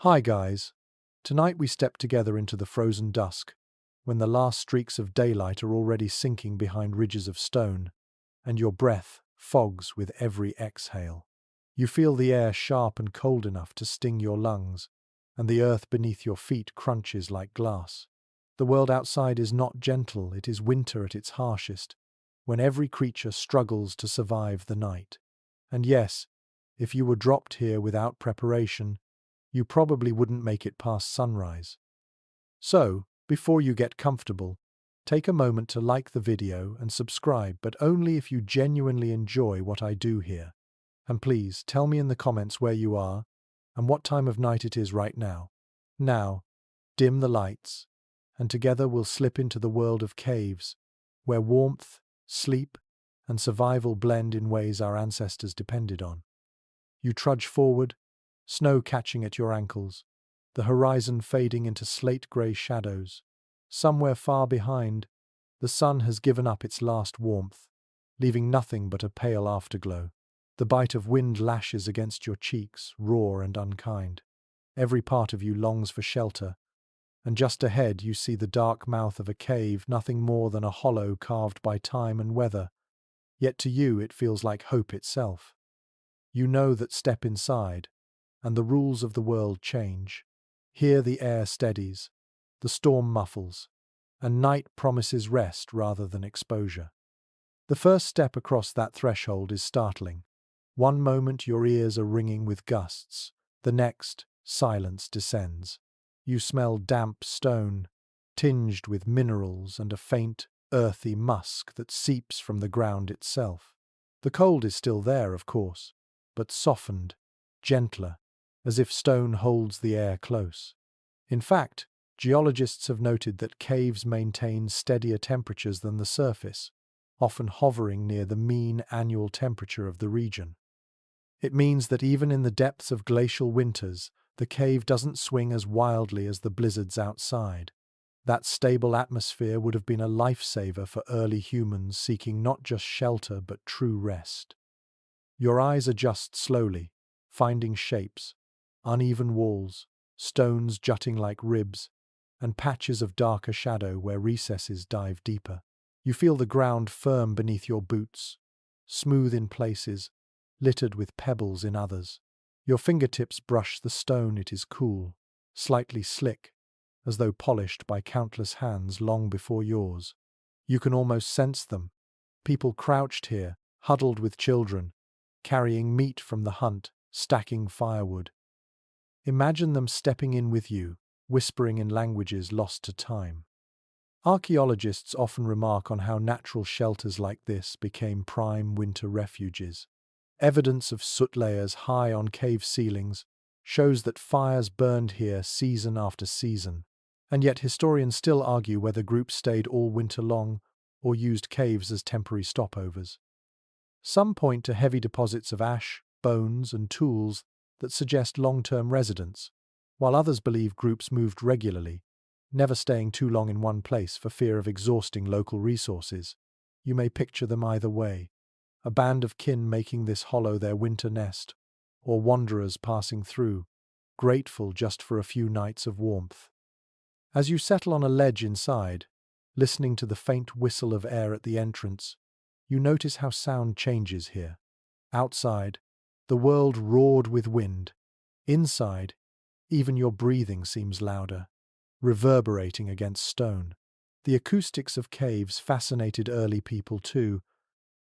Hi guys. Tonight we step together into the frozen dusk, when the last streaks of daylight are already sinking behind ridges of stone, and your breath fogs with every exhale. You feel the air sharp and cold enough to sting your lungs, and the earth beneath your feet crunches like glass. The world outside is not gentle, it is winter at its harshest, when every creature struggles to survive the night. And yes, if you were dropped here without preparation, you probably wouldn't make it past sunrise. So, before you get comfortable, take a moment to like the video and subscribe, but only if you genuinely enjoy what I do here. And please, tell me in the comments where you are and what time of night it is right now. Now, dim the lights, and together we'll slip into the world of caves, where warmth, sleep, and survival blend in ways our ancestors depended on. You trudge forward, snow catching at your ankles, the horizon fading into slate-grey shadows. Somewhere far behind, the sun has given up its last warmth, leaving nothing but a pale afterglow. The bite of wind lashes against your cheeks, raw and unkind. Every part of you longs for shelter, and just ahead you see the dark mouth of a cave, nothing more than a hollow carved by time and weather. Yet to you it feels like hope itself. You know that step inside, and the rules of the world change. Here the air steadies, the storm muffles, and night promises rest rather than exposure. The first step across that threshold is startling. One moment your ears are ringing with gusts, the next, silence descends. You smell damp stone, tinged with minerals and a faint, earthy musk that seeps from the ground itself. The cold is still there, of course, but softened, gentler, as if stone holds the air close. In fact, geologists have noted that caves maintain steadier temperatures than the surface, often hovering near the mean annual temperature of the region. It means that even in the depths of glacial winters, the cave doesn't swing as wildly as the blizzards outside. That stable atmosphere would have been a lifesaver for early humans seeking not just shelter but true rest. Your eyes adjust slowly, finding shapes, uneven walls, stones jutting like ribs, and patches of darker shadow where recesses dive deeper. You feel the ground firm beneath your boots, smooth in places, littered with pebbles in others. Your fingertips brush the stone, it is cool, slightly slick, as though polished by countless hands long before yours. You can almost sense them, people crouched here, huddled with children, carrying meat from the hunt, stacking firewood. Imagine them stepping in with you, whispering in languages lost to time. Archaeologists often remark on how natural shelters like this became prime winter refuges. Evidence of soot layers high on cave ceilings shows that fires burned here season after season, and yet historians still argue whether groups stayed all winter long or used caves as temporary stopovers. Some point to heavy deposits of ash, bones, and tools that suggest long-term residence, while others believe groups moved regularly, never staying too long in one place for fear of exhausting local resources. You may picture them either way, a band of kin making this hollow their winter nest, or wanderers passing through, grateful just for a few nights of warmth. As you settle on a ledge inside, listening to the faint whistle of air at the entrance, you notice how sound changes here. Outside, the world roared with wind. Inside, even your breathing seems louder, reverberating against stone. The acoustics of caves fascinated early people too,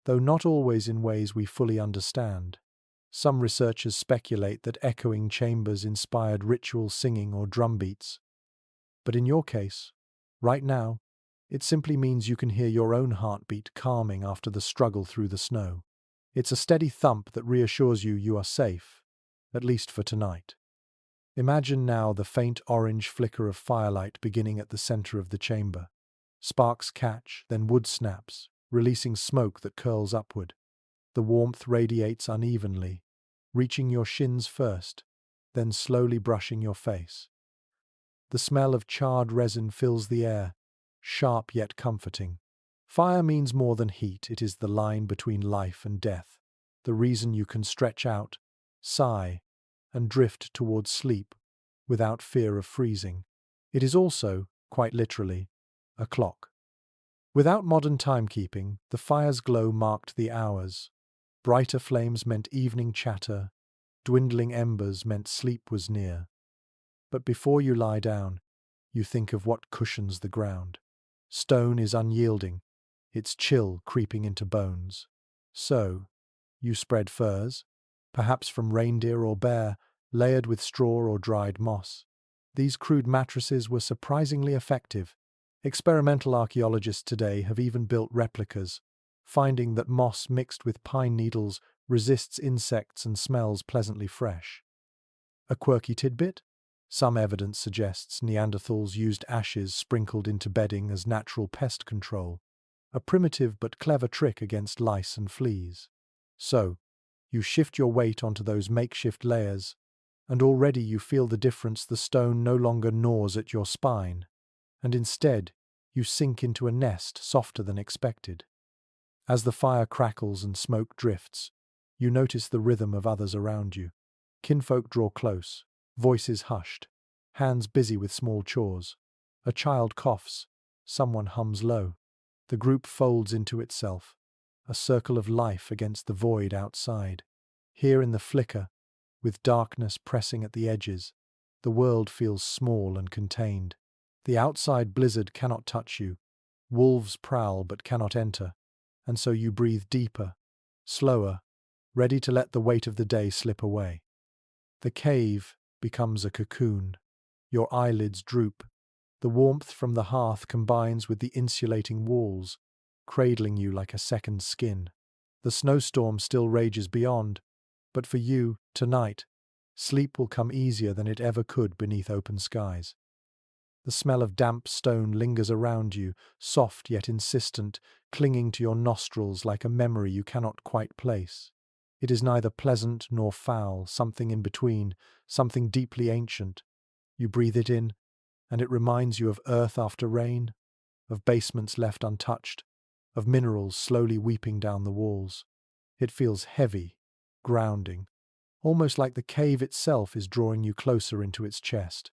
though not always in ways we fully understand. Some researchers speculate that echoing chambers inspired ritual singing or drumbeats. But in your case, right now, it simply means you can hear your own heartbeat calming after the struggle through the snow. It's a steady thump that reassures you are safe, at least for tonight. Imagine now the faint orange flicker of firelight beginning at the center of the chamber. Sparks catch, then wood snaps, releasing smoke that curls upward. The warmth radiates unevenly, reaching your shins first, then slowly brushing your face. The smell of charred resin fills the air, sharp yet comforting. Fire means more than heat, it is the line between life and death, the reason you can stretch out, sigh, and drift towards sleep without fear of freezing. It is also, quite literally, a clock. Without modern timekeeping, the fire's glow marked the hours. Brighter flames meant evening chatter, dwindling embers meant sleep was near. But before you lie down, you think of what cushions the ground. Stone is unyielding, its chill creeping into bones. So, you spread furs, perhaps from reindeer or bear, layered with straw or dried moss. These crude mattresses were surprisingly effective. Experimental archaeologists today have even built replicas, finding that moss mixed with pine needles resists insects and smells pleasantly fresh. A quirky tidbit? Some evidence suggests Neanderthals used ashes sprinkled into bedding as natural pest control, a primitive but clever trick against lice and fleas. So, you shift your weight onto those makeshift layers, and already you feel the difference. The stone no longer gnaws at your spine, and instead, you sink into a nest softer than expected. As the fire crackles and smoke drifts, you notice the rhythm of others around you. Kinfolk draw close, voices hushed, hands busy with small chores. A child coughs, someone hums low. The group folds into itself, a circle of life against the void outside. Here in the flicker, with darkness pressing at the edges, the world feels small and contained. The outside blizzard cannot touch you. Wolves prowl but cannot enter, and so you breathe deeper, slower, ready to let the weight of the day slip away. The cave becomes a cocoon. Your eyelids droop. The warmth from the hearth combines with the insulating walls, cradling you like a second skin. The snowstorm still rages beyond, but for you, tonight, sleep will come easier than it ever could beneath open skies. The smell of damp stone lingers around you, soft yet insistent, clinging to your nostrils like a memory you cannot quite place. It is neither pleasant nor foul, something in between, something deeply ancient. You breathe it in, and it reminds you of earth after rain, of basements left untouched, of minerals slowly weeping down the walls. It feels heavy, grounding, almost like the cave itself is drawing you closer into its chest.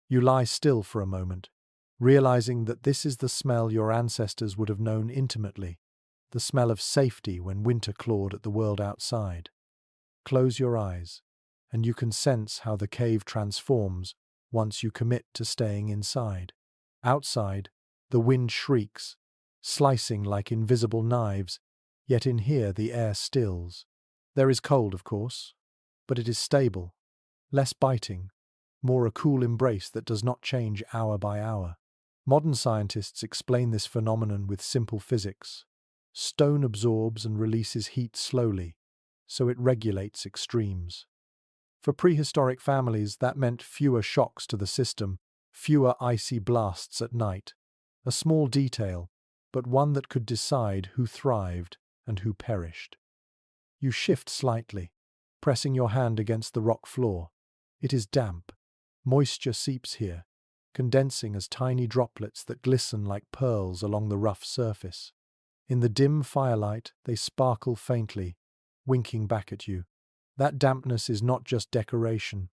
You lie still for a moment, realizing that this is the smell your ancestors would have known intimately, the smell of safety when winter clawed at the world outside. Close your eyes, and you can sense how the cave transforms once you commit to staying inside. Outside, the wind shrieks, slicing like invisible knives, yet in here the air stills. There is cold, of course, but it is stable, less biting, more a cool embrace that does not change hour by hour. Modern scientists explain this phenomenon with simple physics. Stone absorbs and releases heat slowly, so it regulates extremes. For prehistoric families, that meant fewer shocks to the system, fewer icy blasts at night. A small detail, but one that could decide who thrived and who perished. You shift slightly, pressing your hand against the rock floor. It is damp. Moisture seeps here, condensing as tiny droplets that glisten like pearls along the rough surface. In the dim firelight, they sparkle faintly, winking back at you. That dampness is not just decoration.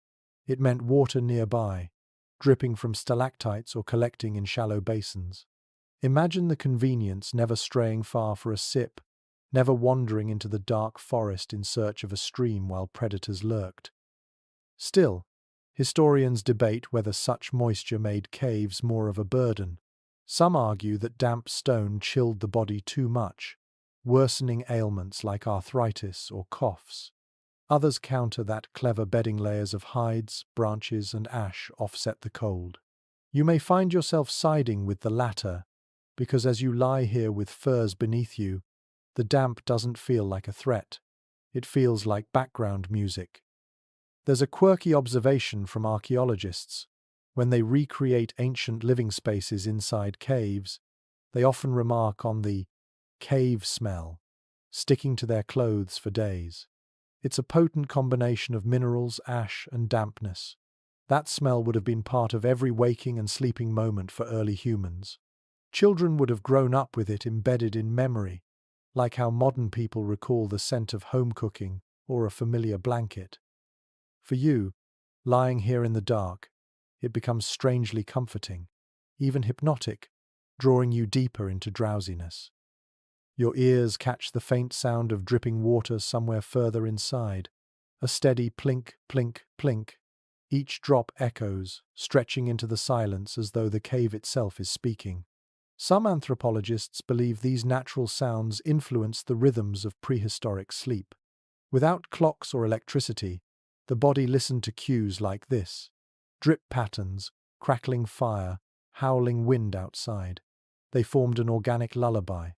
It meant water nearby, dripping from stalactites or collecting in shallow basins. Imagine the convenience, never straying far for a sip, never wandering into the dark forest in search of a stream while predators lurked. Still, historians debate whether such moisture made caves more of a burden. Some argue that damp stone chilled the body too much, worsening ailments like arthritis or coughs. Others counter that clever bedding layers of hides, branches, and ash offset the cold. You may find yourself siding with the latter, because as you lie here with furs beneath you, the damp doesn't feel like a threat. It feels like background music. There's a quirky observation from archaeologists. When they recreate ancient living spaces inside caves, they often remark on the cave smell, sticking to their clothes for days. It's a potent combination of minerals, ash, and dampness. That smell would have been part of every waking and sleeping moment for early humans. Children would have grown up with it embedded in memory, like how modern people recall the scent of home cooking or a familiar blanket. For you, Lying here in the dark, it becomes strangely comforting, even hypnotic, drawing you deeper into drowsiness. Your ears catch the faint sound of dripping water somewhere further inside, a steady plink, plink, plink. Each drop echoes, stretching into the silence as though the cave itself is speaking. Some anthropologists believe these natural sounds influence the rhythms of prehistoric sleep. Without clocks or electricity, the body listened to cues like this: drip patterns, crackling fire, howling wind outside. They formed an organic lullaby.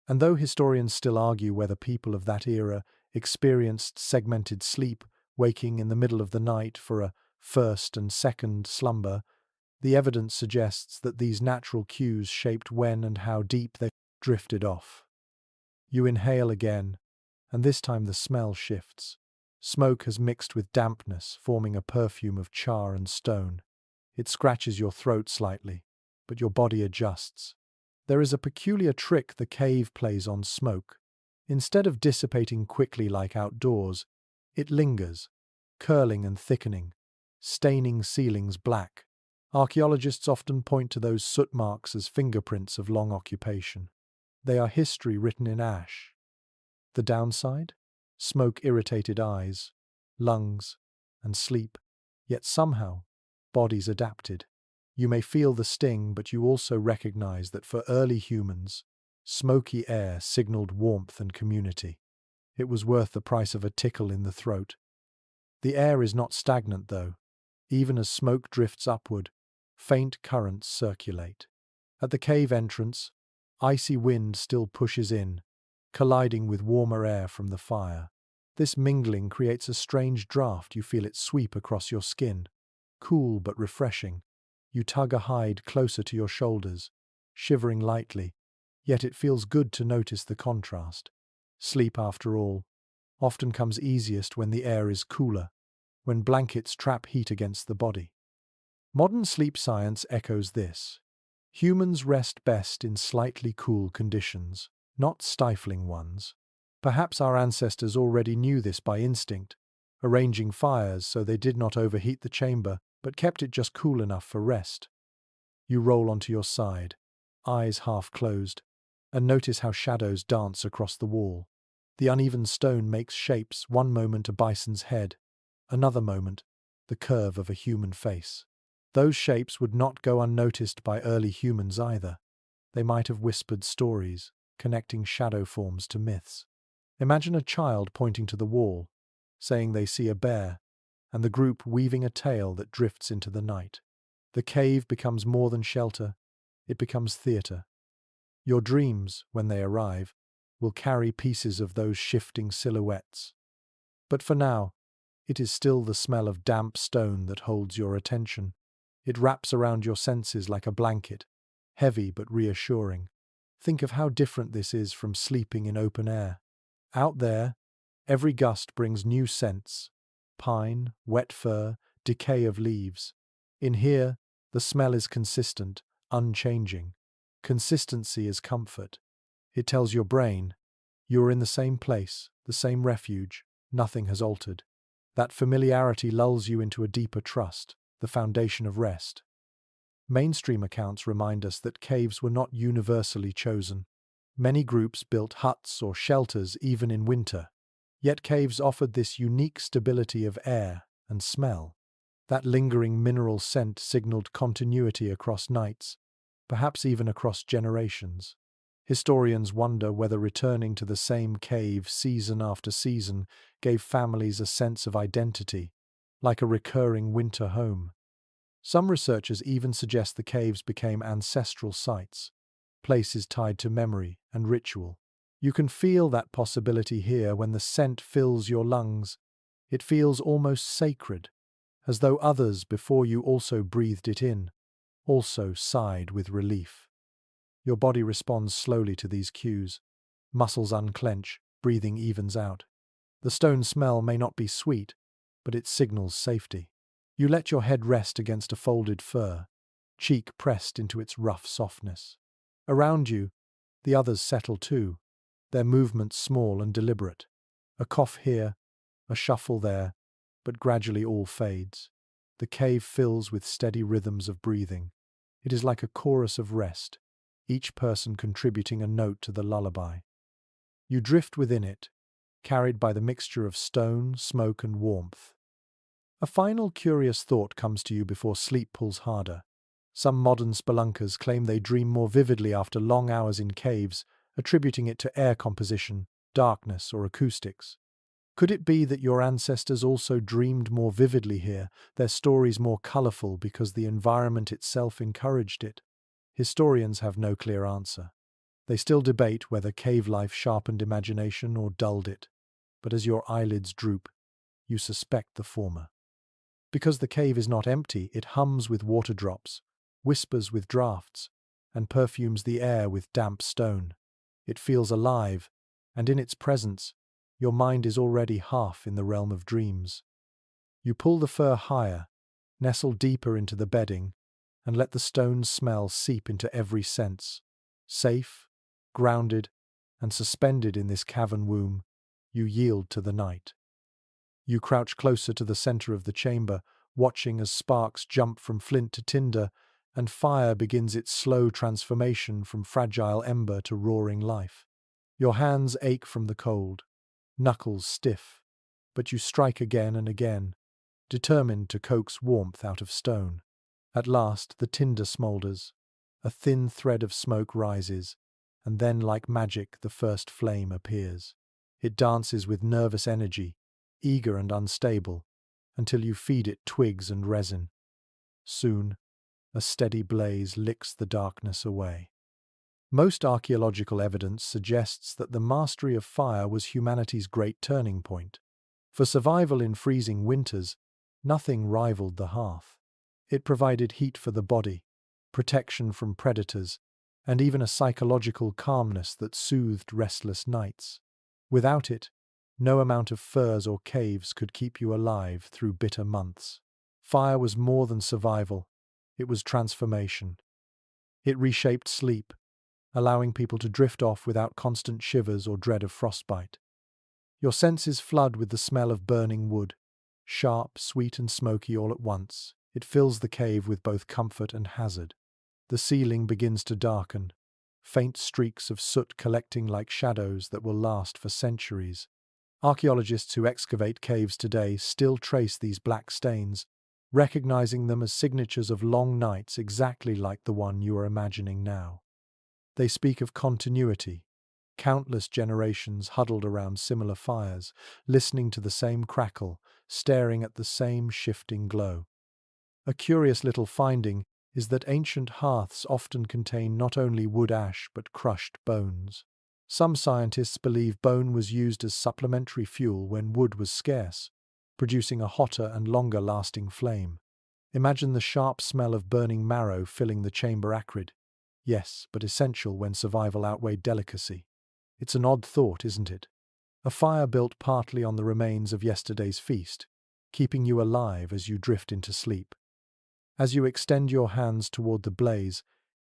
And though historians still argue whether people of that era experienced segmented sleep, waking in the middle of the night for a first and second slumber, the evidence suggests that these natural cues shaped when and how deep they drifted off. You inhale again, and this time the smell shifts. Smoke has mixed with dampness, forming a perfume of char and stone. It scratches your throat slightly, but your body adjusts. There is a peculiar trick the cave plays on smoke. Instead of dissipating quickly like outdoors, it lingers, curling and thickening, staining ceilings black. Archaeologists often point to those soot marks as fingerprints of long occupation. They are history written in ash. The downside? Smoke-irritated eyes, lungs, and sleep. Yet somehow, bodies adapted. You may feel the sting, but you also recognize that for early humans, smoky air signaled warmth and community. It was worth the price of a tickle in the throat. The air is not stagnant, though. Even as smoke drifts upward, faint currents circulate. At the cave entrance, icy wind still pushes in, colliding with warmer air from the fire. This mingling creates a strange draft. You feel it sweep across your skin, cool but refreshing. You tug a hide closer to your shoulders, shivering lightly, yet it feels good to notice the contrast. Sleep, after all, often comes easiest when the air is cooler, when blankets trap heat against the body. Modern sleep science echoes this. Humans rest best in slightly cool conditions, not stifling ones. Perhaps our ancestors already knew this by instinct, arranging fires so they did not overheat the chamber, but kept it just cool enough for rest. You roll onto your side, eyes half closed, and notice how shadows dance across the wall. The uneven stone makes shapes, one moment a bison's head, another moment the curve of a human face. Those shapes would not go unnoticed by early humans either. They might have whispered stories, connecting shadow forms to myths. Imagine a child pointing to the wall, saying they see a bear, and the group weaving a tale that drifts into the night. The cave becomes more than shelter, it becomes theatre. Your dreams, when they arrive, will carry pieces of those shifting silhouettes. But for now, it is still the smell of damp stone that holds your attention. It wraps around your senses like a blanket, heavy but reassuring. Think of how different this is from sleeping in open air. Out there, every gust brings new scents: pine, wet fir, decay of leaves. In here, the smell is consistent, unchanging. Consistency is comfort. It tells your brain, you are in the same place, the same refuge, nothing has altered. That familiarity lulls you into a deeper trust, the foundation of rest. Mainstream accounts remind us that caves were not universally chosen. Many groups built huts or shelters even in winter. Yet caves offered this unique stability of air and smell. That lingering mineral scent signaled continuity across nights, perhaps even across generations. Historians wonder whether returning to the same cave season after season gave families a sense of identity, like a recurring winter home. Some researchers even suggest the caves became ancestral sites, places tied to memory and ritual. You can feel that possibility here when the scent fills your lungs. It feels almost sacred, as though others before you also breathed it in, also sighed with relief. Your body responds slowly to these cues. Muscles unclench, breathing evens out. The stone smell may not be sweet, but it signals safety. You let your head rest against a folded fur, cheek pressed into its rough softness. Around you, the others settle too, their movements small and deliberate. A cough here, a shuffle there, but gradually all fades. The cave fills with steady rhythms of breathing. It is like a chorus of rest, each person contributing a note to the lullaby. You drift within it, carried by the mixture of stone, smoke, and warmth. A final curious thought comes to you before sleep pulls harder. Some modern spelunkers claim they dream more vividly after long hours in caves, attributing it to air composition, darkness, or acoustics. Could it be that your ancestors also dreamed more vividly here, their stories more colorful because the environment itself encouraged it? Historians have no clear answer. They still debate whether cave life sharpened imagination or dulled it. But as your eyelids droop, you suspect the former. Because the cave is not empty, it hums with water drops, whispers with draughts, and perfumes the air with damp stone. It feels alive, and in its presence, your mind is already half in the realm of dreams. You pull the fur higher, nestle deeper into the bedding, and let the stone's smell seep into every sense. Safe, grounded, and suspended in this cavern womb, you yield to the night. You crouch closer to the center of the chamber, watching as sparks jump from flint to tinder, and fire begins its slow transformation from fragile ember to roaring life. Your hands ache from the cold, knuckles stiff, but you strike again and again, determined to coax warmth out of stone. At last, the tinder smolders. A thin thread of smoke rises, and then, like magic, the first flame appears. It dances with nervous energy, eager and unstable, until you feed it twigs and resin. Soon, a steady blaze licks the darkness away. Most archaeological evidence suggests that the mastery of fire was humanity's great turning point. For survival in freezing winters, nothing rivaled the hearth. It provided heat for the body, protection from predators, and even a psychological calmness that soothed restless nights. Without it, no amount of furs or caves could keep you alive through bitter months. Fire was more than survival, it was transformation. It reshaped sleep, allowing people to drift off without constant shivers or dread of frostbite. Your senses flood with the smell of burning wood, sharp, sweet, and smoky all at once. It fills the cave with both comfort and hazard. The ceiling begins to darken, faint streaks of soot collecting like shadows that will last for centuries. Archaeologists who excavate caves today still trace these black stains, recognizing them as signatures of long nights exactly like the one you are imagining now. They speak of continuity, countless generations huddled around similar fires, listening to the same crackle, staring at the same shifting glow. A curious little finding is that ancient hearths often contain not only wood ash but crushed bones. Some scientists believe bone was used as supplementary fuel when wood was scarce, producing a hotter and longer-lasting flame. Imagine the sharp smell of burning marrow filling the chamber acrid. Yes, but essential when survival outweighed delicacy. It's an odd thought, isn't it? A fire built partly on the remains of yesterday's feast, keeping you alive as you drift into sleep. As you extend your hands toward the blaze,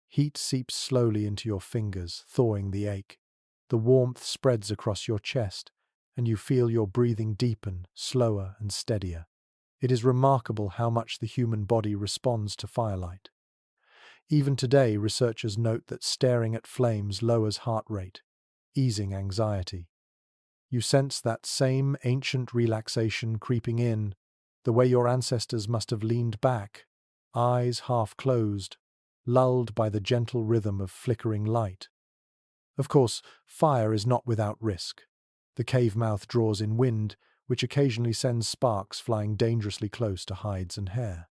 heat seeps slowly into your fingers, thawing the ache. The warmth spreads across your chest, and you feel your breathing deepen, slower and steadier. It is remarkable how much the human body responds to firelight. Even today, researchers note that staring at flames lowers heart rate, easing anxiety. You sense that same ancient relaxation creeping in, the way your ancestors must have leaned back, eyes half closed, lulled by the gentle rhythm of flickering light. Of course, fire is not without risk. The cave mouth draws in wind, which occasionally sends sparks flying dangerously close to hides and hair.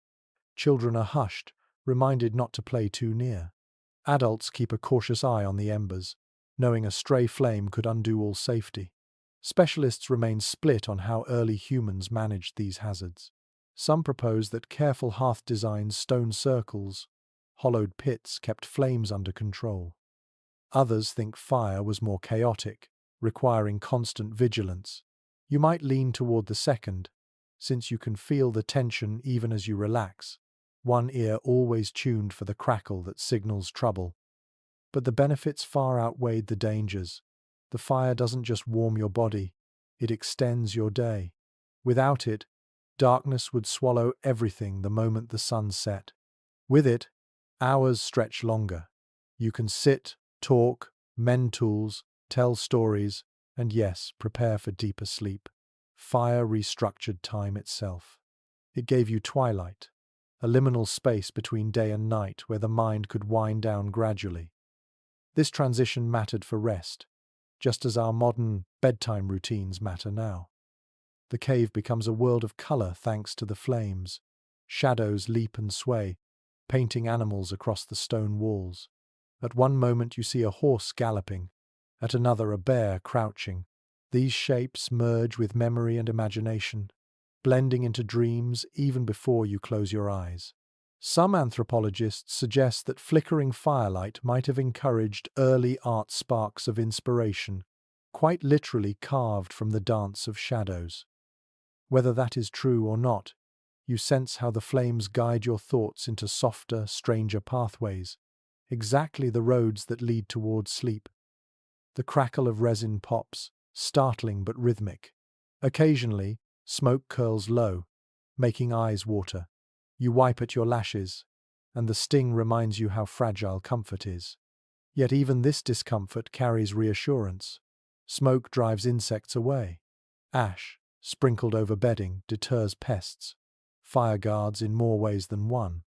Children are hushed, reminded not to play too near. Adults keep a cautious eye on the embers, knowing a stray flame could undo all safety. Specialists remain split on how early humans managed these hazards. Some propose that careful hearth designs, stone circles, hollowed pits kept flames under control. Others think fire was more chaotic, requiring constant vigilance. You might lean toward the second, since you can feel the tension even as you relax, one ear always tuned for the crackle that signals trouble. But the benefits far outweighed the dangers. The fire doesn't just warm your body, it extends your day. Without it, Darkness would swallow everything the moment the sun set. With it, hours stretch longer. You can sit, talk, mend tools, tell stories, and yes, prepare for deeper sleep. Fire restructured time itself. It gave you twilight, a liminal space between day and night where the mind could wind down gradually. This transition mattered for rest, just as our modern bedtime routines matter now. The cave becomes a world of color thanks to the flames. Shadows leap and sway, painting animals across the stone walls. At one moment you see a horse galloping, at another a bear crouching. These shapes merge with memory and imagination, blending into dreams even before you close your eyes. Some anthropologists suggest that flickering firelight might have encouraged early art sparks of inspiration, quite literally carved from the dance of shadows. Whether that is true or not, you sense how the flames guide your thoughts into softer, stranger pathways, exactly the roads that lead towards sleep. The crackle of resin pops, startling but rhythmic. Occasionally, smoke curls low, making eyes water. You wipe at your lashes, and the sting reminds you how fragile comfort is. Yet even this discomfort carries reassurance. Smoke drives insects away. Ash, sprinkled over bedding, deters pests. Fire guards in more ways than one.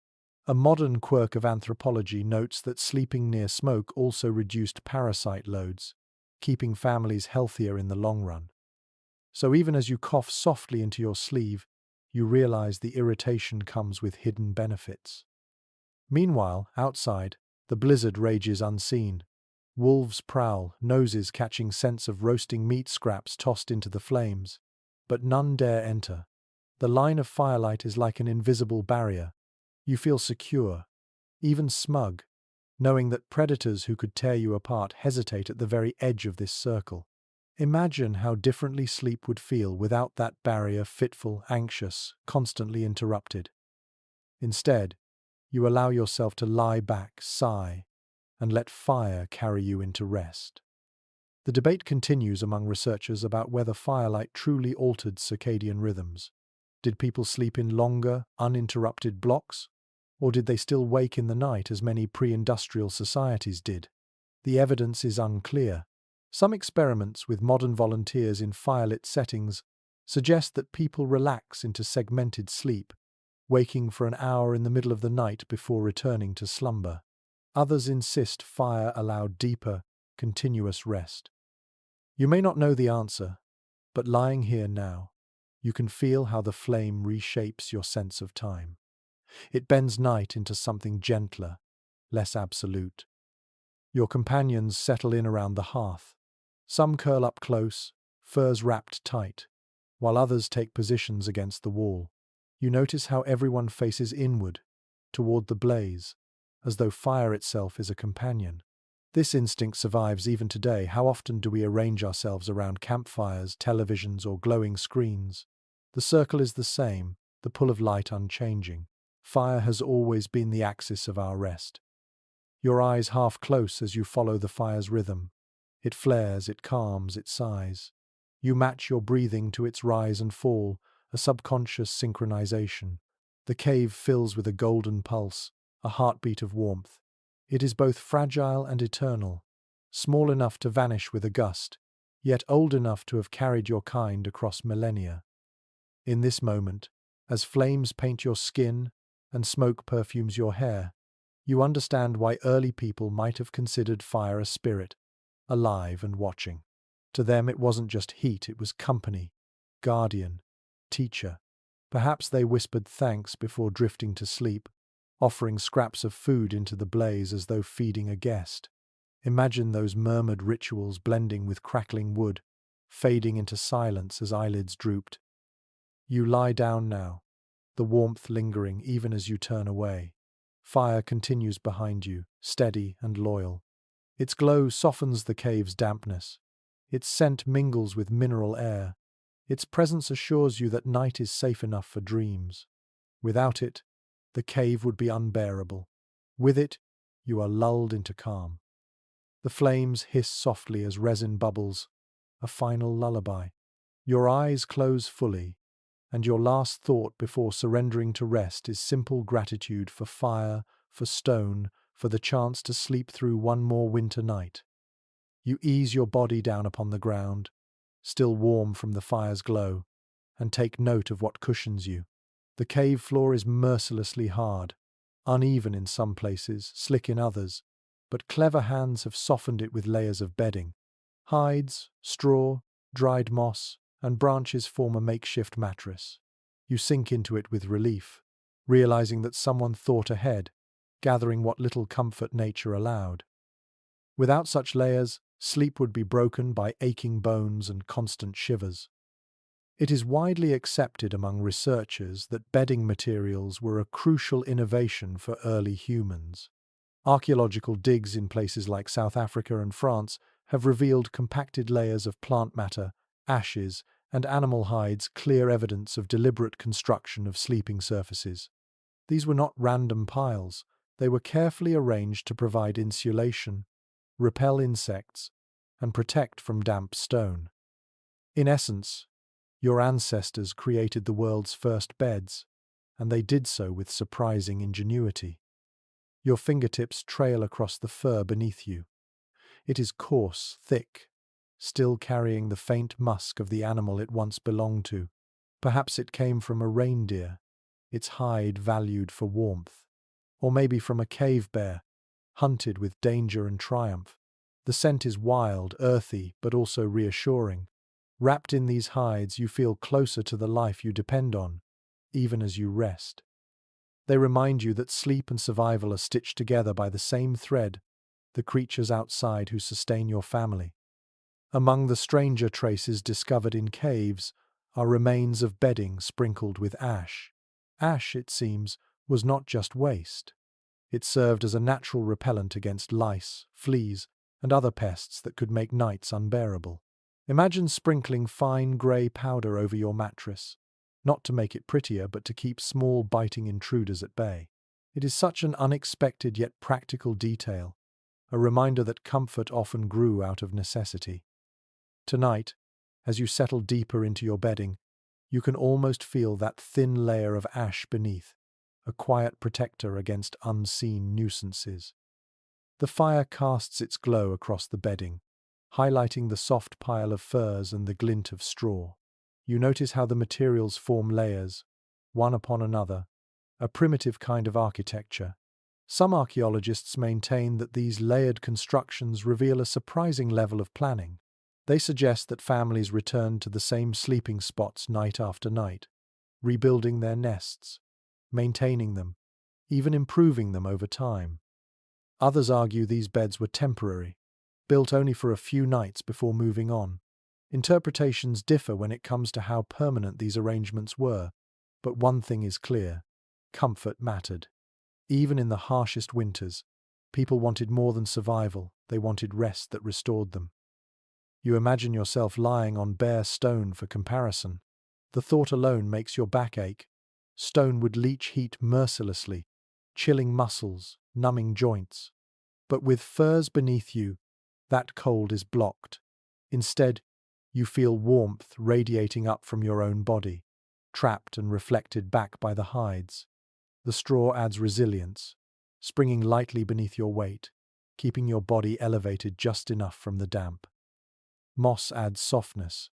A modern quirk of anthropology notes that sleeping near smoke also reduced parasite loads, keeping families healthier in the long run. So even as you cough softly into your sleeve, you realize the irritation comes with hidden benefits. Meanwhile, outside, the blizzard rages unseen. Wolves prowl, noses catching scents of roasting meat scraps tossed into the flames. But none dare enter. The line of firelight is like an invisible barrier. You feel secure, even smug, knowing that predators who could tear you apart hesitate at the very edge of this circle. Imagine how differently sleep would feel without that barrier, fitful, anxious, constantly interrupted. Instead, you allow yourself to lie back, sigh, and let fire carry you into rest. The debate continues among researchers about whether firelight truly altered circadian rhythms. Did people sleep in longer, uninterrupted blocks? Or did they still wake in the night as many pre-industrial societies did? The evidence is unclear. Some experiments with modern volunteers in firelit settings suggest that people relax into segmented sleep, waking for an hour in the middle of the night before returning to slumber. Others insist fire allowed deeper, continuous rest. You may not know the answer, but lying here now, you can feel how the flame reshapes your sense of time. It bends night into something gentler, less absolute. Your companions settle in around the hearth. Some curl up close, furs wrapped tight, while others take positions against the wall. You notice how everyone faces inward, toward the blaze, as though fire itself is a companion. This instinct survives even today. How often do we arrange ourselves around campfires, televisions, or glowing screens? The circle is the same, the pull of light unchanging. Fire has always been the axis of our rest. Your eyes half close as you follow the fire's rhythm. It flares, it calms, it sighs. You match your breathing to its rise and fall, a subconscious synchronization. The cave fills with a golden pulse, a heartbeat of warmth. It is both fragile and eternal, small enough to vanish with a gust, yet old enough to have carried your kind across millennia. In this moment, as flames paint your skin and smoke perfumes your hair, you understand why early people might have considered fire a spirit, alive and watching. To them it wasn't just heat, it was company, guardian, teacher. Perhaps they whispered thanks before drifting to sleep, offering scraps of food into the blaze as though feeding a guest. Imagine those murmured rituals blending with crackling wood, fading into silence as eyelids drooped. You lie down now, the warmth lingering even as you turn away. Fire continues behind you, steady and loyal. Its glow softens the cave's dampness. Its scent mingles with mineral air. Its presence assures you that night is safe enough for dreams. Without it, the cave would be unbearable. With it, you are lulled into calm. The flames hiss softly as resin bubbles, a final lullaby. Your eyes close fully, and your last thought before surrendering to rest is simple gratitude for fire, for stone, for the chance to sleep through one more winter night. You ease your body down upon the ground, still warm from the fire's glow, and take note of what cushions you. The cave floor is mercilessly hard, uneven in some places, slick in others, but clever hands have softened it with layers of bedding. Hides, straw, dried moss, and branches form a makeshift mattress. You sink into it with relief, realizing that someone thought ahead, gathering what little comfort nature allowed. Without such layers, sleep would be broken by aching bones and constant shivers. It is widely accepted among researchers that bedding materials were a crucial innovation for early humans. Archaeological digs in places like South Africa and France have revealed compacted layers of plant matter, ashes, and animal hides, clear evidence of deliberate construction of sleeping surfaces. These were not random piles, they were carefully arranged to provide insulation, repel insects, and protect from damp stone. In essence, your ancestors created the world's first beds, and they did so with surprising ingenuity. Your fingertips trail across the fur beneath you. It is coarse, thick, still carrying the faint musk of the animal it once belonged to. Perhaps it came from a reindeer, its hide valued for warmth, or maybe from a cave bear, hunted with danger and triumph. The scent is wild, earthy, but also reassuring. Wrapped in these hides, you feel closer to the life you depend on, even as you rest. They remind you that sleep and survival are stitched together by the same thread, the creatures outside who sustain your family. Among the stranger traces discovered in caves are remains of bedding sprinkled with ash. Ash, it seems, was not just waste. It served as a natural repellent against lice, fleas, and other pests that could make nights unbearable. Imagine sprinkling fine grey powder over your mattress, not to make it prettier, but to keep small biting intruders at bay. It is such an unexpected yet practical detail, a reminder that comfort often grew out of necessity. Tonight, as you settle deeper into your bedding, you can almost feel that thin layer of ash beneath, a quiet protector against unseen nuisances. The fire casts its glow across the bedding, highlighting the soft pile of furs and the glint of straw. You notice how the materials form layers, one upon another, a primitive kind of architecture. Some archaeologists maintain that these layered constructions reveal a surprising level of planning. They suggest that families returned to the same sleeping spots night after night, rebuilding their nests, maintaining them, even improving them over time. Others argue these beds were temporary, built only for a few nights before moving on. Interpretations differ when it comes to how permanent these arrangements were, but one thing is clear: comfort mattered. Even in the harshest winters, people wanted more than survival, they wanted rest that restored them. You imagine yourself lying on bare stone for comparison. The thought alone makes your back ache. Stone would leach heat mercilessly, chilling muscles, numbing joints. But with furs beneath you, that cold is blocked. Instead, you feel warmth radiating up from your own body, trapped and reflected back by the hides. The straw adds resilience, springing lightly beneath your weight, keeping your body elevated just enough from the damp. Moss adds softness,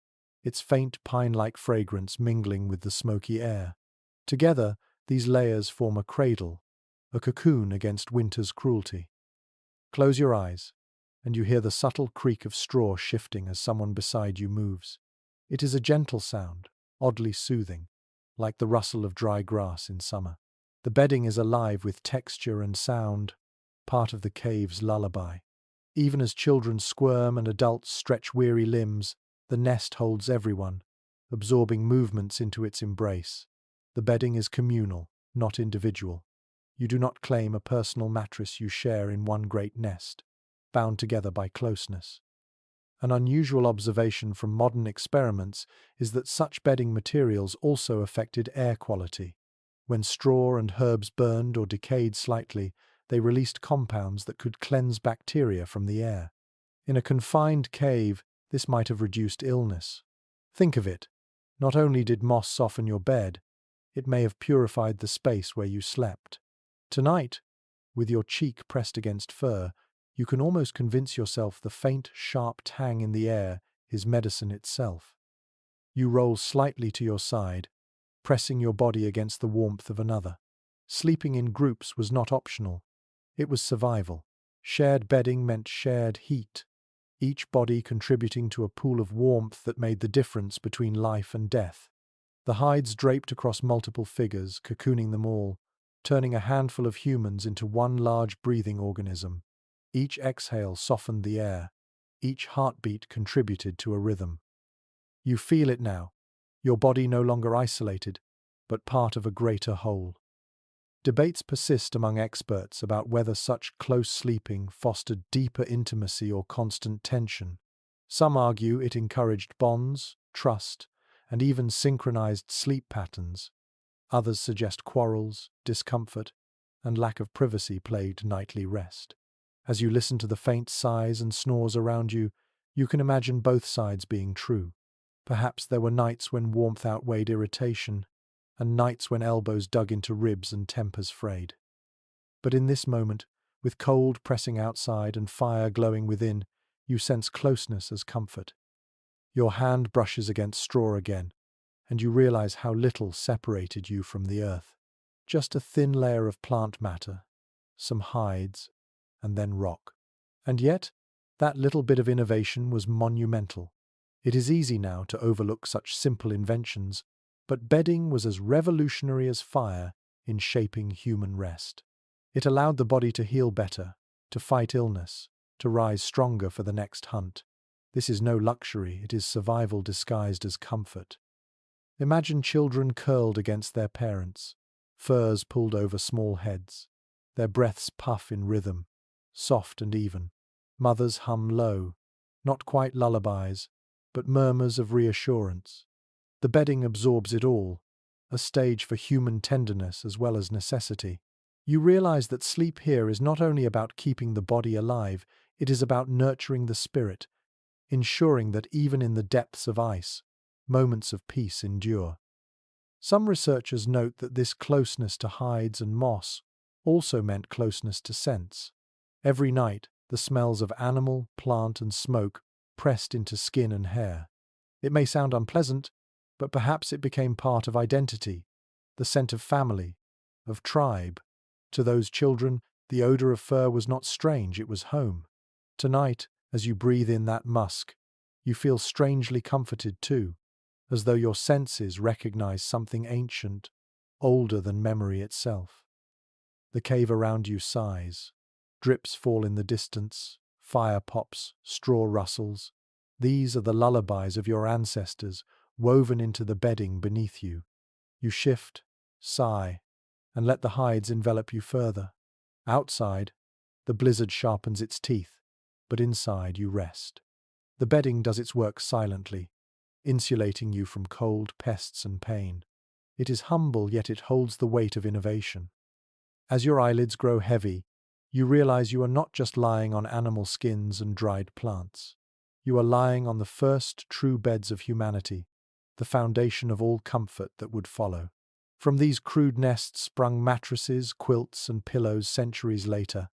its faint pine-like fragrance mingling with the smoky air. Together, these layers form a cradle, a cocoon against winter's cruelty. Close your eyes, and you hear the subtle creak of straw shifting as someone beside you moves. It is a gentle sound, oddly soothing, like the rustle of dry grass in summer. The bedding is alive with texture and sound, part of the cave's lullaby. Even as children squirm and adults stretch weary limbs, the nest holds everyone, absorbing movements into its embrace. The bedding is communal, not individual. You do not claim a personal mattress, you share in one great nest, bound together by closeness. An unusual observation from modern experiments is that such bedding materials also affected air quality. When straw and herbs burned or decayed slightly, they released compounds that could cleanse bacteria from the air. In a confined cave, this might have reduced illness. Think of it, Not only did moss soften your bed, it may have purified the space where you slept. Tonight, with your cheek pressed against fur, you can almost convince yourself the faint, sharp tang in the air is medicine itself. You roll slightly to your side, pressing your body against the warmth of another. Sleeping in groups was not optional. It was survival. Shared bedding meant shared heat, each body contributing to a pool of warmth that made the difference between life and death. The hides draped across multiple figures, cocooning them all, turning a handful of humans into one large breathing organism. Each exhale softened the air. Each heartbeat contributed to a rhythm. You feel it now, your body no longer isolated, but part of a greater whole. Debates persist among experts about whether such close sleeping fostered deeper intimacy or constant tension. Some argue it encouraged bonds, trust, and even synchronized sleep patterns. Others suggest quarrels, discomfort, and lack of privacy plagued nightly rest. As you listen to the faint sighs and snores around you, you can imagine both sides being true. Perhaps there were nights when warmth outweighed irritation, and nights when elbows dug into ribs and tempers frayed. But in this moment, with cold pressing outside and fire glowing within, you sense closeness as comfort. Your hand brushes against straw again, and you realize how little separated you from the earth. Just a thin layer of plant matter, some hides, and then rock. And yet, that little bit of innovation was monumental. It is easy now to overlook such simple inventions, but bedding was as revolutionary as fire in shaping human rest. It allowed the body to heal better, to fight illness, to rise stronger for the next hunt. This is no luxury, it is survival disguised as comfort. Imagine children curled against their parents, furs pulled over small heads. Their breaths puff in rhythm, soft and even. Mothers hum low, not quite lullabies, but murmurs of reassurance. The bedding absorbs it all, a stage for human tenderness as well as necessity. You realize that sleep here is not only about keeping the body alive, it is about nurturing the spirit, ensuring that even in the depths of ice, moments of peace endure. Some researchers note that this closeness to hides and moss also meant closeness to scents. Every night, the smells of animal, plant, and smoke pressed into skin and hair. It may sound unpleasant, but perhaps it became part of identity, the scent of family, of tribe. To those children, the odor of fur was not strange, it was home. Tonight, as you breathe in that musk, you feel strangely comforted too, as though your senses recognize something ancient, older than memory itself. The cave around you sighs. Drips fall in the distance, fire pops, straw rustles. These are the lullabies of your ancestors, woven into the bedding beneath you. You shift, sigh, and let the hides envelop you further. Outside, the blizzard sharpens its teeth, but inside you rest. The bedding does its work silently, insulating you from cold, pests, and pain. It is humble, yet it holds the weight of innovation. As your eyelids grow heavy, you realize you are not just lying on animal skins and dried plants. You are lying on the first true beds of humanity, the foundation of all comfort that would follow. From these crude nests sprung mattresses, quilts, and pillows centuries later,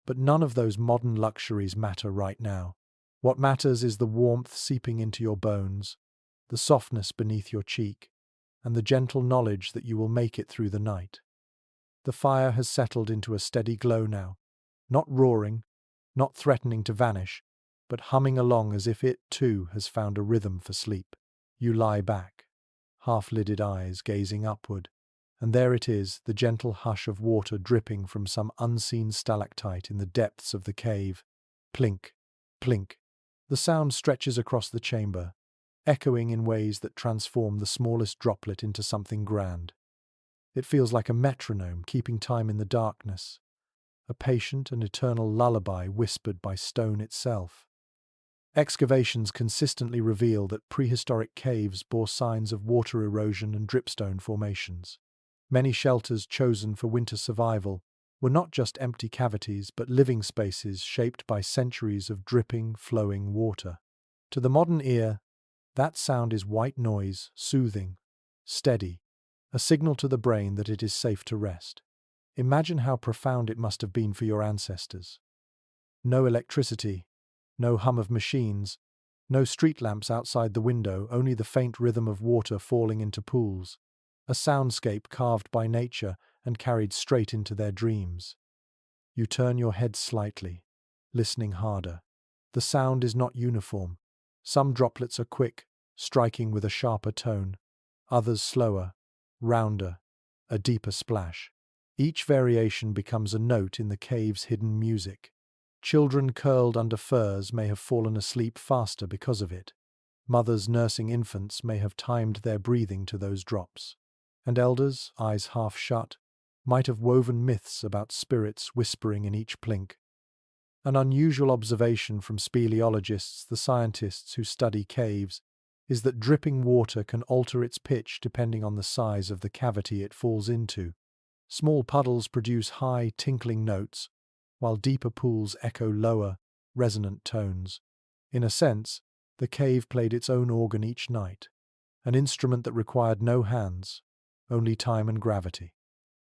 but none of those modern luxuries matter right now. What matters is the warmth seeping into your bones, the softness beneath your cheek, and the gentle knowledge that you will make it through the night. The fire has settled into a steady glow now, not roaring, not threatening to vanish, but humming along as if it, too, has found a rhythm for sleep. You lie back, half-lidded eyes gazing upward, and there it is, the gentle hush of water dripping from some unseen stalactite in the depths of the cave. Plink, plink. The sound stretches across the chamber, echoing in ways that transform the smallest droplet into something grand. It feels like a metronome keeping time in the darkness, a patient and eternal lullaby whispered by stone itself. Excavations consistently reveal that prehistoric caves bore signs of water erosion and dripstone formations. Many shelters chosen for winter survival were not just empty cavities but living spaces shaped by centuries of dripping, flowing water. To the modern ear, That sound is white noise, soothing, steady, a signal to the brain that it is safe to rest. Imagine how profound it must have been for your ancestors. No electricity, no hum of machines, no street lamps outside the window, only the faint rhythm of water falling into pools. A soundscape carved by nature and carried straight into their dreams. You turn your head slightly, listening harder. The sound is not uniform. Some droplets are quick, striking with a sharper tone. Others slower, rounder, a deeper splash. Each variation becomes a note in the cave's hidden music. Children curled under furs may have fallen asleep faster because of it. Mothers nursing infants may have timed their breathing to those drops. And elders, eyes half shut, might have woven myths about spirits whispering in each plink. An unusual observation from speleologists, the scientists who study caves, is that dripping water can alter its pitch depending on the size of the cavity it falls into. Small puddles produce high, tinkling notes, while deeper pools echo lower, resonant tones. In a sense, the cave played its own organ each night, an instrument that required no hands, only time and gravity.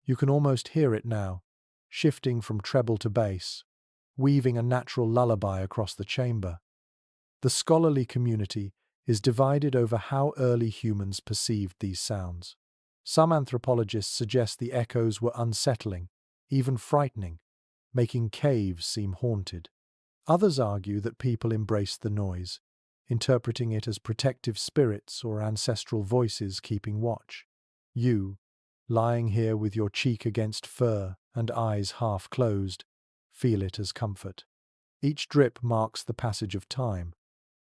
You can almost hear it now, shifting from treble to bass, weaving a natural lullaby across the chamber. The scholarly community is divided over how early humans perceived these sounds. Some anthropologists suggest the echoes were unsettling, even frightening, making caves seem haunted. Others argue that people embraced the noise, interpreting it as protective spirits or ancestral voices keeping watch. You, lying here with your cheek against fur and eyes half closed, feel it as comfort. Each drip marks the passage of time,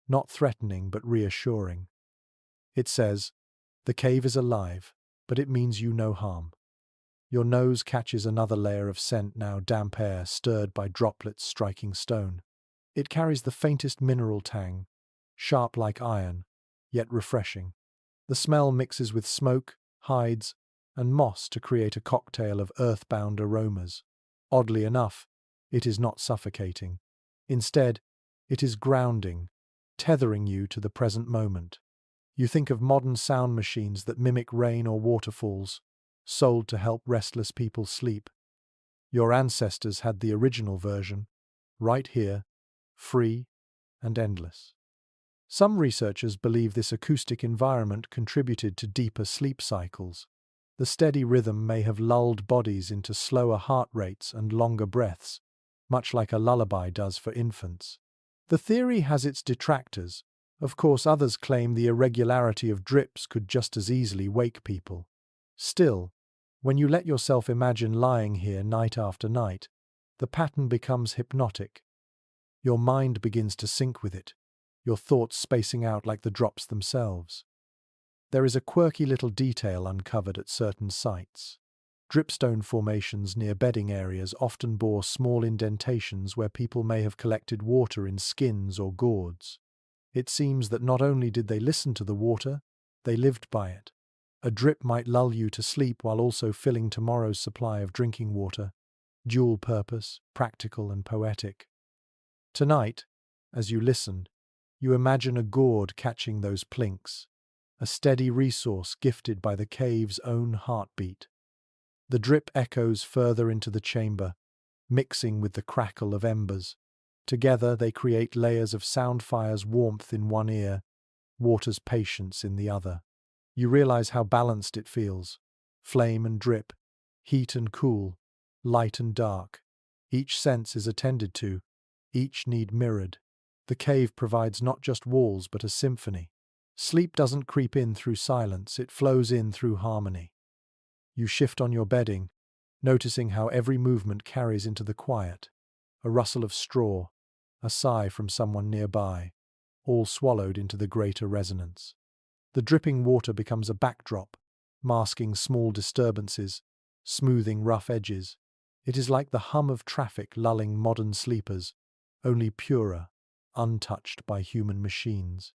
not threatening but reassuring. It says, "The cave is alive, but it means you no harm." Your nose catches another layer of scent, now damp air stirred by droplets striking stone. It carries the faintest mineral tang, sharp like iron, yet refreshing. The smell mixes with smoke, hides, and moss to create a cocktail of earthbound aromas. Oddly enough, it is not suffocating. Instead, it is grounding, tethering you to the present moment. You think of modern sound machines that mimic rain or waterfalls, sold to help restless people sleep. Your ancestors had the original version, right here, free and endless. Some researchers believe this acoustic environment contributed to deeper sleep cycles. The steady rhythm may have lulled bodies into slower heart rates and longer breaths, much like a lullaby does for infants. The theory has its detractors. Of course, others claim the irregularity of drips could just as easily wake people. Still, when you let yourself imagine lying here night after night, the pattern becomes hypnotic. Your mind begins to sync with it, your thoughts spacing out like the drops themselves. There is a quirky little detail uncovered at certain sites. Dripstone formations near bedding areas often bore small indentations where people may have collected water in skins or gourds. It seems that not only did they listen to the water, they lived by it. A drip might lull you to sleep while also filling tomorrow's supply of drinking water, dual purpose, practical and poetic. Tonight, as you listen, you imagine a gourd catching those plinks, a steady resource gifted by the cave's own heartbeat. The drip echoes further into the chamber, mixing with the crackle of embers. Together they create layers of soundfire's warmth in one ear, water's patience in the other. You realize how balanced it feels. Flame and drip, heat and cool, light and dark. Each sense is attended to, each need mirrored. The cave provides not just walls but a symphony. Sleep doesn't creep in through silence, it flows in through harmony. You shift on your bedding, noticing how every movement carries into the quiet. A rustle of straw, a sigh from someone nearby, all swallowed into the greater resonance. The dripping water becomes a backdrop, masking small disturbances, smoothing rough edges. It is like the hum of traffic lulling modern sleepers, only purer, untouched by human machines.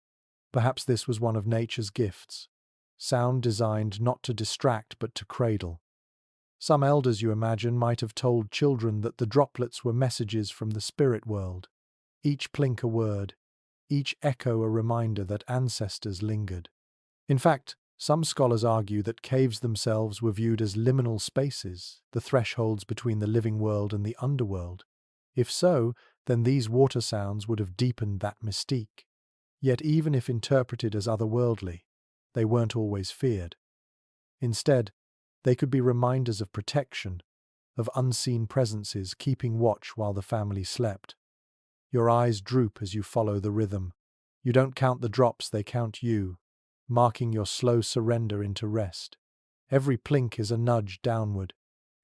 Perhaps this was one of nature's gifts, sound designed not to distract but to cradle. Some elders, you imagine, might have told children that the droplets were messages from the spirit world, each plink a word, each echo a reminder that ancestors lingered. In fact, some scholars argue that caves themselves were viewed as liminal spaces, the thresholds between the living world and the underworld. If so, then these water sounds would have deepened that mystique. Yet even if interpreted as otherworldly, they weren't always feared. Instead, they could be reminders of protection, of unseen presences keeping watch while the family slept. Your eyes droop as you follow the rhythm. You don't count the drops, they count you, marking your slow surrender into rest. Every plink is a nudge downward,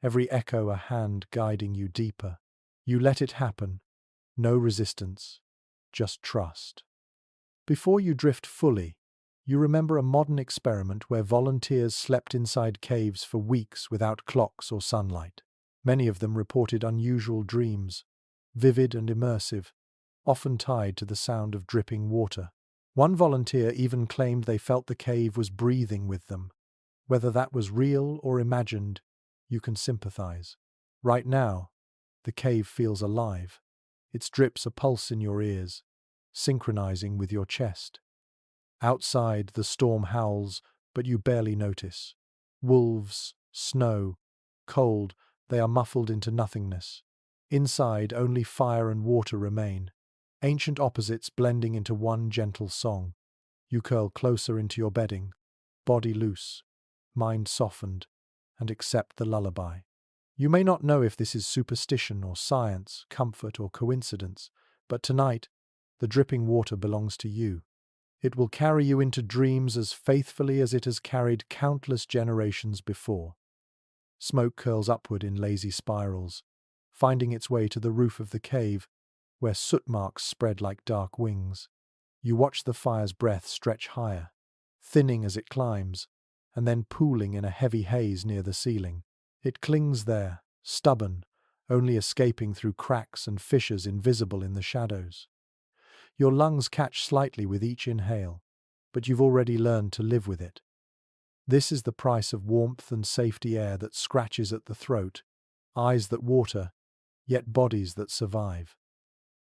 every echo a hand guiding you deeper. You let it happen, no resistance, just trust. Before you drift fully, you remember a modern experiment where volunteers slept inside caves for weeks without clocks or sunlight. Many of them reported unusual dreams, vivid and immersive, often tied to the sound of dripping water. One volunteer even claimed they felt the cave was breathing with them. Whether that was real or imagined, you can sympathize. Right now, the cave feels alive. Its drips a pulse in your ears, synchronizing with your chest. Outside, the storm howls, but you barely notice. Wolves, snow, cold, they are muffled into nothingness. Inside, only fire and water remain, ancient opposites blending into one gentle song. You curl closer into your bedding, body loose, mind softened, and accept the lullaby. You may not know if this is superstition or science, comfort or coincidence, but tonight, the dripping water belongs to you. It will carry you into dreams as faithfully as it has carried countless generations before. Smoke curls upward in lazy spirals, finding its way to the roof of the cave, where soot marks spread like dark wings. You watch the fire's breath stretch higher, thinning as it climbs, and then pooling in a heavy haze near the ceiling. It clings there, stubborn, only escaping through cracks and fissures invisible in the shadows. Your lungs catch slightly with each inhale, but you've already learned to live with it. This is the price of warmth and safety, air that scratches at the throat, eyes that water, yet bodies that survive.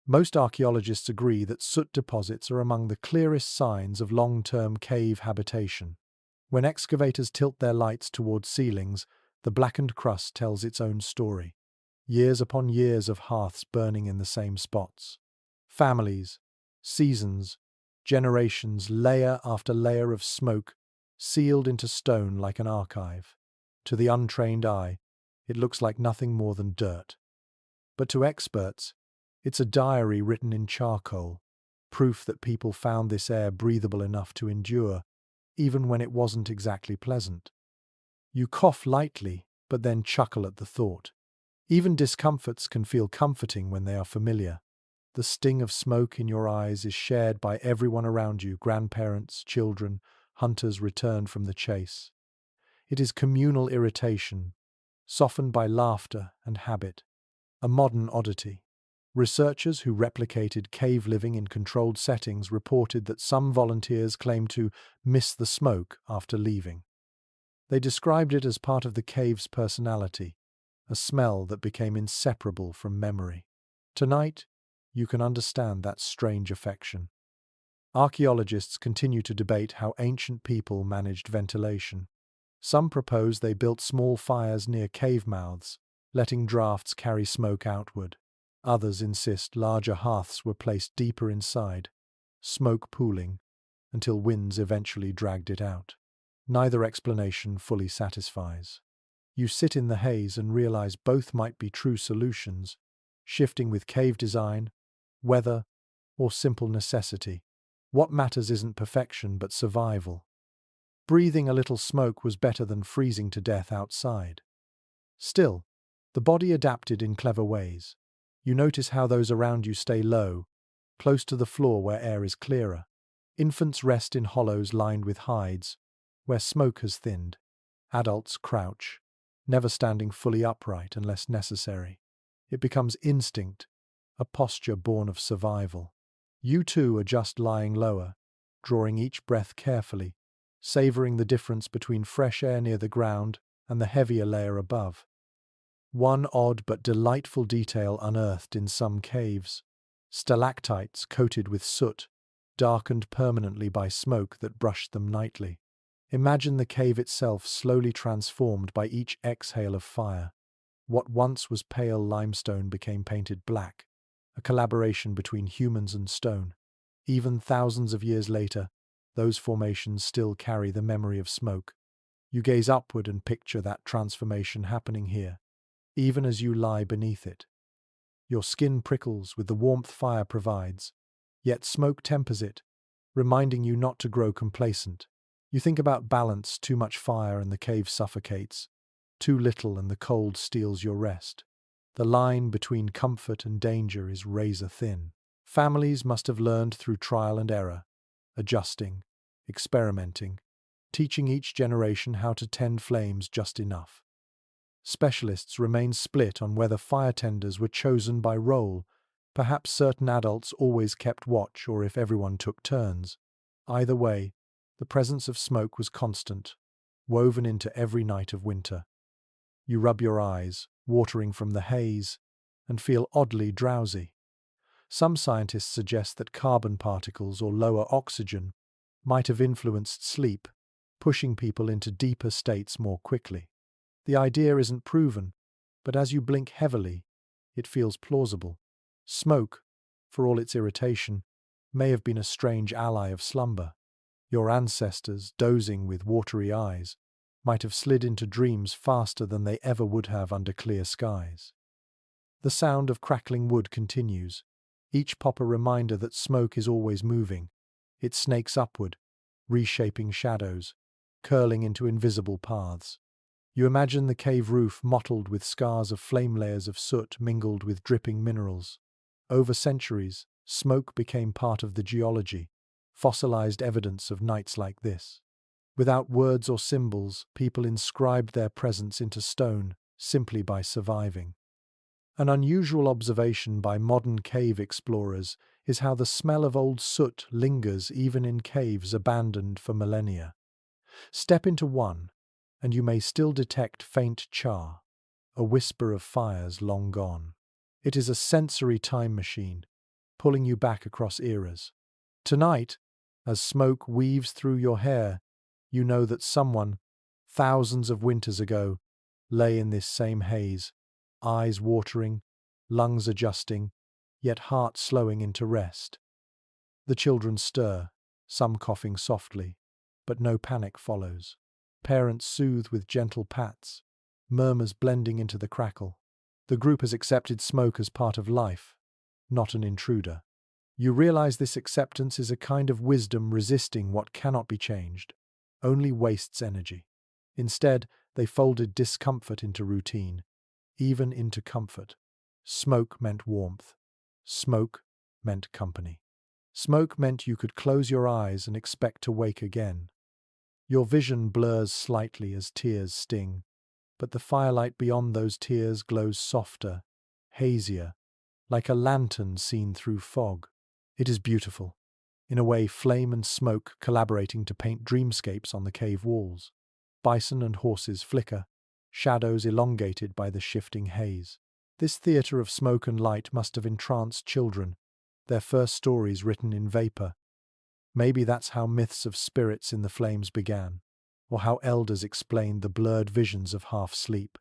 Most archaeologists agree that soot deposits are among the clearest signs of long-term cave habitation. When excavators tilt their lights towards ceilings, the blackened crust tells its own story. Years upon years of hearths burning in the same spots. Families, seasons, generations, layer after layer of smoke, sealed into stone like an archive. To the untrained eye, it looks like nothing more than dirt. But to experts, it's a diary written in charcoal, proof that people found this air breathable enough to endure, even when it wasn't exactly pleasant. You cough lightly, but then chuckle at the thought. Even discomforts can feel comforting when they are familiar. The sting of smoke in your eyes is shared by everyone around you, grandparents, children, hunters returned from the chase. It is communal irritation, softened by laughter and habit. A modern oddity. Researchers who replicated cave living in controlled settings reported that some volunteers claimed to miss the smoke after leaving. They described it as part of the cave's personality, a smell that became inseparable from memory. Tonight, you can understand that strange affection. Archaeologists continue to debate how ancient people managed ventilation. Some propose they built small fires near cave mouths, letting drafts carry smoke outward. Others insist larger hearths were placed deeper inside, smoke pooling, until winds eventually dragged it out. Neither explanation fully satisfies. You sit in the haze and realize both might be true solutions, shifting with cave design, weather, or simple necessity. What matters isn't perfection but survival. Breathing a little smoke was better than freezing to death outside. Still, the body adapted in clever ways. You notice how those around you stay low, close to the floor where air is clearer. Infants rest in hollows lined with hides, where smoke has thinned. Adults crouch, never standing fully upright unless necessary. It becomes instinct, a posture born of survival. You too are just lying lower, drawing each breath carefully, savoring the difference between fresh air near the ground and the heavier layer above. One odd but delightful detail unearthed in some caves: stalactites coated with soot, darkened permanently by smoke that brushed them nightly. Imagine the cave itself slowly transformed by each exhale of fire. What once was pale limestone became painted black, a collaboration between humans and stone. Even thousands of years later, those formations still carry the memory of smoke. You gaze upward and picture that transformation happening here, even as you lie beneath it. Your skin prickles with the warmth fire provides, yet smoke tempers it, reminding you not to grow complacent. You think about balance: too much fire and the cave suffocates, too little and the cold steals your rest. The line between comfort and danger is razor thin. Families must have learned through trial and error, adjusting, experimenting, teaching each generation how to tend flames just enough. Specialists remain split on whether fire tenders were chosen by role. Perhaps certain adults always kept watch, or if everyone took turns. Either way, the presence of smoke was constant, woven into every night of winter. You rub your eyes, watering from the haze, and feel oddly drowsy. Some scientists suggest that carbon particles or lower oxygen might have influenced sleep, pushing people into deeper states more quickly. The idea isn't proven, but as you blink heavily, it feels plausible. Smoke, for all its irritation, may have been a strange ally of slumber. Your ancestors, dozing with watery eyes, might have slid into dreams faster than they ever would have under clear skies. The sound of crackling wood continues, each pop a reminder that smoke is always moving. It snakes upward, reshaping shadows, curling into invisible paths. You imagine the cave roof mottled with scars of flame, layers of soot mingled with dripping minerals. Over centuries, smoke became part of the geology, fossilized evidence of nights like this. Without words or symbols, people inscribed their presence into stone simply by surviving. An unusual observation by modern cave explorers is how the smell of old soot lingers even in caves abandoned for millennia. Step into one, and you may still detect faint char, a whisper of fires long gone. It is a sensory time machine, pulling you back across eras. Tonight, as smoke weaves through your hair, you know that someone, thousands of winters ago, lay in this same haze, eyes watering, lungs adjusting, yet heart slowing into rest. The children stir, some coughing softly, but no panic follows. Parents soothe with gentle pats, murmurs blending into the crackle. The group has accepted smoke as part of life, not an intruder. You realize this acceptance is a kind of wisdom resisting what cannot be changed, only wastes energy. Instead, they folded discomfort into routine, even into comfort. Smoke meant warmth. Smoke meant company. Smoke meant you could close your eyes and expect to wake again. Your vision blurs slightly as tears sting, but the firelight beyond those tears glows softer, hazier, like a lantern seen through fog. It is beautiful. In a way, flame and smoke collaborating to paint dreamscapes on the cave walls. Bison and horses flicker, shadows elongated by the shifting haze. This theatre of smoke and light must have entranced children, their first stories written in vapor. Maybe that's how myths of spirits in the flames began, or how elders explained the blurred visions of half-sleep.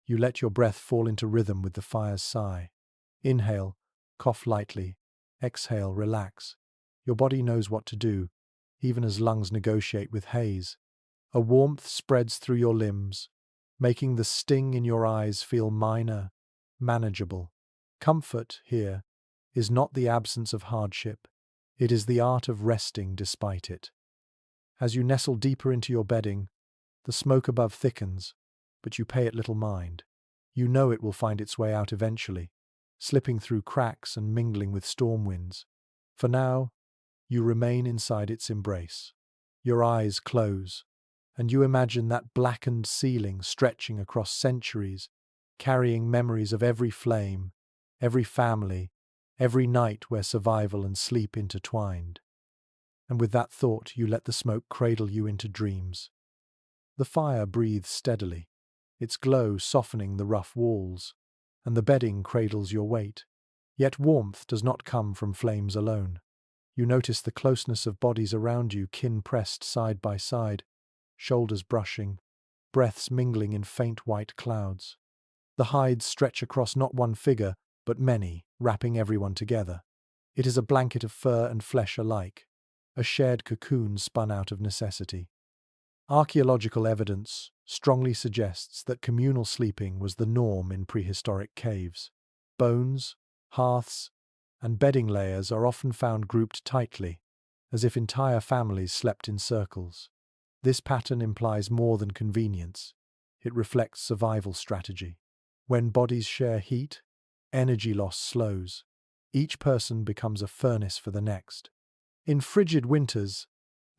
You let your breath fall into rhythm with the fire's sigh. Inhale, cough lightly. Exhale, relax. Your body knows what to do, even as lungs negotiate with haze. A warmth spreads through your limbs, making the sting in your eyes feel minor, manageable. Comfort, here, is not the absence of hardship. It is the art of resting despite it. As you nestle deeper into your bedding, the smoke above thickens, but you pay it little mind. You know it will find its way out eventually, slipping through cracks and mingling with storm winds. For now, you remain inside its embrace. Your eyes close, and you imagine that blackened ceiling stretching across centuries, carrying memories of every flame, every family, every night where survival and sleep intertwined. And with that thought, you let the smoke cradle you into dreams. The fire breathes steadily, its glow softening the rough walls, and the bedding cradles your weight. Yet warmth does not come from flames alone. You notice the closeness of bodies around you, kin pressed side by side, shoulders brushing, breaths mingling in faint white clouds. The hides stretch across not one figure, but many, wrapping everyone together. It is a blanket of fur and flesh alike, a shared cocoon spun out of necessity. Archaeological evidence strongly suggests that communal sleeping was the norm in prehistoric caves. Bones, hearths, and bedding layers are often found grouped tightly, as if entire families slept in circles. This pattern implies more than convenience. It reflects survival strategy. When bodies share heat, energy loss slows. Each person becomes a furnace for the next. In frigid winters,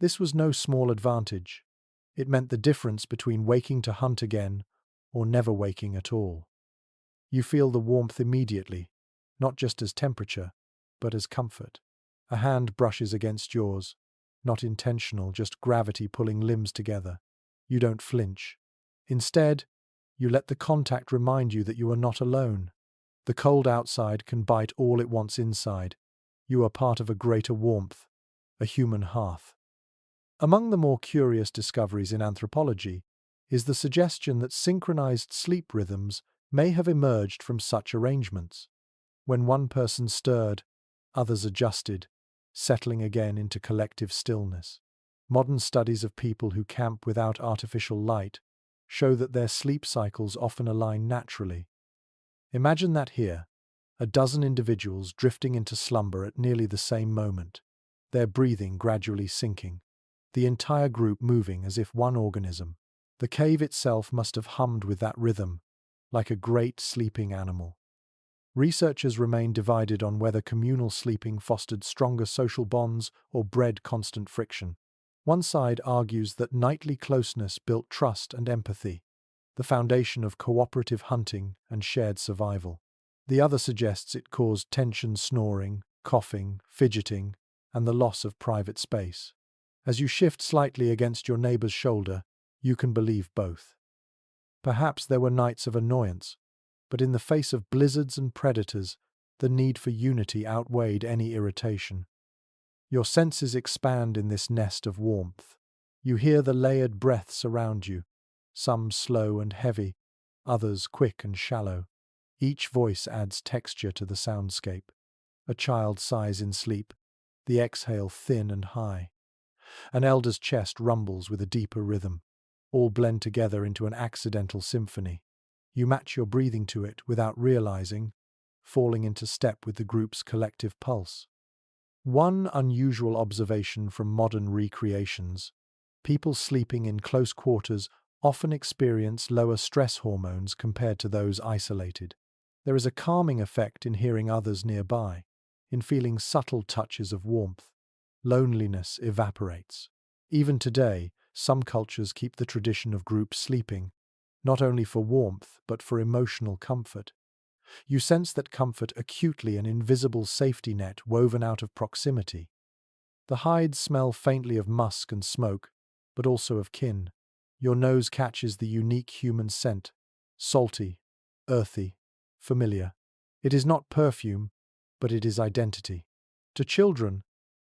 this was no small advantage. It meant the difference between waking to hunt again or never waking at all. You feel the warmth immediately, not just as temperature, but as comfort. A hand brushes against yours, not intentional, just gravity pulling limbs together. You don't flinch. Instead, you let the contact remind you that you are not alone. The cold outside can bite all it wants inside. You are part of a greater warmth, a human hearth. Among the more curious discoveries in anthropology is the suggestion that synchronized sleep rhythms may have emerged from such arrangements. When one person stirred, others adjusted, settling again into collective stillness. Modern studies of people who camp without artificial light show that their sleep cycles often align naturally. Imagine that here, a dozen individuals drifting into slumber at nearly the same moment, their breathing gradually sinking, the entire group moving as if one organism. The cave itself must have hummed with that rhythm, like a great sleeping animal. Researchers remain divided on whether communal sleeping fostered stronger social bonds or bred constant friction. One side argues that nightly closeness built trust and empathy, the foundation of cooperative hunting and shared survival. The other suggests it caused tension, snoring, coughing, fidgeting, and the loss of private space. As you shift slightly against your neighbor's shoulder, you can believe both. Perhaps there were nights of annoyance, but in the face of blizzards and predators, the need for unity outweighed any irritation. Your senses expand in this nest of warmth. You hear the layered breaths around you, some slow and heavy, others quick and shallow. Each voice adds texture to the soundscape. A child sighs in sleep, the exhale thin and high. An elder's chest rumbles with a deeper rhythm. All blend together into an accidental symphony. You match your breathing to it without realizing, falling into step with the group's collective pulse. One unusual observation from modern recreations: people sleeping in close quarters often experience lower stress hormones compared to those isolated. There is a calming effect in hearing others nearby, in feeling subtle touches of warmth. Loneliness evaporates. Even today, some cultures keep the tradition of group sleeping, not only for warmth but for emotional comfort. You sense that comfort acutely, an invisible safety net woven out of proximity. The hides smell faintly of musk and smoke, but also of kin. Your nose catches the unique human scent, salty, earthy, familiar. It is not perfume, but it is identity. To children,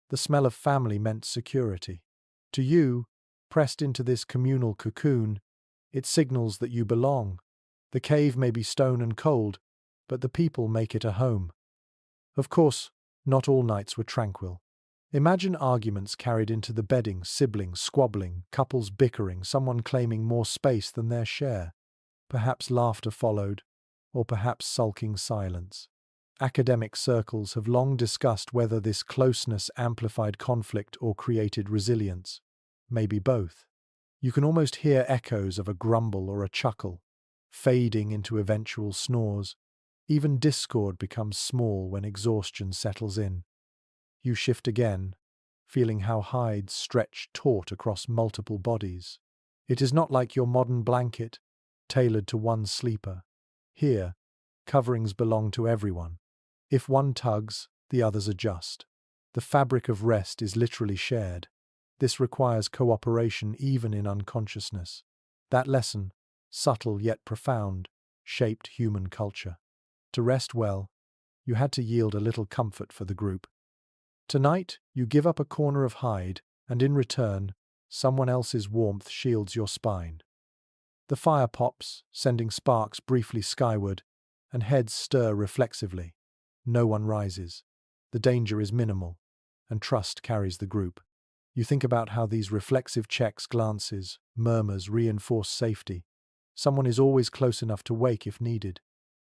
the smell of family meant security. To you, pressed into this communal cocoon, it signals that you belong. The cave may be stone and cold, but the people make it a home. Of course, not all nights were tranquil. Imagine arguments carried into the bedding, siblings squabbling, couples bickering, someone claiming more space than their share. Perhaps laughter followed, or perhaps sulking silence. Academic circles have long discussed whether this closeness amplified conflict or created resilience. Maybe both. You can almost hear echoes of a grumble or a chuckle, fading into eventual snores. Even discord becomes small when exhaustion settles in. You shift again, feeling how hides stretch taut across multiple bodies. It is not like your modern blanket, tailored to one sleeper. Here, coverings belong to everyone. If one tugs, the others adjust. The fabric of rest is literally shared. This requires cooperation even in unconsciousness. That lesson, subtle yet profound, shaped human culture. To rest well, you had to yield a little comfort for the group. Tonight, you give up a corner of hide, and in return, someone else's warmth shields your spine. The fire pops, sending sparks briefly skyward, and heads stir reflexively. No one rises. The danger is minimal, and trust carries the group. You think about how these reflexive checks, glances, murmurs reinforce safety. Someone is always close enough to wake if needed.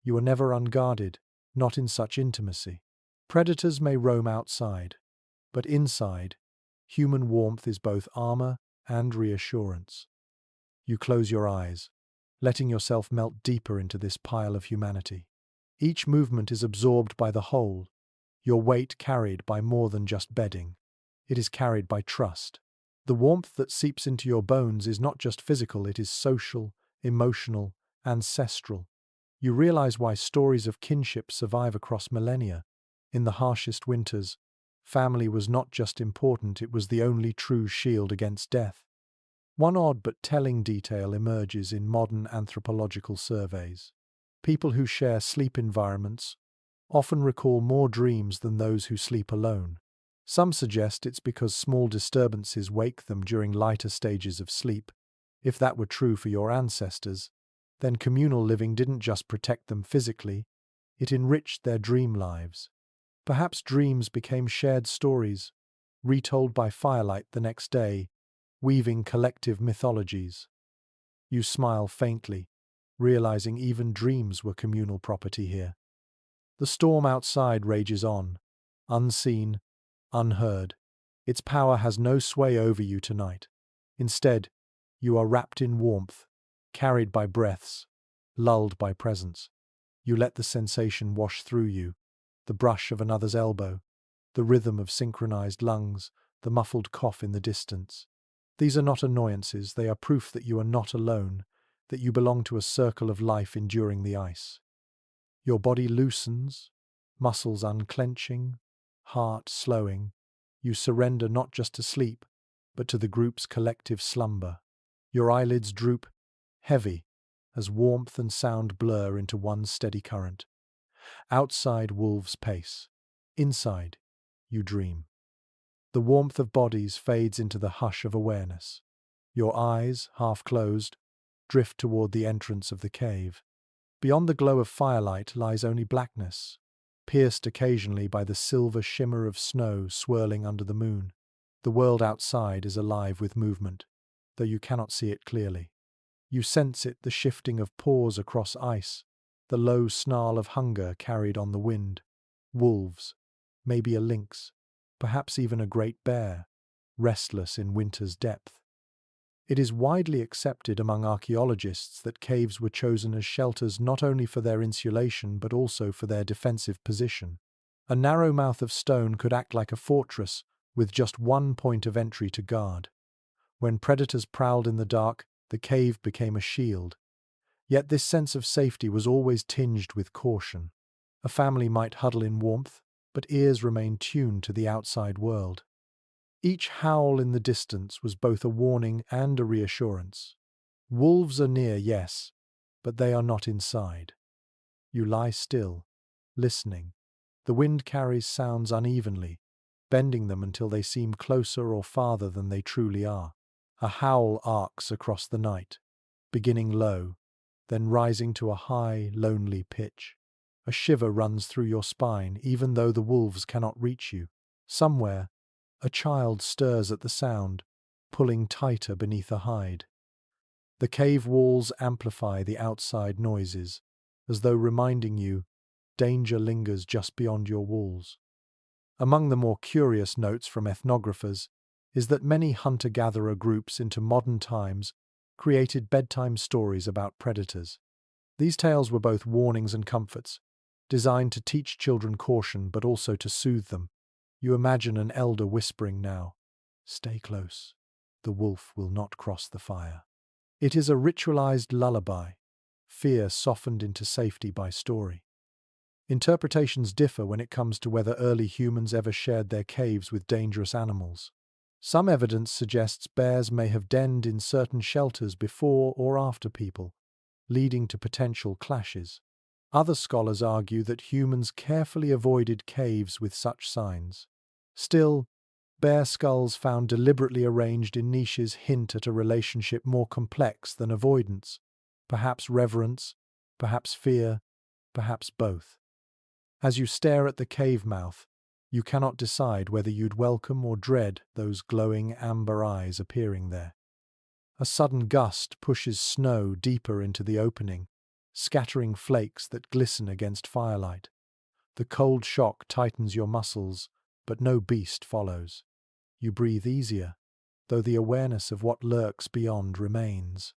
You are never unguarded, not in such intimacy. Predators may roam outside, but inside, human warmth is both armor and reassurance. You close your eyes, letting yourself melt deeper into this pile of humanity. Each movement is absorbed by the whole, your weight carried by more than just bedding. It is carried by trust. The warmth that seeps into your bones is not just physical, it is social, emotional, ancestral. You realize why stories of kinship survive across millennia. In the harshest winters, family was not just important, it was the only true shield against death. One odd but telling detail emerges in modern anthropological surveys. People who share sleep environments often recall more dreams than those who sleep alone. Some suggest it's because small disturbances wake them during lighter stages of sleep. If that were true for your ancestors, then communal living didn't just protect them physically, it enriched their dream lives. Perhaps dreams became shared stories, retold by firelight the next day, weaving collective mythologies. You smile faintly, realizing even dreams were communal property here. The storm outside rages on, unseen, unheard. Its power has no sway over you tonight. Instead, you are wrapped in warmth, carried by breaths, lulled by presence. You let the sensation wash through you, the brush of another's elbow, the rhythm of synchronized lungs, the muffled cough in the distance. These are not annoyances, they are proof that you are not alone, that you belong to a circle of life enduring the ice. Your body loosens, muscles unclenching, heart slowing. You surrender not just to sleep, but to the group's collective slumber. Your eyelids droop, heavy, as warmth and sound blur into one steady current. Outside, wolves pace. Inside, you dream. The warmth of bodies fades into the hush of awareness. Your eyes, half closed, drift toward the entrance of the cave. Beyond the glow of firelight lies only blackness, pierced occasionally by the silver shimmer of snow swirling under the moon. The world outside is alive with movement, though you cannot see it clearly. You sense it, the shifting of paws across ice, the low snarl of hunger carried on the wind. Wolves, maybe a lynx, perhaps even a great bear, restless in winter's depth. It is widely accepted among archaeologists that caves were chosen as shelters not only for their insulation but also for their defensive position. A narrow mouth of stone could act like a fortress with just one point of entry to guard. When predators prowled in the dark, the cave became a shield. Yet this sense of safety was always tinged with caution. A family might huddle in warmth, but ears remained tuned to the outside world. Each howl in the distance was both a warning and a reassurance. Wolves are near, yes, but they are not inside. You lie still, listening. The wind carries sounds unevenly, bending them until they seem closer or farther than they truly are. A howl arcs across the night, beginning low, then rising to a high, lonely pitch. A shiver runs through your spine, even though the wolves cannot reach you. Somewhere, a child stirs at the sound, pulling tighter beneath a hide. The cave walls amplify the outside noises, as though reminding you danger lingers just beyond your walls. Among the more curious notes from ethnographers is that many hunter-gatherer groups into modern times created bedtime stories about predators. These tales were both warnings and comforts, designed to teach children caution but also to soothe them. You imagine an elder whispering now, "Stay close, the wolf will not cross the fire." It is a ritualized lullaby, fear softened into safety by story. Interpretations differ when it comes to whether early humans ever shared their caves with dangerous animals. Some evidence suggests bears may have denned in certain shelters before or after people, leading to potential clashes. Other scholars argue that humans carefully avoided caves with such signs. Still, bear skulls found deliberately arranged in niches hint at a relationship more complex than avoidance, perhaps reverence, perhaps fear, perhaps both. As you stare at the cave mouth, you cannot decide whether you'd welcome or dread those glowing amber eyes appearing there. A sudden gust pushes snow deeper into the opening, scattering flakes that glisten against firelight. The cold shock tightens your muscles, but no beast follows. You breathe easier, though the awareness of what lurks beyond remains.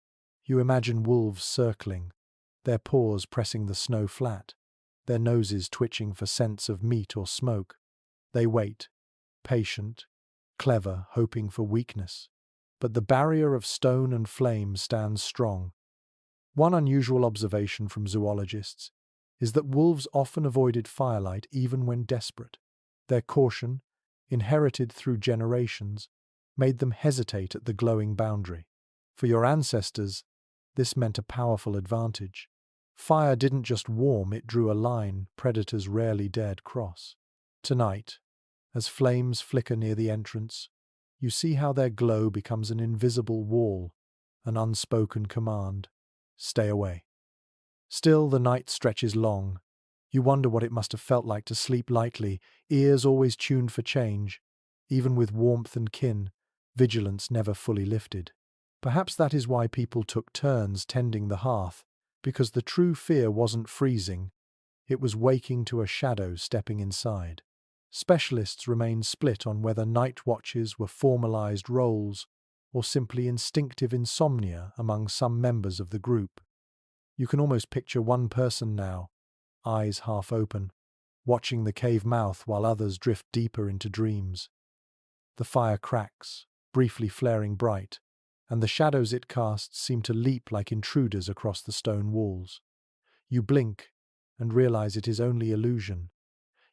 You imagine wolves circling, their paws pressing the snow flat, their noses twitching for scents of meat or smoke. They wait, patient, clever, hoping for weakness. But the barrier of stone and flame stands strong. One unusual observation from zoologists is that wolves often avoided firelight even when desperate. Their caution, inherited through generations, made them hesitate at the glowing boundary. For your ancestors, this meant a powerful advantage. Fire didn't just warm, it drew a line predators rarely dared cross. Tonight, as flames flicker near the entrance, you see how their glow becomes an invisible wall, an unspoken command. Stay away. Still, the night stretches long. You wonder what it must have felt like to sleep lightly, ears always tuned for change. Even with warmth and kin, vigilance never fully lifted. Perhaps that is why people took turns tending the hearth, because the true fear wasn't freezing, it was waking to a shadow stepping inside. Specialists remain split on whether night watches were formalized roles or simply instinctive insomnia among some members of the group. You can almost picture one person now, eyes half open, watching the cave mouth while others drift deeper into dreams. The fire cracks, briefly flaring bright, and the shadows it casts seem to leap like intruders across the stone walls. You blink and realize it is only illusion.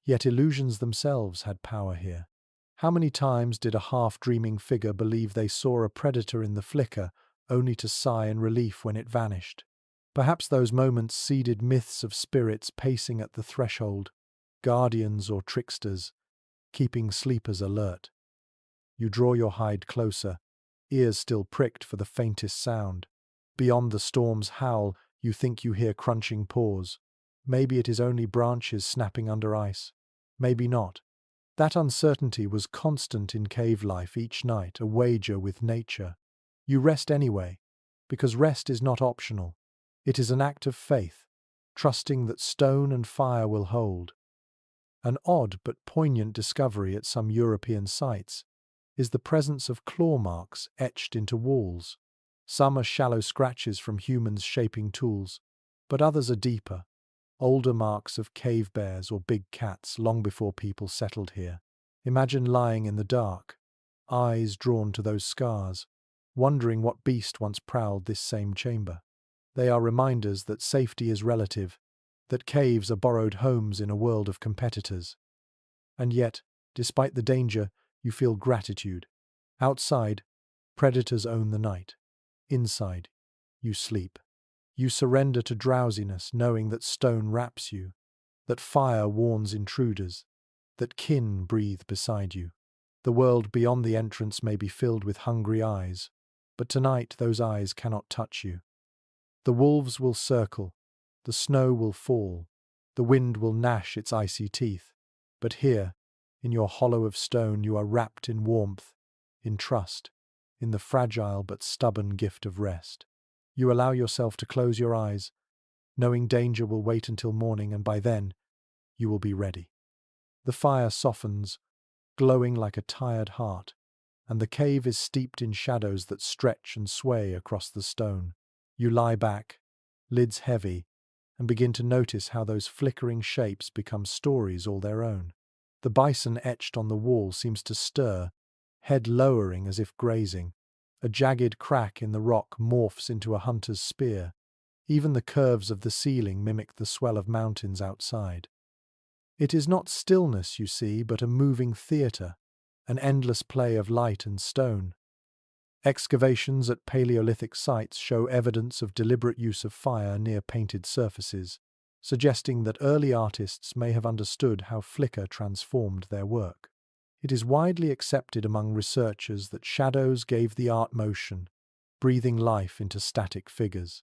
Yet illusions themselves had power here. How many times did a half-dreaming figure believe they saw a predator in the flicker, only to sigh in relief when it vanished? Perhaps those moments seeded myths of spirits pacing at the threshold, guardians or tricksters, keeping sleepers alert. You draw your hide closer, ears still pricked for the faintest sound. Beyond the storm's howl, you think you hear crunching paws. Maybe it is only branches snapping under ice. Maybe not. That uncertainty was constant in cave life each night, a wager with nature. You rest anyway, because rest is not optional. It is an act of faith, trusting that stone and fire will hold. An odd but poignant discovery at some European sites is the presence of claw marks etched into walls. Some are shallow scratches from humans shaping tools, but others are deeper, older marks of cave bears or big cats long before people settled here. Imagine lying in the dark, eyes drawn to those scars, wondering what beast once prowled this same chamber. They are reminders that safety is relative, that caves are borrowed homes in a world of competitors. And yet, despite the danger, you feel gratitude. Outside, predators own the night. Inside, you sleep. You surrender to drowsiness, knowing that stone wraps you, that fire warns intruders, that kin breathe beside you. The world beyond the entrance may be filled with hungry eyes, but tonight those eyes cannot touch you. The wolves will circle, the snow will fall, the wind will gnash its icy teeth, but here, in your hollow of stone, you are wrapped in warmth, in trust, in the fragile but stubborn gift of rest. You allow yourself to close your eyes, knowing danger will wait until morning, and by then, you will be ready. The fire softens, glowing like a tired heart, and the cave is steeped in shadows that stretch and sway across the stone. You lie back, lids heavy, and begin to notice how those flickering shapes become stories all their own. The bison etched on the wall seems to stir, head lowering as if grazing. A jagged crack in the rock morphs into a hunter's spear. Even the curves of the ceiling mimic the swell of mountains outside. It is not stillness, you see, but a moving theatre, an endless play of light and stone. Excavations at Paleolithic sites show evidence of deliberate use of fire near painted surfaces, suggesting that early artists may have understood how flicker transformed their work. It is widely accepted among researchers that shadows gave the art motion, breathing life into static figures.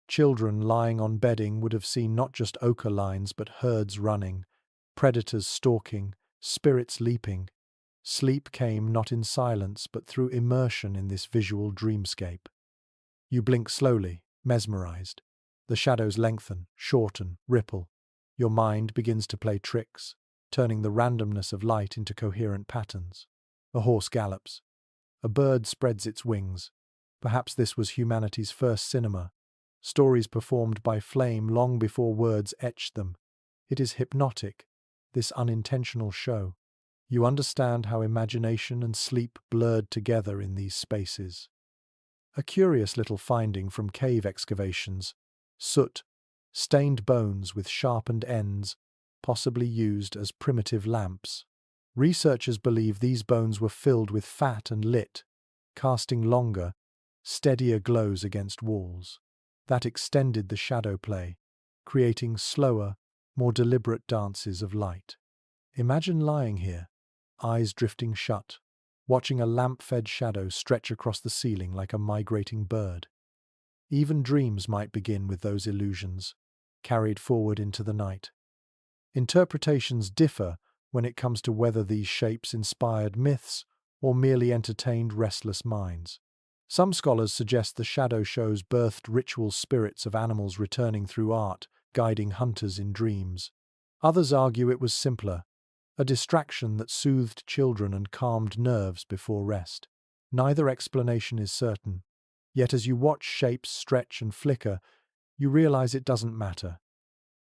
Children lying on bedding would have seen not just ochre lines but herds running, predators stalking, spirits leaping. Sleep came not in silence but through immersion in this visual dreamscape. You blink slowly, mesmerized. The shadows lengthen, shorten, ripple. Your mind begins to play tricks, turning the randomness of light into coherent patterns. A horse gallops. A bird spreads its wings. Perhaps this was humanity's first cinema. Stories performed by flame long before words etched them. It is hypnotic, this unintentional show. You understand how imagination and sleep blurred together in these spaces. A curious little finding from cave excavations: soot, stained bones with sharpened ends, possibly used as primitive lamps. Researchers believe these bones were filled with fat and lit, casting longer, steadier glows against walls. That extended the shadow play, creating slower, more deliberate dances of light. Imagine lying here, eyes drifting shut, watching a lamp-fed shadow stretch across the ceiling like a migrating bird. Even dreams might begin with those illusions, carried forward into the night. Interpretations differ when it comes to whether these shapes inspired myths or merely entertained restless minds. Some scholars suggest the shadow shows birthed ritual spirits of animals returning through art, guiding hunters in dreams. Others argue it was simpler, a distraction that soothed children and calmed nerves before rest. Neither explanation is certain, yet as you watch shapes stretch and flicker, you realize it doesn't matter.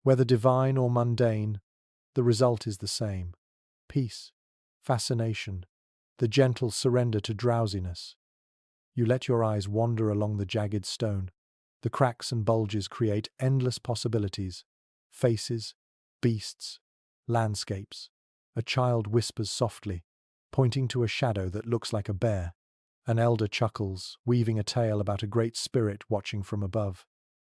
Whether divine or mundane, the result is the same: peace, fascination, the gentle surrender to drowsiness. You let your eyes wander along the jagged stone. The cracks and bulges create endless possibilities: faces, beasts, landscapes. A child whispers softly, pointing to a shadow that looks like a bear. An elder chuckles, weaving a tale about a great spirit watching from above.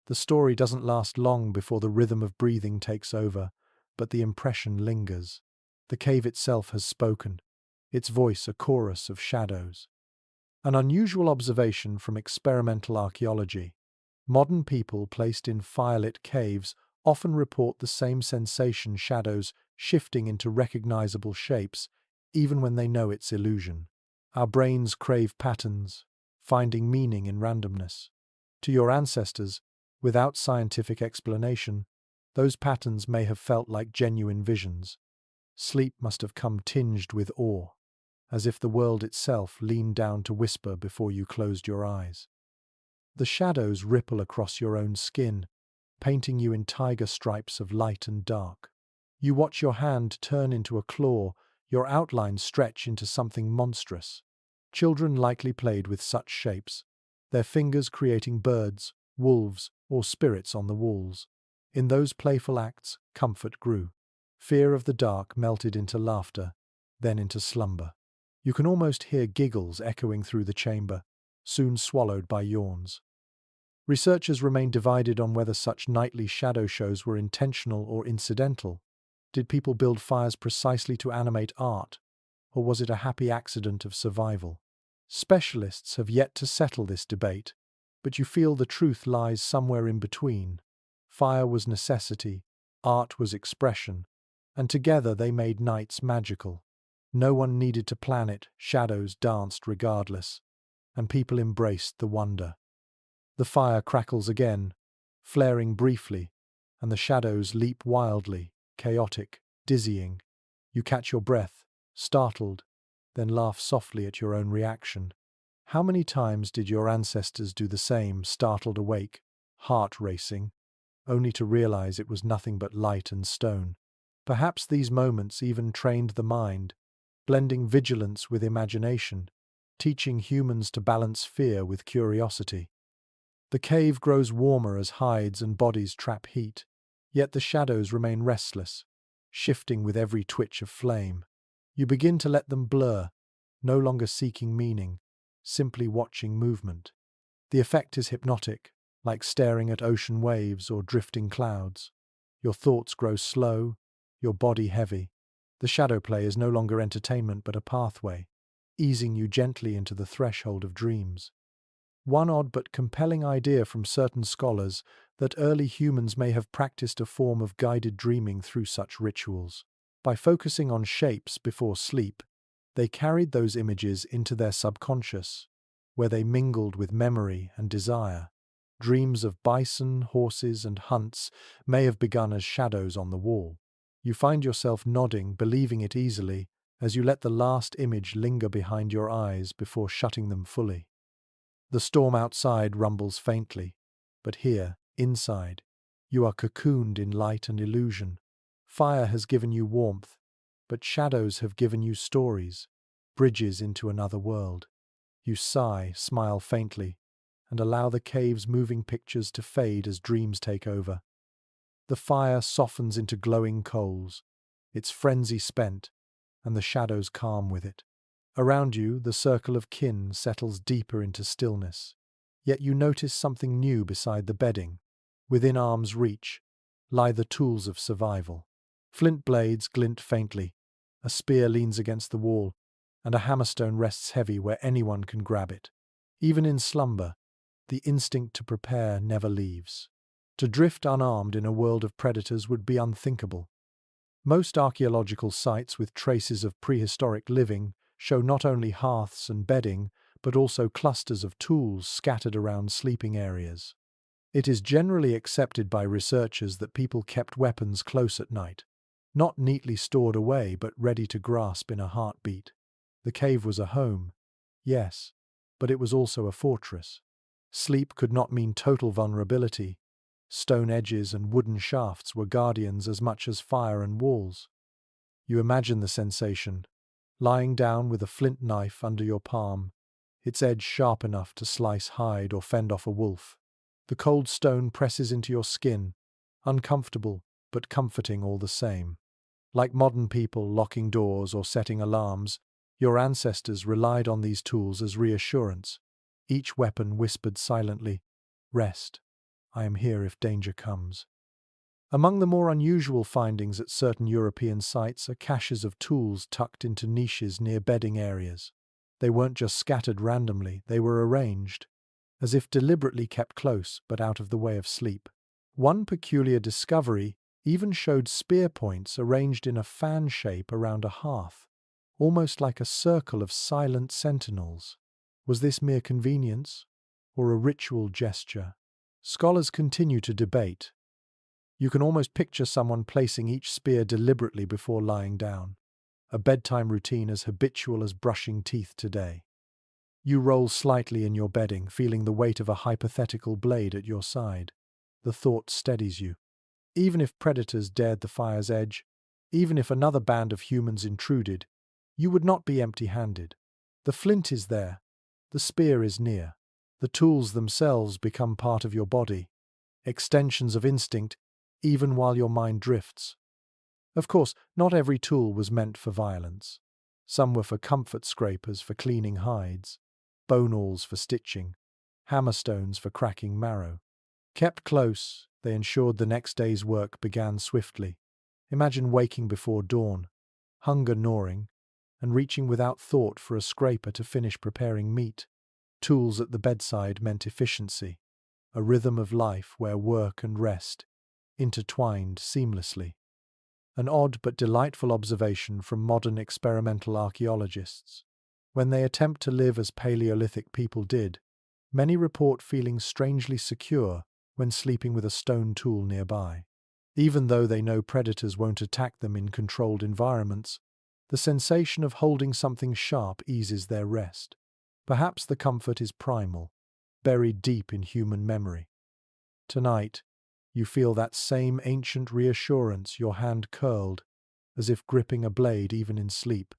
The story doesn't last long before the rhythm of breathing takes over, but the impression lingers. The cave itself has spoken, its voice a chorus of shadows. An unusual observation from experimental archaeology: modern people placed in firelit caves often report the same sensation: shadows shifting into recognizable shapes, even when they know it's illusion. Our brains crave patterns, finding meaning in randomness. To your ancestors, without scientific explanation, those patterns may have felt like genuine visions. Sleep must have come tinged with awe, as if the world itself leaned down to whisper before you closed your eyes. The shadows ripple across your own skin, painting you in tiger stripes of light and dark. You watch your hand turn into a claw, your outlines stretch into something monstrous. Children likely played with such shapes, their fingers creating birds, wolves, or spirits on the walls. In those playful acts, comfort grew. Fear of the dark melted into laughter, then into slumber. You can almost hear giggles echoing through the chamber, soon swallowed by yawns. Researchers remain divided on whether such nightly shadow shows were intentional or incidental. Did people build fires precisely to animate art, or was it a happy accident of survival? Specialists have yet to settle this debate, but you feel the truth lies somewhere in between. Fire was necessity, art was expression, and together they made nights magical. No one needed to plan it, shadows danced regardless, and people embraced the wonder. The fire crackles again, flaring briefly, and the shadows leap wildly, chaotic, dizzying. You catch your breath, startled, then laugh softly at your own reaction. How many times did your ancestors do the same, startled awake, heart racing, only to realize it was nothing but light and stone? Perhaps these moments even trained the mind, blending vigilance with imagination, teaching humans to balance fear with curiosity. The cave grows warmer as hides and bodies trap heat, yet the shadows remain restless, shifting with every twitch of flame. You begin to let them blur, no longer seeking meaning, simply watching movement. The effect is hypnotic, like staring at ocean waves or drifting clouds. Your thoughts grow slow, your body heavy, The shadow play is no longer entertainment but a pathway, easing you gently into the threshold of dreams. One odd but compelling idea from certain scholars that early humans may have practiced a form of guided dreaming through such rituals. By focusing on shapes before sleep, they carried those images into their subconscious, where they mingled with memory and desire. Dreams of bison, horses, and hunts may have begun as shadows on the wall. You find yourself nodding, believing it easily, as you let the last image linger behind your eyes before shutting them fully. The storm outside rumbles faintly, but here, inside, you are cocooned in light and illusion. Fire has given you warmth, but shadows have given you stories, bridges into another world. You sigh, smile faintly, and allow the cave's moving pictures to fade as dreams take over. The fire softens into glowing coals, its frenzy spent, and the shadows calm with it. Around you, the circle of kin settles deeper into stillness. Yet you notice something new beside the bedding. Within arm's reach lie the tools of survival. Flint blades glint faintly, a spear leans against the wall, and a hammerstone rests heavy where anyone can grab it. Even in slumber, the instinct to prepare never leaves. To drift unarmed in a world of predators would be unthinkable. Most archaeological sites with traces of prehistoric living show not only hearths and bedding, but also clusters of tools scattered around sleeping areas. It is generally accepted by researchers that people kept weapons close at night, not neatly stored away but ready to grasp in a heartbeat. The cave was a home, yes, but it was also a fortress. Sleep could not mean total vulnerability. Stone edges and wooden shafts were guardians as much as fire and walls. You imagine the sensation, lying down with a flint knife under your palm, its edge sharp enough to slice hide or fend off a wolf. The cold stone presses into your skin, uncomfortable but comforting all the same. Like modern people locking doors or setting alarms, your ancestors relied on these tools as reassurance. Each weapon whispered silently, "Rest. I am here if danger comes." Among the more unusual findings at certain European sites are caches of tools tucked into niches near bedding areas. They weren't just scattered randomly, they were arranged, as if deliberately kept close but out of the way of sleep. One peculiar discovery even showed spear points arranged in a fan shape around a hearth, almost like a circle of silent sentinels. Was this mere convenience, or a ritual gesture? Scholars continue to debate. You can almost picture someone placing each spear deliberately before lying down, a bedtime routine as habitual as brushing teeth today. You roll slightly in your bedding, feeling the weight of a hypothetical blade at your side. The thought steadies you. Even if predators dared the fire's edge, even if another band of humans intruded, you would not be empty-handed. The flint is there, the spear is near. The tools themselves become part of your body, extensions of instinct, even while your mind drifts. Of course, not every tool was meant for violence. Some were for comfort scrapers for cleaning hides, bone awls for stitching, hammerstones for cracking marrow. Kept close, they ensured the next day's work began swiftly. Imagine waking before dawn, hunger gnawing, and reaching without thought for a scraper to finish preparing meat. Tools at the bedside meant efficiency, a rhythm of life where work and rest intertwined seamlessly. An odd but delightful observation from modern experimental archaeologists. When they attempt to live as Paleolithic people did, many report feeling strangely secure when sleeping with a stone tool nearby. Even though they know predators won't attack them in controlled environments, the sensation of holding something sharp eases their rest. Perhaps the comfort is primal, buried deep in human memory. Tonight, you feel that same ancient reassurance, your hand curled, as if gripping a blade even in sleep.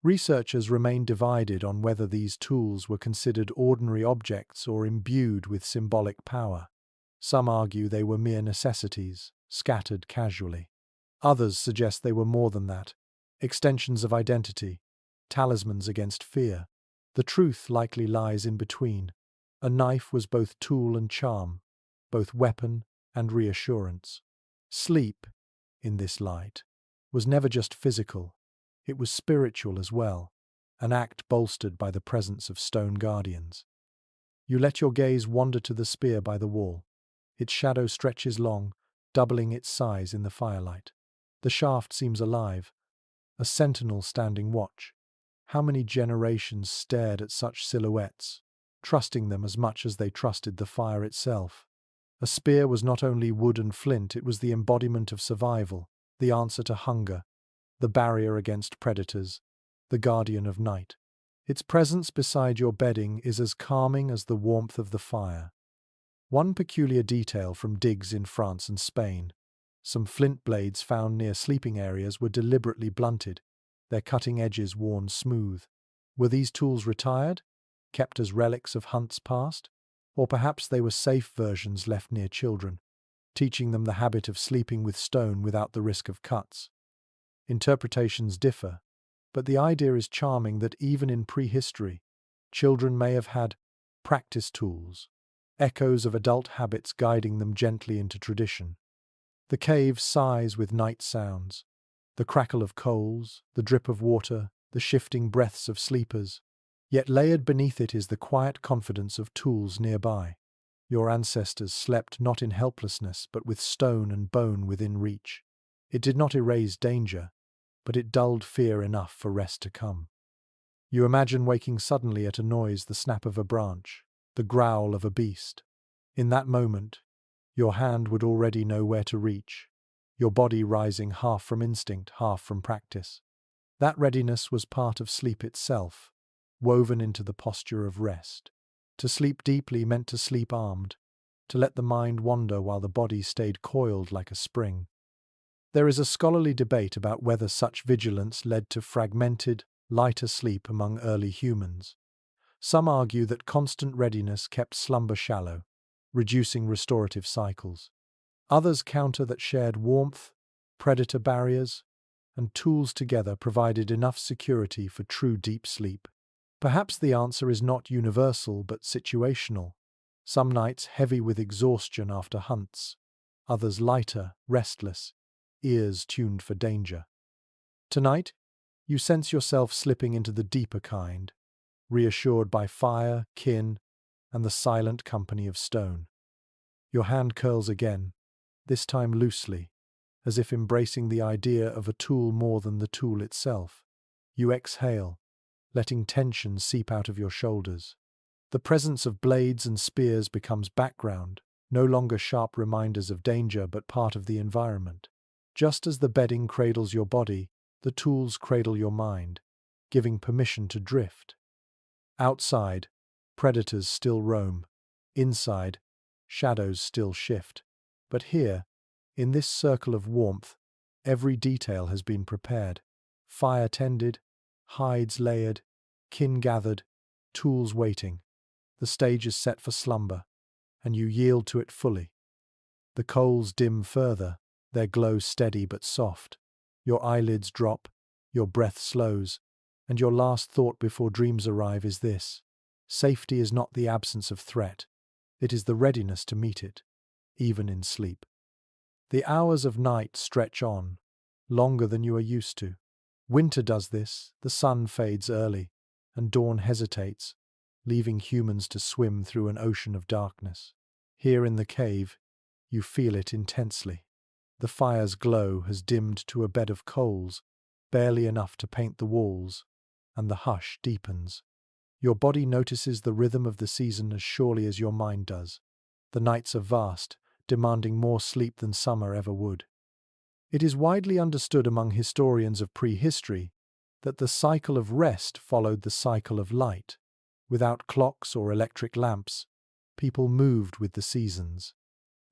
Researchers remain divided on whether these tools were considered ordinary objects or imbued with symbolic power. Some argue they were mere necessities, scattered casually. Others suggest they were more than that, extensions of identity, talismans against fear. The truth likely lies in between. A knife was both tool and charm, both weapon and reassurance. Sleep, in this light, was never just physical, it was spiritual as well, an act bolstered by the presence of stone guardians. You let your gaze wander to the spear by the wall. Its shadow stretches long, doubling its size in the firelight. The shaft seems alive, a sentinel standing watch. How many generations stared at such silhouettes, trusting them as much as they trusted the fire itself? A spear was not only wood and flint, it was the embodiment of survival, the answer to hunger, the barrier against predators, the guardian of night. Its presence beside your bedding is as calming as the warmth of the fire. One peculiar detail from digs in France and Spain: some flint blades found near sleeping areas were deliberately blunted, their cutting edges worn smooth. Were these tools retired, kept as relics of hunts past? Or perhaps they were safe versions left near children, teaching them the habit of sleeping with stone without the risk of cuts. Interpretations differ, but the idea is charming that even in prehistory, children may have had practice tools, echoes of adult habits guiding them gently into tradition. The cave sighs with night sounds, the crackle of coals, the drip of water, the shifting breaths of sleepers. Yet layered beneath it is the quiet confidence of tools nearby. Your ancestors slept not in helplessness, but with stone and bone within reach. It did not erase danger, but it dulled fear enough for rest to come. You imagine waking suddenly at a noise, the snap of a branch, the growl of a beast. In that moment, your hand would already know where to reach, your body rising half from instinct, half from practice. That readiness was part of sleep itself, woven into the posture of rest. To sleep deeply meant to sleep armed, to let the mind wander while the body stayed coiled like a spring. There is a scholarly debate about whether such vigilance led to fragmented, lighter sleep among early humans. Some argue that constant readiness kept slumber shallow, reducing restorative cycles. Others counter that shared warmth, predator barriers, and tools together provided enough security for true deep sleep. Perhaps the answer is not universal but situational. Some nights heavy with exhaustion after hunts, others lighter, restless, ears tuned for danger. Tonight, you sense yourself slipping into the deeper kind, reassured by fire, kin, and the silent company of stone. Your hand curls again, this time loosely, as if embracing the idea of a tool more than the tool itself. You exhale, letting tension seep out of your shoulders. The presence of blades and spears becomes background, no longer sharp reminders of danger but part of the environment. Just as the bedding cradles your body, the tools cradle your mind, giving permission to drift. Outside, predators still roam. Inside, shadows still shift. But here, in this circle of warmth, every detail has been prepared. Fire tended, hides layered, kin gathered, tools waiting. The stage is set for slumber, and you yield to it fully. The coals dim further, their glow steady but soft. Your eyelids drop, your breath slows, and your last thought before dreams arrive is this: safety is not the absence of threat, it is the readiness to meet it, even in sleep. The hours of night stretch on, longer than you are used to. Winter does this, the sun fades early, and dawn hesitates, leaving humans to swim through an ocean of darkness. Here in the cave, you feel it intensely. The fire's glow has dimmed to a bed of coals, barely enough to paint the walls, and the hush deepens. Your body notices the rhythm of the season as surely as your mind does. The nights are vast, demanding more sleep than summer ever would. It is widely understood among historians of prehistory that the cycle of rest followed the cycle of light. Without clocks or electric lamps, people moved with the seasons.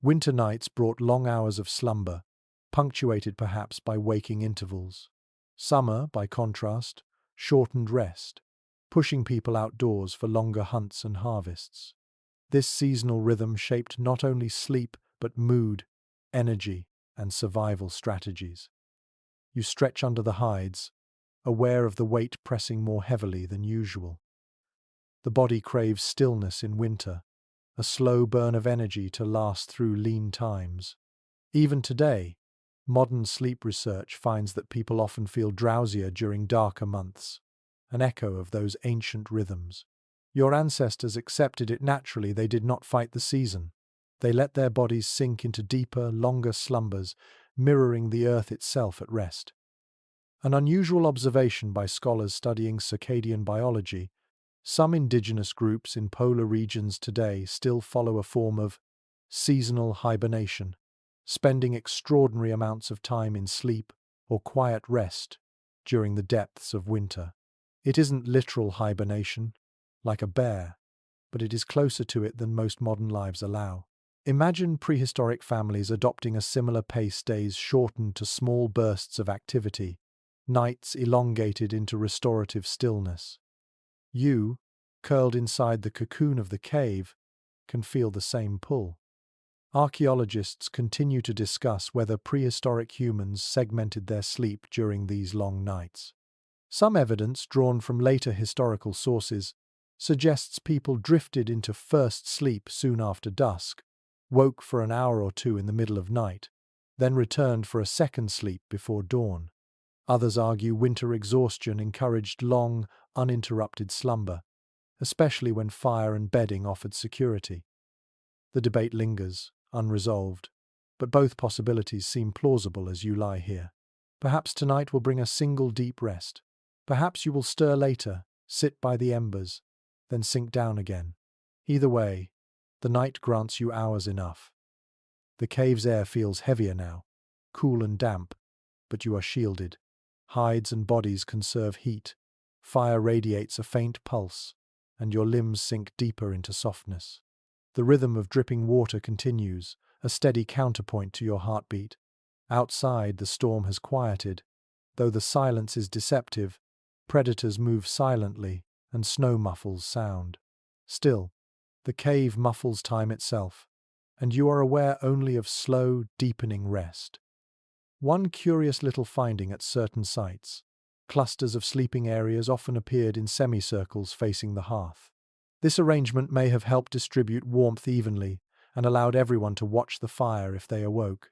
Winter nights brought long hours of slumber, punctuated perhaps by waking intervals. Summer, by contrast, shortened rest, pushing people outdoors for longer hunts and harvests. This seasonal rhythm shaped not only sleep but mood, energy, and survival strategies. You stretch under the hides, aware of the weight pressing more heavily than usual. The body craves stillness in winter, a slow burn of energy to last through lean times. Even today, Modern sleep research finds that people often feel drowsier during darker months, an echo of those ancient rhythms. Your ancestors accepted it naturally. They did not fight the season. They let their bodies sink into deeper, longer slumbers, mirroring the earth itself at rest. An unusual observation by scholars studying circadian biology. Some indigenous groups in polar regions today still follow a form of seasonal hibernation, spending extraordinary amounts of time in sleep or quiet rest during the depths of winter. It isn't literal hibernation, like a bear, but it is closer to it than most modern lives allow. Imagine prehistoric families adopting a similar pace, days shortened to small bursts of activity, nights elongated into restorative stillness. You, curled inside the cocoon of the cave, can feel the same pull. Archaeologists continue to discuss whether prehistoric humans segmented their sleep during these long nights. Some evidence drawn from later historical sources suggests people drifted into first sleep soon after dusk, woke for an hour or two in the middle of night, then returned for a second sleep before dawn. Others argue winter exhaustion encouraged long, uninterrupted slumber, especially when fire and bedding offered security. The debate lingers, unresolved, but both possibilities seem plausible as you lie here. Perhaps tonight will bring a single deep rest. Perhaps you will stir later, sit by the embers, then sink down again. Either way, the night grants you hours enough. The cave's air feels heavier now, cool and damp, but you are shielded. Hides and bodies conserve heat. Fire radiates a faint pulse, and your limbs sink deeper into softness. The rhythm of dripping water continues, a steady counterpoint to your heartbeat. Outside, the storm has quieted. Though the silence is deceptive, predators move silently, and snow muffles sound. Still, the cave muffles time itself, and you are aware only of slow, deepening rest. One curious little finding at certain sites: clusters of sleeping areas often appeared in semicircles facing the hearth. This arrangement may have helped distribute warmth evenly and allowed everyone to watch the fire if they awoke,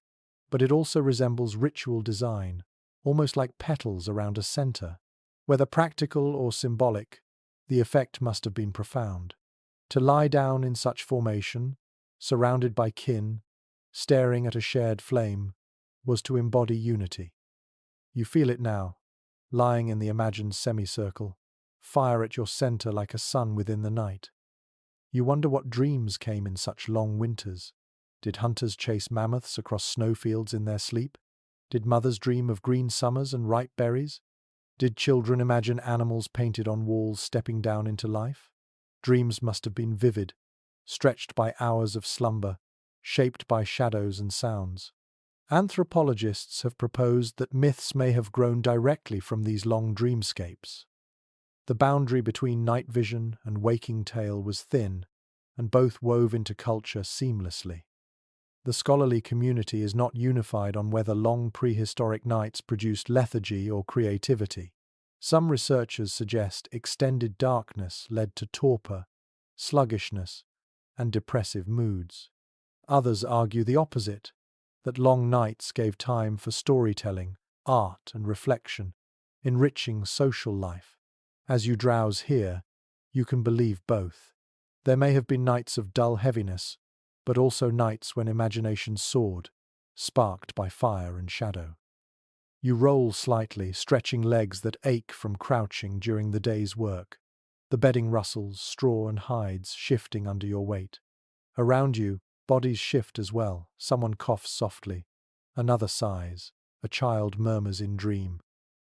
but it also resembles ritual design, almost like petals around a center. Whether practical or symbolic, the effect must have been profound. To lie down in such formation, surrounded by kin, staring at a shared flame, was to embody unity. You feel it now, lying in the imagined semicircle, fire at your center like a sun within the night. You wonder what dreams came in such long winters. Did hunters chase mammoths across snowfields in their sleep? Did mothers dream of green summers and ripe berries? Did children imagine animals painted on walls stepping down into life? Dreams must have been vivid, stretched by hours of slumber, shaped by shadows and sounds. Anthropologists have proposed that myths may have grown directly from these long dreamscapes. The boundary between night vision and waking tale was thin, and both wove into culture seamlessly. The scholarly community is not unified on whether long prehistoric nights produced lethargy or creativity. Some researchers suggest extended darkness led to torpor, sluggishness, and depressive moods. Others argue the opposite, that long nights gave time for storytelling, art, and reflection, enriching social life. As you drowse here, you can believe both. There may have been nights of dull heaviness, but also nights when imagination soared, sparked by fire and shadow. You roll slightly, stretching legs that ache from crouching during the day's work. The bedding rustles, straw and hides shifting under your weight. Around you, bodies shift as well. Someone coughs softly. Another sighs. A child murmurs in dream.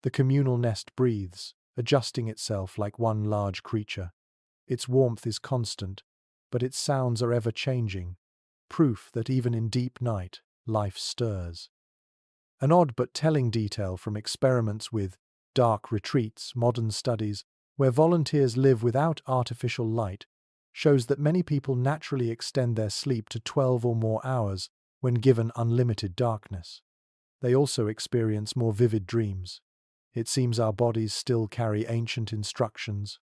The communal nest breathes, adjusting itself like one large creature. Its warmth is constant, but its sounds are ever-changing, proof that even in deep night, life stirs. An odd but telling detail from experiments with dark retreats, modern studies, where volunteers live without artificial light, shows that many people naturally extend their sleep to 12 or more hours when given unlimited darkness. They also experience more vivid dreams. It seems our bodies still carry ancient instructions.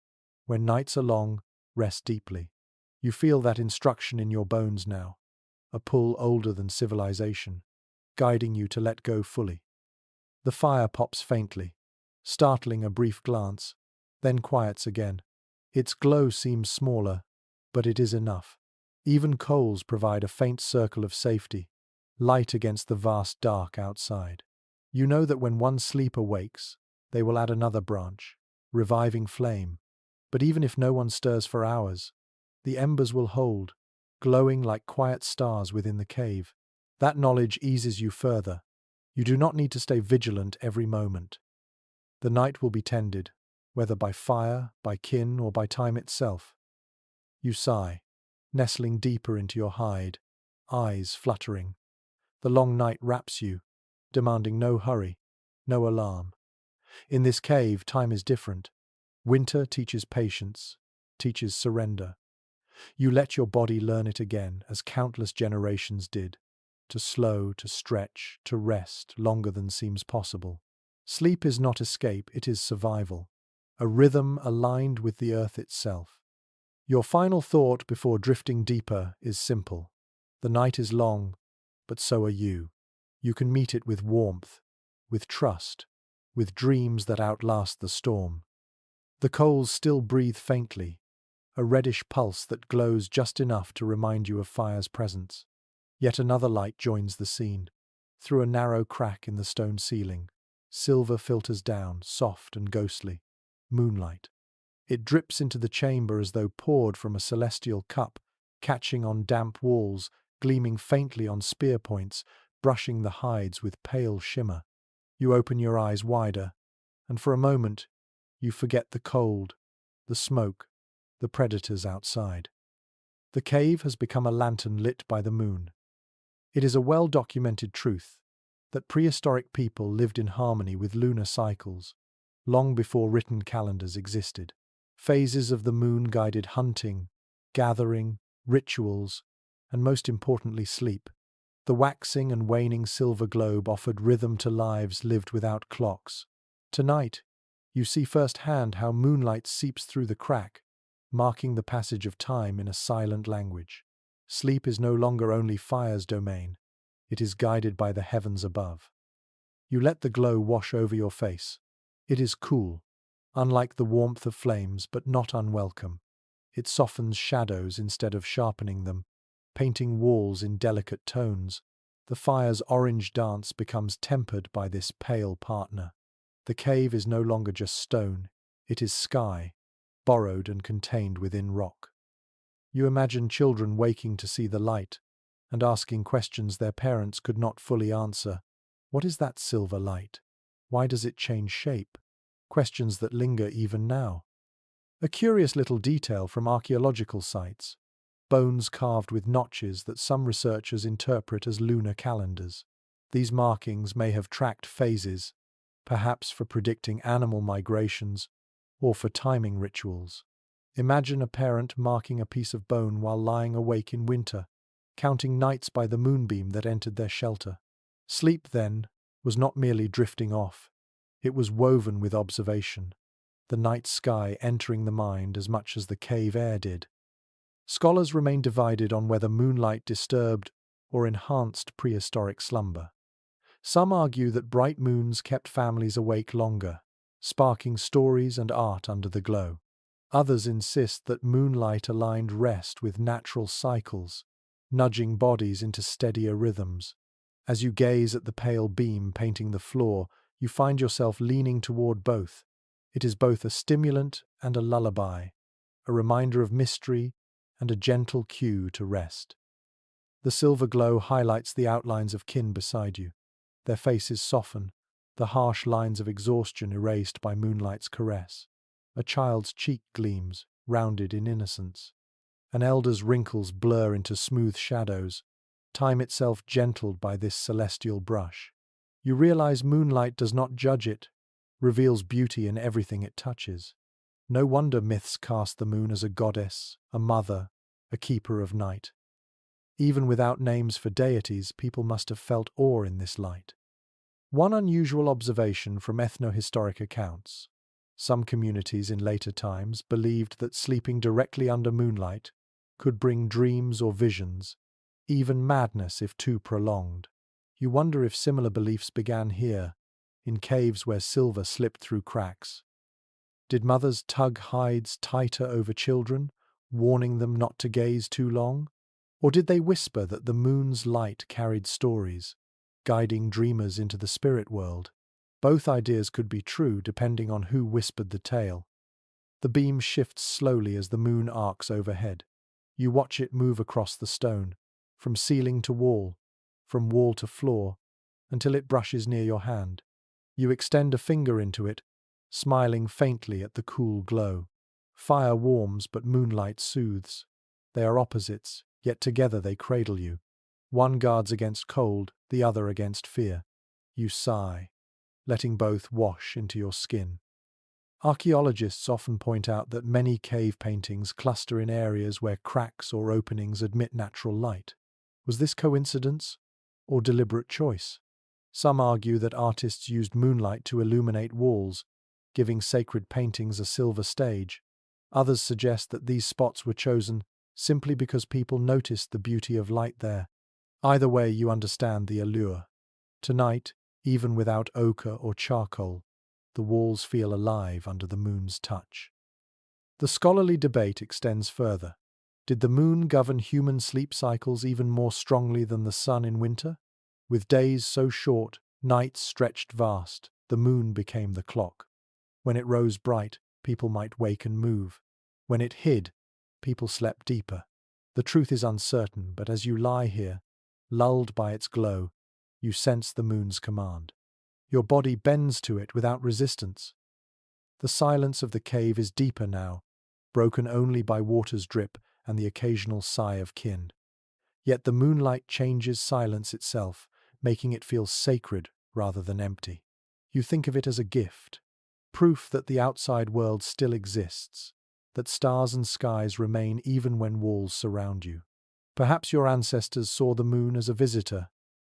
When nights are long, rest deeply. You feel that instruction in your bones now, a pull older than civilization. guiding you to let go fully. The fire pops faintly, startling a brief glance, then quiets again. Its glow seems smaller, but it is enough. Even coals provide a faint circle of safety, light against the vast dark outside. You know that when one sleeper wakes, they will add another branch, reviving flame. But even if no one stirs for hours, the embers will hold, glowing like quiet stars within the cave. That knowledge eases you further. You do not need to stay vigilant every moment. The night will be tended, whether by fire, by kin, or by time itself. You sigh, nestling deeper into your hide, eyes fluttering. The long night wraps you, demanding no hurry, no alarm. In this cave, time is different. Winter teaches patience, teaches surrender. You let your body learn it again, as countless generations did, to slow, to stretch, to rest longer than seems possible. Sleep is not escape, it is survival, a rhythm aligned with the earth itself. Your final thought before drifting deeper is simple. The night is long, but so are you. You can meet it with warmth, with trust, with dreams that outlast the storm. The coals still breathe faintly, a reddish pulse that glows just enough to remind you of fire's presence. Yet another light joins the scene. Through a narrow crack in the stone ceiling, silver filters down, soft and ghostly. Moonlight. It drips into the chamber as though poured from a celestial cup, catching on damp walls, gleaming faintly on spear points, brushing the hides with pale shimmer. You open your eyes wider, and for a moment you forget the cold, the smoke, the predators outside. The cave has become a lantern lit by the moon. It is a well-documented truth that prehistoric people lived in harmony with lunar cycles, long before written calendars existed. Phases of the moon guided hunting, gathering, rituals, and most importantly sleep. The waxing and waning silver globe offered rhythm to lives lived without clocks. Tonight, you see firsthand how moonlight seeps through the crack, marking the passage of time in a silent language. Sleep is no longer only fire's domain, it is guided by the heavens above. You let the glow wash over your face. It is cool, unlike the warmth of flames, but not unwelcome. It softens shadows instead of sharpening them, painting walls in delicate tones. The fire's orange dance becomes tempered by this pale partner. The cave is no longer just stone, it is sky, borrowed and contained within rock. You imagine children waking to see the light and asking questions their parents could not fully answer. What is that silver light? Why does it change shape? Questions that linger even now. A curious little detail from archaeological sites: bones carved with notches that some researchers interpret as lunar calendars. These markings may have tracked phases, perhaps for predicting animal migrations or for timing rituals. Imagine a parent marking a piece of bone while lying awake in winter, counting nights by the moonbeam that entered their shelter. Sleep, then, was not merely drifting off. It was woven with observation, the night sky entering the mind as much as the cave air did. Scholars remain divided on whether moonlight disturbed or enhanced prehistoric slumber. Some argue that bright moons kept families awake longer, sparking stories and art under the glow. Others insist that moonlight aligned rest with natural cycles, nudging bodies into steadier rhythms. As you gaze at the pale beam painting the floor, you find yourself leaning toward both. It is both a stimulant and a lullaby, a reminder of mystery and a gentle cue to rest. The silver glow highlights the outlines of kin beside you. Their faces soften, the harsh lines of exhaustion erased by moonlight's caress. A child's cheek gleams, rounded in innocence. An elder's wrinkles blur into smooth shadows, time itself gentled by this celestial brush. You realize moonlight does not judge it, reveals beauty in everything it touches. No wonder myths cast the moon as a goddess, a mother, a keeper of night. Even without names for deities, people must have felt awe in this light. One unusual observation from ethnohistoric accounts: some communities in later times believed that sleeping directly under moonlight could bring dreams or visions, even madness if too prolonged. You wonder if similar beliefs began here, in caves where silver slipped through cracks. Did mothers tug hides tighter over children, warning them not to gaze too long? Or did they whisper that the moon's light carried stories, guiding dreamers into the spirit world? Both ideas could be true depending on who whispered the tale. The beam shifts slowly as the moon arcs overhead. You watch it move across the stone, from ceiling to wall, from wall to floor, until it brushes near your hand. You extend a finger into it, smiling faintly at the cool glow. Fire warms, but moonlight soothes. They are opposites, yet together they cradle you. One guards against cold, the other against fear. You sigh, letting both wash into your skin. Archaeologists often point out that many cave paintings cluster in areas where cracks or openings admit natural light. Was this coincidence or deliberate choice? Some argue that artists used moonlight to illuminate walls, giving sacred paintings a silver stage. Others suggest that these spots were chosen simply because people noticed the beauty of light there. Either way, you understand the allure. Tonight, even without ochre or charcoal, the walls feel alive under the moon's touch. The scholarly debate extends further. Did the moon govern human sleep cycles even more strongly than the sun in winter? With days so short, nights stretched vast, the moon became the clock. When it rose bright, people might wake and move. When it hid, people slept deeper. The truth is uncertain, but as you lie here, lulled by its glow, you sense the moon's command. Your body bends to it without resistance. The silence of the cave is deeper now, broken only by water's drip and the occasional sigh of kin. Yet the moonlight changes silence itself, making it feel sacred rather than empty. You think of it as a gift, proof that the outside world still exists, that stars and skies remain even when walls surround you. Perhaps your ancestors saw the moon as a visitor,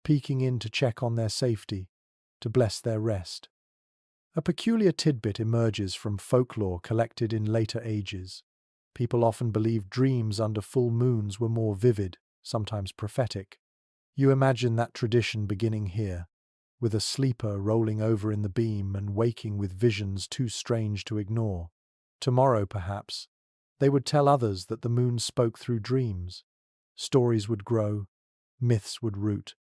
peeking in to check on their safety, to bless their rest. A peculiar tidbit emerges from folklore collected in later ages. People often believed dreams under full moons were more vivid, sometimes prophetic. You imagine that tradition beginning here, with a sleeper rolling over in the beam and waking with visions too strange to ignore. Tomorrow, perhaps, they would tell others that the moon spoke through dreams. Stories would grow, myths would root,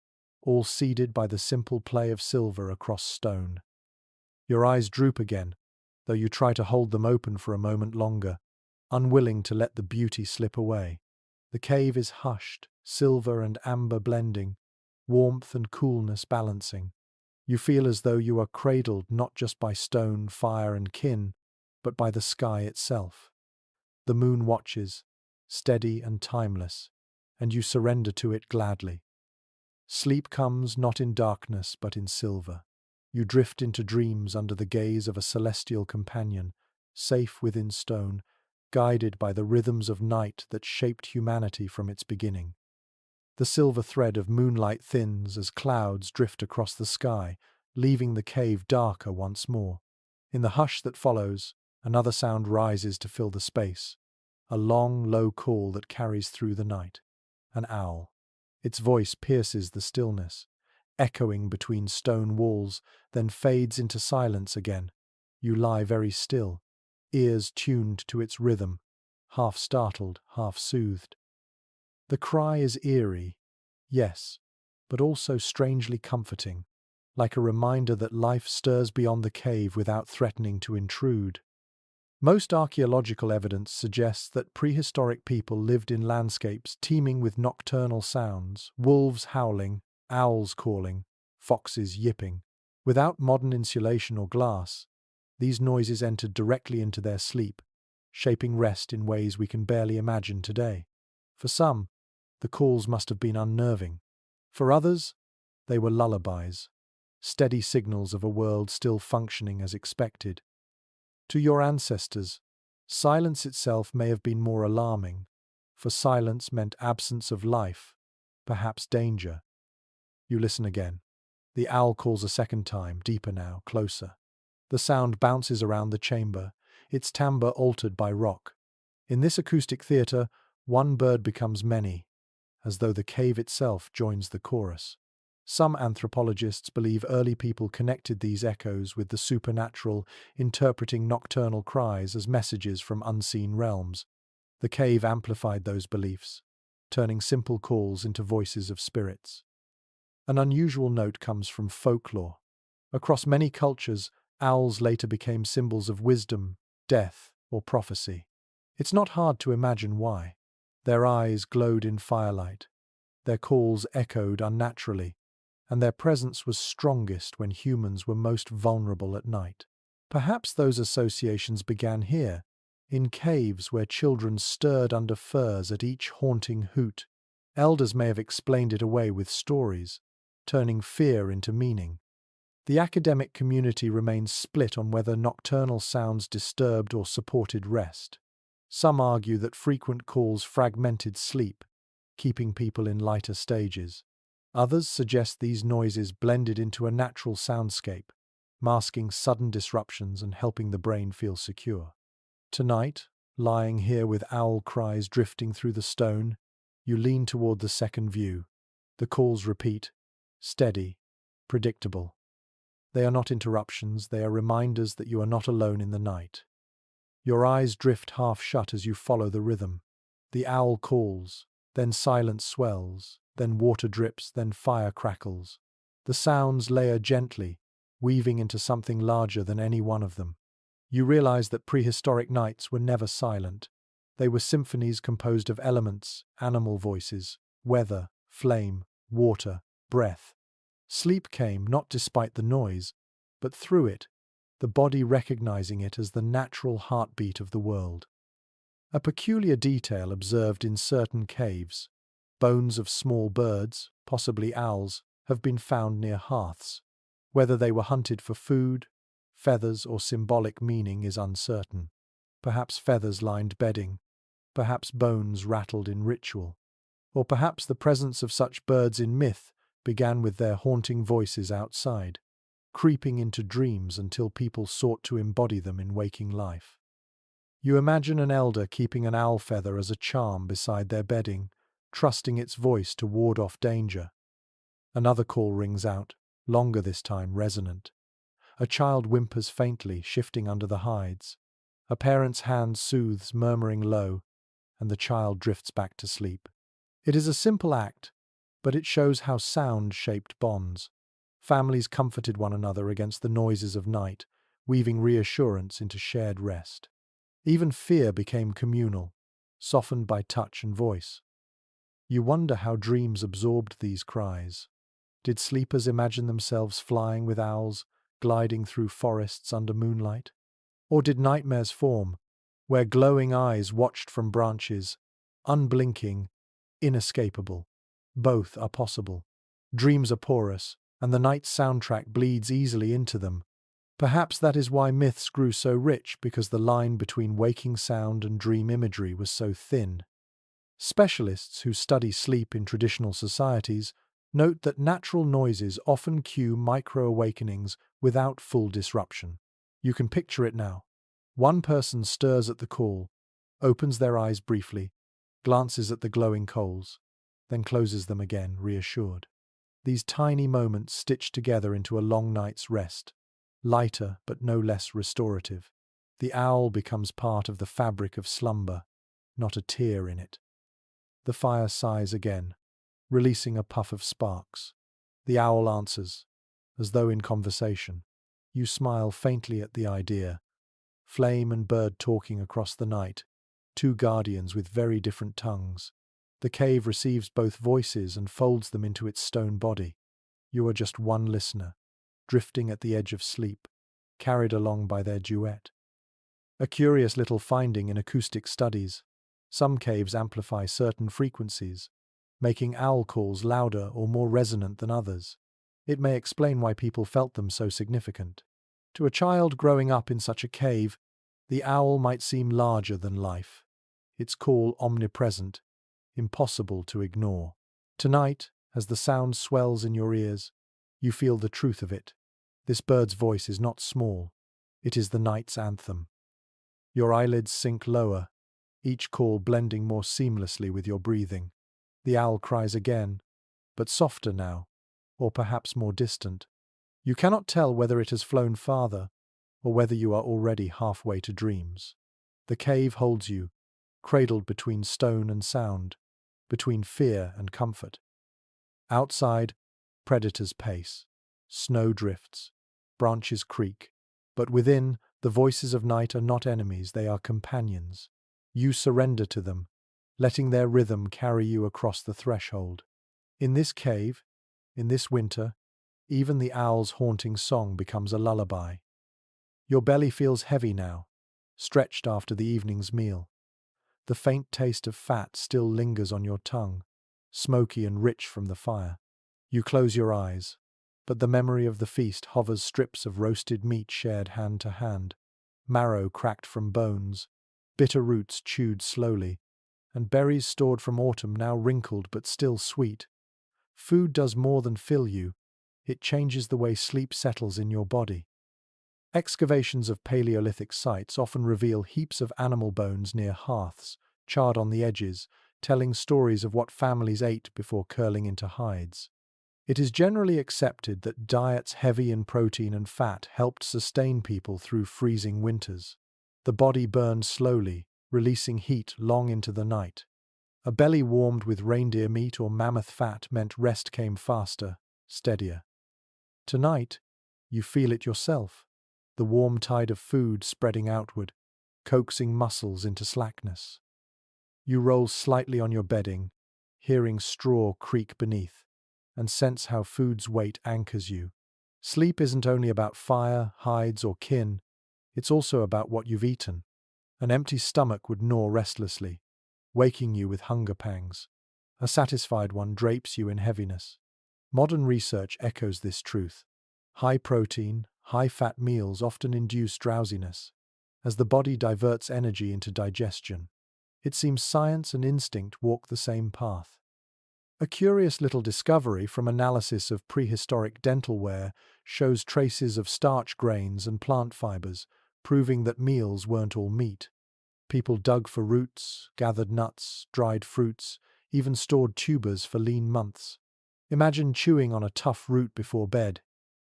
all seeded by the simple play of silver across stone. Your eyes droop again, though you try to hold them open for a moment longer, unwilling to let the beauty slip away. The cave is hushed, silver and amber blending, warmth and coolness balancing. You feel as though you are cradled not just by stone, fire, and kin, but by the sky itself. The moon watches, steady and timeless, and you surrender to it gladly. Sleep comes not in darkness but in silver. You drift into dreams under the gaze of a celestial companion, safe within stone, guided by the rhythms of night that shaped humanity from its beginning. The silver thread of moonlight thins as clouds drift across the sky, leaving the cave darker once more. In the hush that follows, another sound rises to fill the space, a long, low call that carries through the night. An owl. Its voice pierces the stillness, echoing between stone walls, then fades into silence again. You lie very still, ears tuned to its rhythm, half startled, half soothed. The cry is eerie, yes, but also strangely comforting, like a reminder that life stirs beyond the cave without threatening to intrude. Most archaeological evidence suggests that prehistoric people lived in landscapes teeming with nocturnal sounds, wolves howling, owls calling, foxes yipping. Without modern insulation or glass, these noises entered directly into their sleep, shaping rest in ways we can barely imagine today. For some, the calls must have been unnerving. For others, they were lullabies, steady signals of a world still functioning as expected. To your ancestors, silence itself may have been more alarming, for silence meant absence of life, perhaps danger. You listen again. The owl calls a second time, deeper now, closer. The sound bounces around the chamber, its timbre altered by rock. In this acoustic theatre, one bird becomes many, as though the cave itself joins the chorus. Some anthropologists believe early people connected these echoes with the supernatural, interpreting nocturnal cries as messages from unseen realms. The cave amplified those beliefs, turning simple calls into voices of spirits. An unusual note comes from folklore. Across many cultures, owls later became symbols of wisdom, death, or prophecy. It's not hard to imagine why. Their eyes glowed in firelight, their calls echoed unnaturally, and their presence was strongest when humans were most vulnerable at night. Perhaps those associations began here, in caves where children stirred under firs at each haunting hoot. Elders may have explained it away with stories, turning fear into meaning. The academic community remains split on whether nocturnal sounds disturbed or supported rest. Some argue that frequent calls fragmented sleep, keeping people in lighter stages. Others suggest these noises blended into a natural soundscape, masking sudden disruptions and helping the brain feel secure. Tonight, lying here with owl cries drifting through the stone, you lean toward the second view. The calls repeat, steady, predictable. They are not interruptions, they are reminders that you are not alone in the night. Your eyes drift half shut as you follow the rhythm. The owl calls, then silence swells, then water drips, then fire crackles. The sounds layer gently, weaving into something larger than any one of them. You realize that prehistoric nights were never silent. They were symphonies composed of elements, animal voices, weather, flame, water, breath. Sleep came not despite the noise, but through it, the body recognizing it as the natural heartbeat of the world. A peculiar detail observed in certain caves. Bones of small birds, possibly owls, have been found near hearths. Whether they were hunted for food, feathers, or symbolic meaning is uncertain. Perhaps feathers lined bedding, perhaps bones rattled in ritual, or perhaps the presence of such birds in myth began with their haunting voices outside, creeping into dreams until people sought to embody them in waking life. You imagine an elder keeping an owl feather as a charm beside their bedding, trusting its voice to ward off danger. Another call rings out, longer this time, resonant. A child whimpers faintly, shifting under the hides. A parent's hand soothes, murmuring low, and the child drifts back to sleep. It is a simple act, but it shows how sound shaped bonds. Families comforted one another against the noises of night, weaving reassurance into shared rest. Even fear became communal, softened by touch and voice. You wonder how dreams absorbed these cries. Did sleepers imagine themselves flying with owls, gliding through forests under moonlight? Or did nightmares form, where glowing eyes watched from branches, unblinking, inescapable? Both are possible. Dreams are porous, and the night's soundtrack bleeds easily into them. Perhaps that is why myths grew so rich, because the line between waking sound and dream imagery was so thin. Specialists who study sleep in traditional societies note that natural noises often cue micro-awakenings without full disruption. You can picture it now. One person stirs at the call, opens their eyes briefly, glances at the glowing coals, then closes them again, reassured. These tiny moments stitch together into a long night's rest, lighter but no less restorative. The owl becomes part of the fabric of slumber, not a tear in it. The fire sighs again, releasing a puff of sparks. The owl answers, as though in conversation. You smile faintly at the idea. Flame and bird talking across the night, two guardians with very different tongues. The cave receives both voices and folds them into its stone body. You are just one listener, drifting at the edge of sleep, carried along by their duet. A curious little finding in acoustic studies. Some caves amplify certain frequencies, making owl calls louder or more resonant than others. It may explain why people felt them so significant. To a child growing up in such a cave, the owl might seem larger than life, its call omnipresent, impossible to ignore. Tonight, as the sound swells in your ears, you feel the truth of it. This bird's voice is not small. It is the night's anthem. Your eyelids sink lower, each call blending more seamlessly with your breathing. The owl cries again, but softer now, or perhaps more distant. You cannot tell whether it has flown farther, or whether you are already halfway to dreams. The cave holds you, cradled between stone and sound, between fear and comfort. Outside, predators pace, snow drifts, branches creak, but within, the voices of night are not enemies, they are companions. You surrender to them, letting their rhythm carry you across the threshold. In this cave, in this winter, even the owl's haunting song becomes a lullaby. Your belly feels heavy now, stretched after the evening's meal. The faint taste of fat still lingers on your tongue, smoky and rich from the fire. You close your eyes, but the memory of the feast hovers, strips of roasted meat shared hand to hand, marrow cracked from bones, bitter roots chewed slowly, and berries stored from autumn now wrinkled but still sweet. Food does more than fill you, it changes the way sleep settles in your body. Excavations of Paleolithic sites often reveal heaps of animal bones near hearths, charred on the edges, telling stories of what families ate before curling into hides. It is generally accepted that diets heavy in protein and fat helped sustain people through freezing winters. The body burned slowly, releasing heat long into the night. A belly warmed with reindeer meat or mammoth fat meant rest came faster, steadier. Tonight, you feel it yourself, the warm tide of food spreading outward, coaxing muscles into slackness. You roll slightly on your bedding, hearing straw creak beneath, and sense how food's weight anchors you. Sleep isn't only about fire, hides, or kin, it's also about what you've eaten. An empty stomach would gnaw restlessly, waking you with hunger pangs. A satisfied one drapes you in heaviness. Modern research echoes this truth. High protein, high fat meals often induce drowsiness, as the body diverts energy into digestion. It seems science and instinct walk the same path. A curious little discovery from analysis of prehistoric dentalware shows traces of starch grains and plant fibers, proving that meals weren't all meat. People dug for roots, gathered nuts, dried fruits, even stored tubers for lean months. Imagine chewing on a tough root before bed,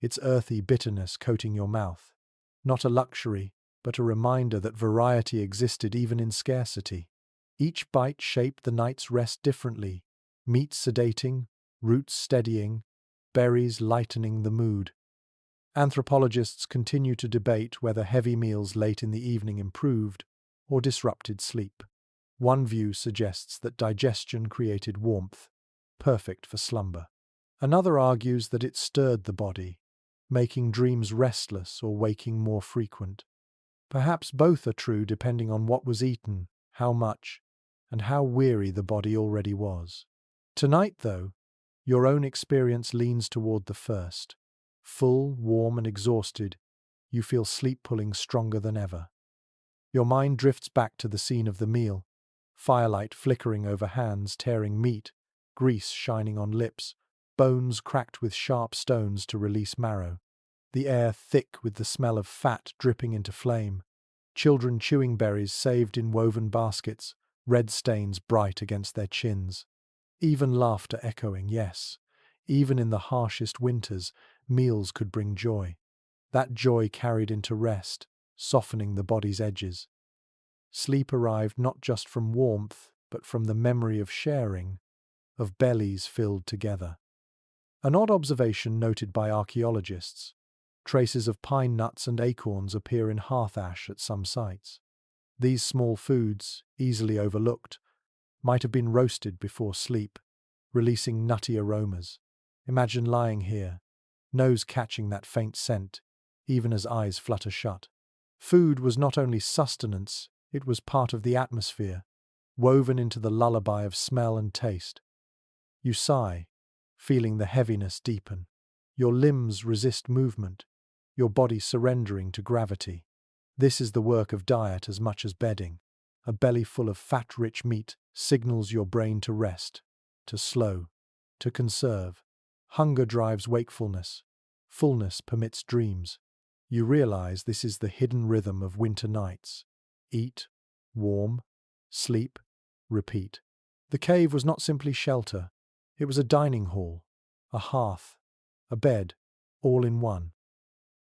its earthy bitterness coating your mouth. Not a luxury, but a reminder that variety existed even in scarcity. Each bite shaped the night's rest differently, meat sedating, roots steadying, berries lightening the mood. Anthropologists continue to debate whether heavy meals late in the evening improved or disrupted sleep. One view suggests that digestion created warmth, perfect for slumber. Another argues that it stirred the body, making dreams restless or waking more frequent. Perhaps both are true depending on what was eaten, how much, and how weary the body already was. Tonight, though, your own experience leans toward the first. Full, warm, and exhausted, you feel sleep pulling stronger than ever. Your mind drifts back to the scene of the meal, firelight flickering over hands tearing meat, grease shining on lips, bones cracked with sharp stones to release marrow, the air thick with the smell of fat dripping into flame, children chewing berries saved in woven baskets, red stains bright against their chins. Even laughter echoing, yes. Even in the harshest winters, meals could bring joy. That joy carried into rest, softening the body's edges. Sleep arrived not just from warmth, but from the memory of sharing, of bellies filled together. An odd observation noted by archaeologists. Traces of pine nuts and acorns appear in hearth ash at some sites. These small foods, easily overlooked, might have been roasted before sleep, releasing nutty aromas. Imagine lying here, nose catching that faint scent, even as eyes flutter shut. Food was not only sustenance, it was part of the atmosphere, woven into the lullaby of smell and taste. You sigh, feeling the heaviness deepen. Your limbs resist movement, your body surrendering to gravity. This is the work of diet as much as bedding. A belly full of fat-rich meat signals your brain to rest, to slow, to conserve. Hunger drives wakefulness. Fullness permits dreams. You realize this is the hidden rhythm of winter nights. Eat, warm, sleep, repeat. The cave was not simply shelter. It was a dining hall, a hearth, a bed, all in one.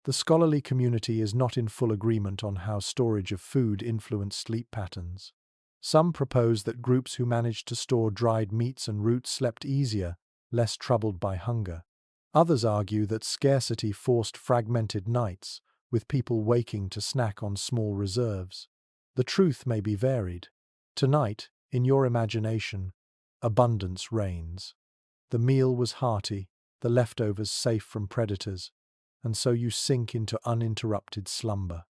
The scholarly community is not in full agreement on how storage of food influenced sleep patterns. Some propose that groups who managed to store dried meats and roots slept easier, less troubled by hunger. Others argue that scarcity forced fragmented nights, with people waking to snack on small reserves. The truth may be varied. Tonight, in your imagination, abundance reigns. The meal was hearty, the leftovers safe from predators, and so you sink into uninterrupted slumber.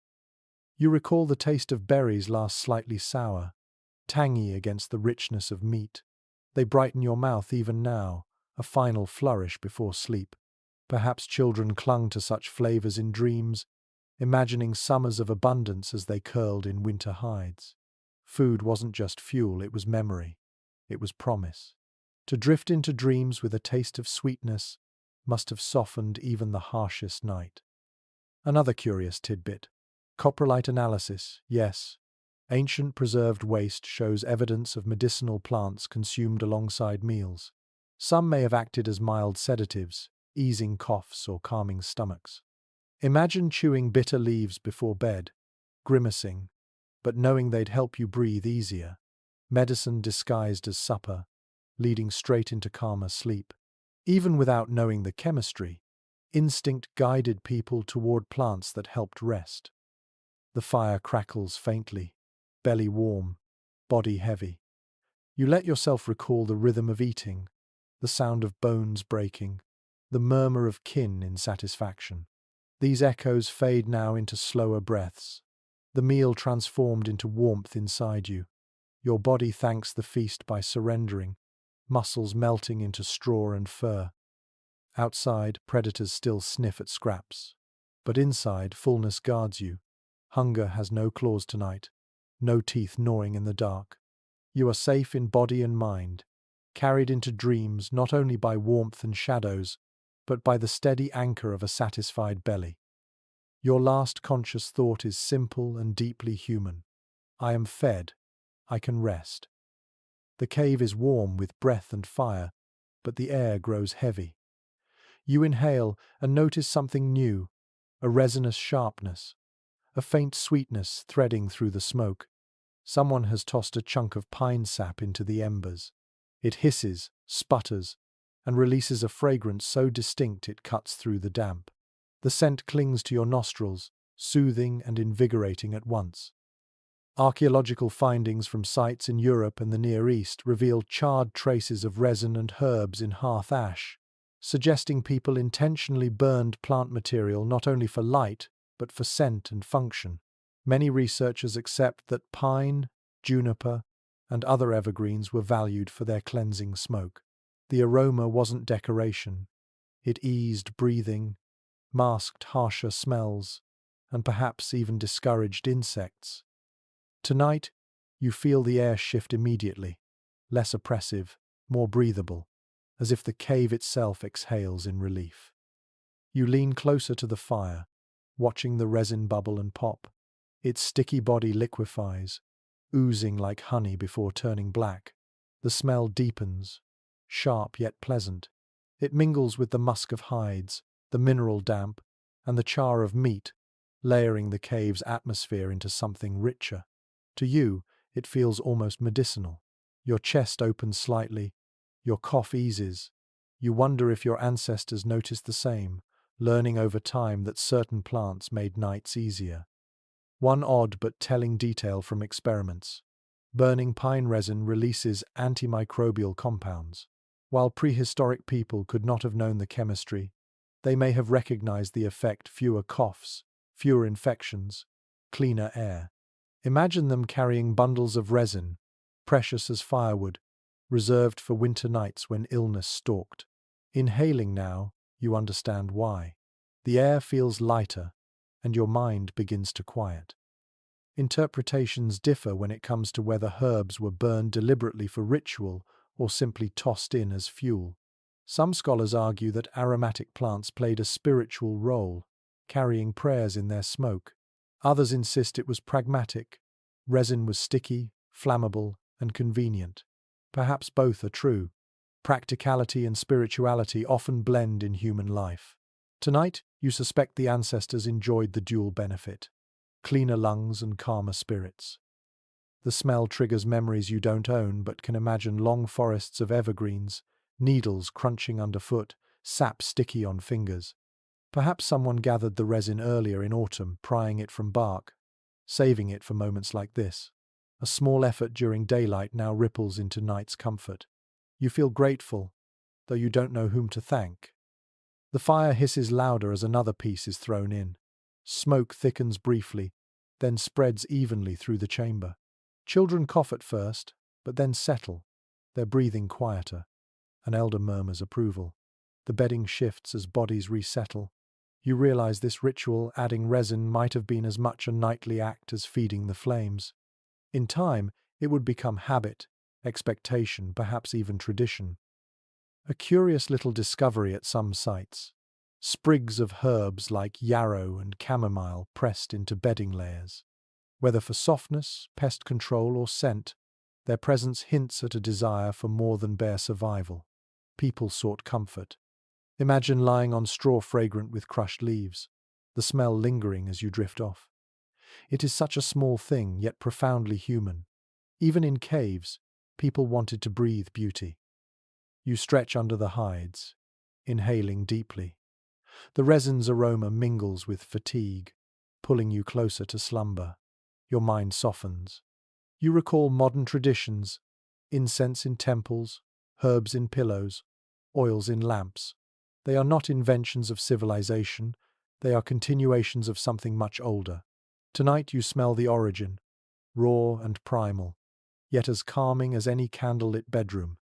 You recall the taste of berries last slightly sour, tangy against the richness of meat. They brighten your mouth even now, a final flourish before sleep. Perhaps children clung to such flavors in dreams, imagining summers of abundance as they curled in winter hides. Food wasn't just fuel, it was memory. It was promise. To drift into dreams with a taste of sweetness must have softened even the harshest night. Another curious tidbit. Coprolite analysis, yes. Ancient preserved waste shows evidence of medicinal plants consumed alongside meals. Some may have acted as mild sedatives, easing coughs or calming stomachs. Imagine chewing bitter leaves before bed, grimacing, but knowing they'd help you breathe easier. Medicine disguised as supper, leading straight into calmer sleep. Even without knowing the chemistry, instinct guided people toward plants that helped rest. The fire crackles faintly, belly warm, body heavy. You let yourself recall the rhythm of eating, the sound of bones breaking, the murmur of kin in satisfaction. These echoes fade now into slower breaths. The meal transformed into warmth inside you. Your body thanks the feast by surrendering, muscles melting into straw and fur. Outside, predators still sniff at scraps. But inside, fullness guards you. Hunger has no claws tonight, no teeth gnawing in the dark. You are safe in body and mind, carried into dreams not only by warmth and shadows, but by the steady anchor of a satisfied belly. Your last conscious thought is simple and deeply human. I am fed. I can rest. The cave is warm with breath and fire, but the air grows heavy. You inhale and notice something new, a resinous sharpness, a faint sweetness threading through the smoke. Someone has tossed a chunk of pine sap into the embers. It hisses, sputters, and releases a fragrance so distinct it cuts through the damp. The scent clings to your nostrils, soothing and invigorating at once. Archaeological findings from sites in Europe and the Near East reveal charred traces of resin and herbs in hearth ash, suggesting people intentionally burned plant material not only for light, but for scent and function. Many researchers accept that pine, juniper, and other evergreens were valued for their cleansing smoke. The aroma wasn't decoration. It eased breathing, masked harsher smells, and perhaps even discouraged insects. Tonight, you feel the air shift immediately, less oppressive, more breathable, as if the cave itself exhales in relief. You lean closer to the fire, watching the resin bubble and pop. Its sticky body liquefies, oozing like honey before turning black. The smell deepens, sharp yet pleasant. It mingles with the musk of hides, the mineral damp, and the char of meat, layering the cave's atmosphere into something richer. To you, it feels almost medicinal. Your chest opens slightly, your cough eases. You wonder if your ancestors noticed the same, learning over time that certain plants made nights easier. One odd but telling detail from experiments. Burning pine resin releases antimicrobial compounds. While prehistoric people could not have known the chemistry, they may have recognized the effect: fewer coughs, fewer infections, cleaner air. Imagine them carrying bundles of resin, precious as firewood, reserved for winter nights when illness stalked. Inhaling now, you understand why. The air feels lighter, and your mind begins to quiet. Interpretations differ when it comes to whether herbs were burned deliberately for ritual or simply tossed in as fuel. Some scholars argue that aromatic plants played a spiritual role, carrying prayers in their smoke. Others insist it was pragmatic. Resin was sticky, flammable, and convenient. Perhaps both are true. Practicality and spirituality often blend in human life. Tonight, you suspect the ancestors enjoyed the dual benefit: cleaner lungs and calmer spirits. The smell triggers memories you don't own but can imagine: long forests of evergreens, needles crunching underfoot, sap sticky on fingers. Perhaps someone gathered the resin earlier in autumn, prying it from bark, saving it for moments like this. A small effort during daylight now ripples into night's comfort. You feel grateful, though you don't know whom to thank. The fire hisses louder as another piece is thrown in. Smoke thickens briefly, then spreads evenly through the chamber. Children cough at first, but then settle, their breathing quieter. An elder murmurs approval. The bedding shifts as bodies resettle. You realize this ritual, adding resin, might have been as much a nightly act as feeding the flames. In time, it would become habit, expectation, perhaps even tradition. A curious little discovery at some sites: sprigs of herbs like yarrow and chamomile pressed into bedding layers. Whether for softness, pest control, or scent, their presence hints at a desire for more than bare survival. People sought comfort. Imagine lying on straw fragrant with crushed leaves, the smell lingering as you drift off. It is such a small thing, yet profoundly human. Even in caves, people wanted to breathe beauty. You stretch under the hides, inhaling deeply. The resin's aroma mingles with fatigue, pulling you closer to slumber. Your mind softens. You recall modern traditions: incense in temples, herbs in pillows, oils in lamps. They are not inventions of civilization, they are continuations of something much older. Tonight you smell the origin, raw and primal, yet as calming as any candlelit bedroom.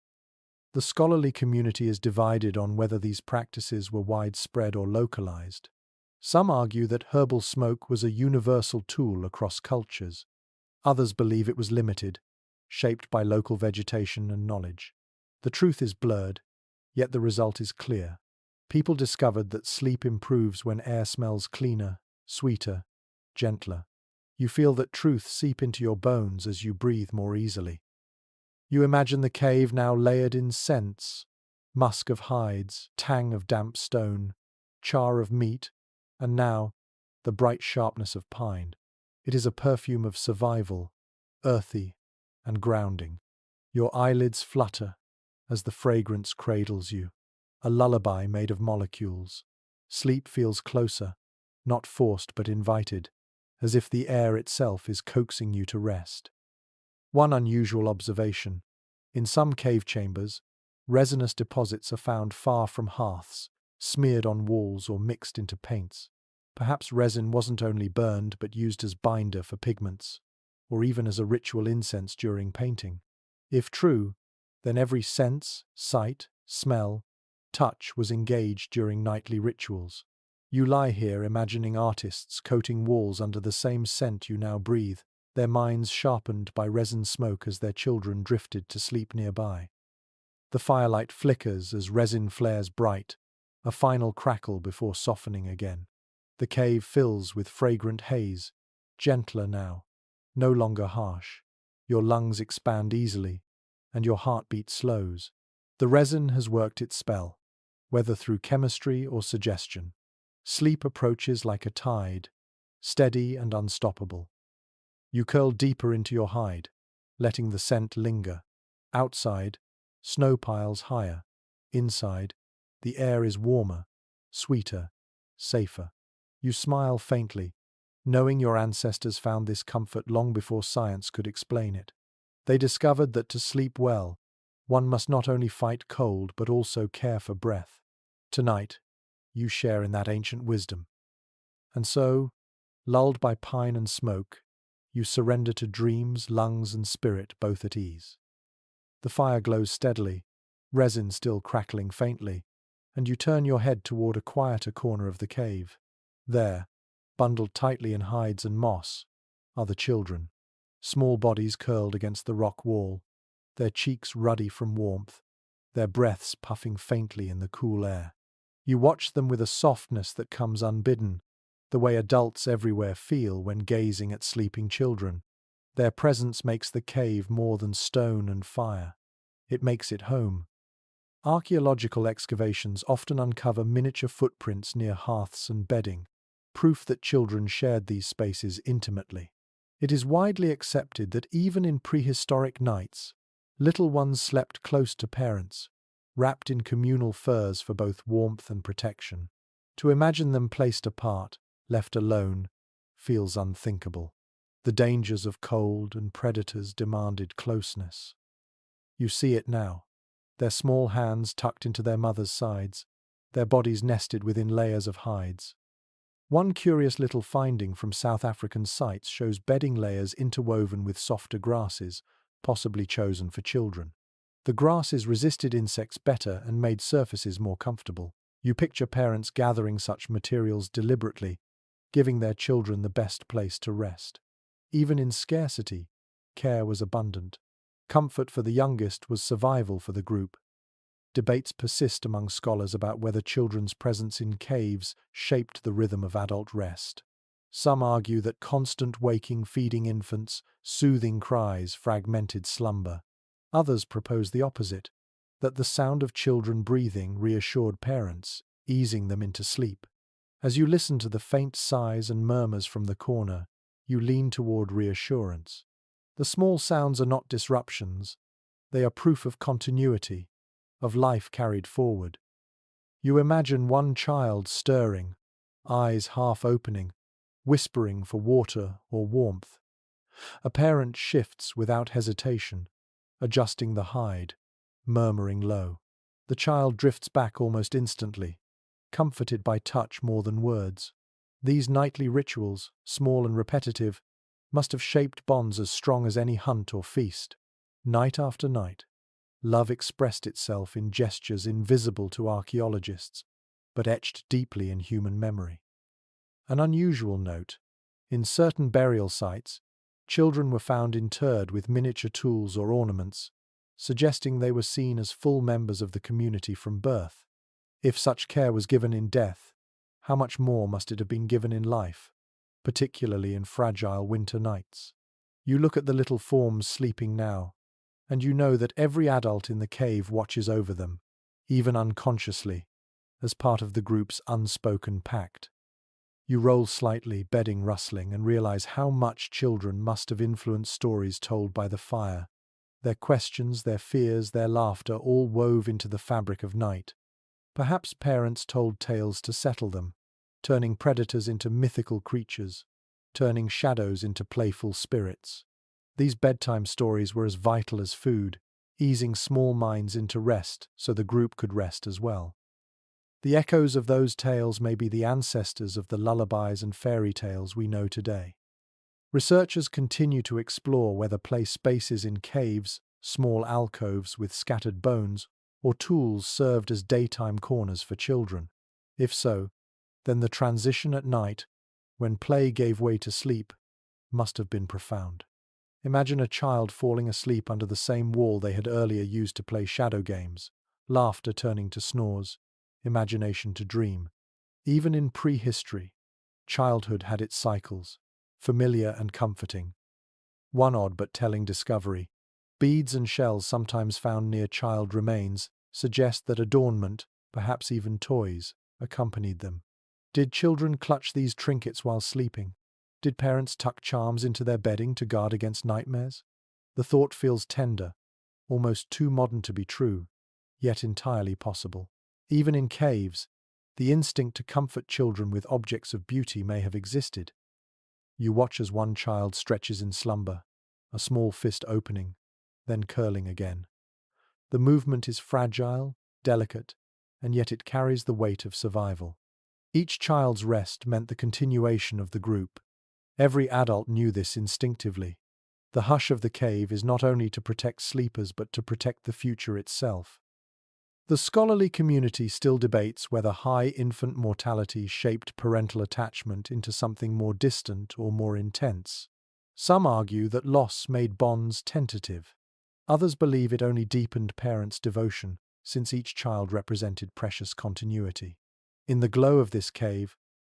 The scholarly community is divided on whether these practices were widespread or localized. Some argue that herbal smoke was a universal tool across cultures. Others believe it was limited, shaped by local vegetation and knowledge. The truth is blurred, yet the result is clear. People discovered that sleep improves when air smells cleaner, sweeter, gentler. You feel that truth seep into your bones as you breathe more easily. You imagine the cave now layered in scents: musk of hides, tang of damp stone, char of meat, and now the bright sharpness of pine. It is a perfume of survival, earthy and grounding. Your eyelids flutter as the fragrance cradles you, a lullaby made of molecules. Sleep feels closer, not forced but invited, as if the air itself is coaxing you to rest. One unusual observation: in some cave chambers, resinous deposits are found far from hearths, smeared on walls or mixed into paints. Perhaps resin wasn't only burned but used as binder for pigments, or even as a ritual incense during painting. If true, then every sense, sight, smell, touch was engaged during nightly rituals. You lie here imagining artists coating walls under the same scent you now breathe, their minds sharpened by resin smoke as their children drifted to sleep nearby. The firelight flickers as resin flares bright, a final crackle before softening again. The cave fills with fragrant haze, gentler now, no longer harsh. Your lungs expand easily, and your heartbeat slows. The resin has worked its spell, whether through chemistry or suggestion. Sleep approaches like a tide, steady and unstoppable. You curl deeper into your hide, letting the scent linger. Outside, snow piles higher. Inside, the air is warmer, sweeter, safer. You smile faintly, knowing your ancestors found this comfort long before science could explain it. They discovered that to sleep well, one must not only fight cold but also care for breath. Tonight, you share in that ancient wisdom. And so, lulled by pine and smoke, you surrender to dreams, lungs, and spirit both at ease. The fire glows steadily, resin still crackling faintly, and you turn your head toward a quieter corner of the cave. There, bundled tightly in hides and moss, are the children, small bodies curled against the rock wall, their cheeks ruddy from warmth, their breaths puffing faintly in the cool air. You watch them with a softness that comes unbidden, the way adults everywhere feel when gazing at sleeping children. Their presence makes the cave more than stone and fire. It makes it home. Archaeological excavations often uncover miniature footprints near hearths and bedding, proof that children shared these spaces intimately. It is widely accepted that even in prehistoric nights, little ones slept close to parents, wrapped in communal furs for both warmth and protection. To imagine them placed apart, left alone, feels unthinkable. The dangers of cold and predators demanded closeness. You see it now. Their small hands tucked into their mother's sides, their bodies nested within layers of hides. One curious little finding from South African sites shows bedding layers interwoven with softer grasses, possibly chosen for children. The grasses resisted insects better and made surfaces more comfortable. You picture parents gathering such materials deliberately, giving their children the best place to rest. Even in scarcity, care was abundant. Comfort for the youngest was survival for the group. Debates persist among scholars about whether children's presence in caves shaped the rhythm of adult rest. Some argue that constant waking feeding infants, soothing cries fragmented slumber. Others propose the opposite, that the sound of children breathing reassured parents, easing them into sleep. As you listen to the faint sighs and murmurs from the corner, you lean toward reassurance. The small sounds are not disruptions, they are proof of continuity, of life carried forward. You imagine one child stirring, eyes half opening, whispering for water or warmth. A parent shifts without hesitation, adjusting the hide, murmuring low. The child drifts back almost instantly, comforted by touch more than words. These nightly rituals, small and repetitive, must have shaped bonds as strong as any hunt or feast. Night after night, love expressed itself in gestures invisible to archaeologists, but etched deeply in human memory. An unusual note: in certain burial sites, children were found interred with miniature tools or ornaments, suggesting they were seen as full members of the community from birth. If such care was given in death, how much more must it have been given in life, particularly in fragile winter nights? You look at the little forms sleeping now, and you know that every adult in the cave watches over them, even unconsciously, as part of the group's unspoken pact. You roll slightly, bedding rustling, and realize how much children must have influenced stories told by the fire. Their questions, their fears, their laughter all wove into the fabric of night. Perhaps parents told tales to settle them, turning predators into mythical creatures, turning shadows into playful spirits. These bedtime stories were as vital as food, easing small minds into rest so the group could rest as well. The echoes of those tales may be the ancestors of the lullabies and fairy tales we know today. Researchers continue to explore whether place spaces in caves, small alcoves with scattered bones, or tools served as daytime corners for children. If so, then the transition at night, when play gave way to sleep, must have been profound. Imagine a child falling asleep under the same wall they had earlier used to play shadow games, laughter turning to snores, imagination to dream. Even in prehistory, childhood had its cycles, familiar and comforting. One odd but telling discovery: beads and shells sometimes found near child remains suggest that adornment, perhaps even toys, accompanied them. Did children clutch these trinkets while sleeping? Did parents tuck charms into their bedding to guard against nightmares? The thought feels tender, almost too modern to be true, yet entirely possible. Even in caves, the instinct to comfort children with objects of beauty may have existed. You watch as one child stretches in slumber, a small fist opening, then curling again. The movement is fragile, delicate, and yet it carries the weight of survival. Each child's rest meant the continuation of the group. Every adult knew this instinctively. The hush of the cave is not only to protect sleepers but to protect the future itself. The scholarly community still debates whether high infant mortality shaped parental attachment into something more distant or more intense. Some argue that loss made bonds tentative. Others believe it only deepened parents' devotion, since each child represented precious continuity. In the glow of this cave,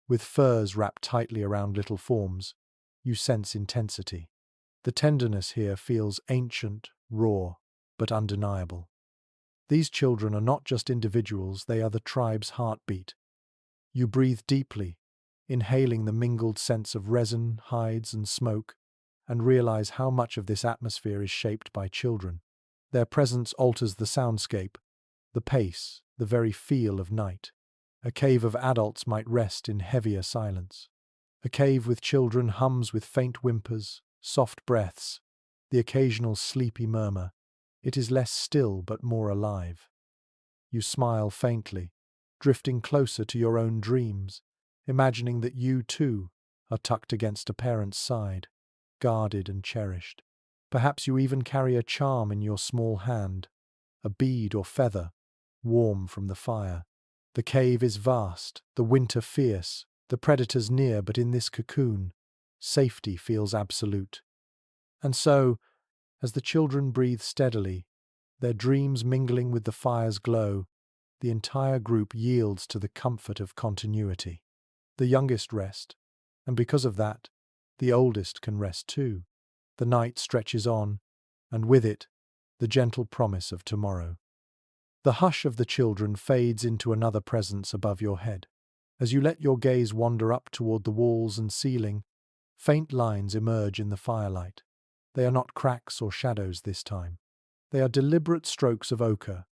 with furs wrapped tightly around little forms, you sense intensity. The tenderness here feels ancient, raw, but undeniable. These children are not just individuals, they are the tribe's heartbeat. You breathe deeply, inhaling the mingled scents of resin, hides, and smoke, and realize how much of this atmosphere is shaped by children. Their presence alters the soundscape, the pace, the very feel of night. A cave of adults might rest in heavier silence. A cave with children hums with faint whimpers, soft breaths, the occasional sleepy murmur. It is less still but more alive. You smile faintly, drifting closer to your own dreams, imagining that you, too, are tucked against a parent's side, guarded and cherished. Perhaps you even carry a charm in your small hand, a bead or feather, warm from the fire. The cave is vast, the winter fierce, the predators near, but in this cocoon, safety feels absolute. And so, as the children breathe steadily, their dreams mingling with the fire's glow, the entire group yields to the comfort of continuity. The youngest rest, and because of that, the oldest can rest too. The night stretches on, and with it, the gentle promise of tomorrow. The hush of the children fades into another presence above your head. As you let your gaze wander up toward the walls and ceiling, faint lines emerge in the firelight. They are not cracks or shadows this time. They are deliberate strokes of ochre,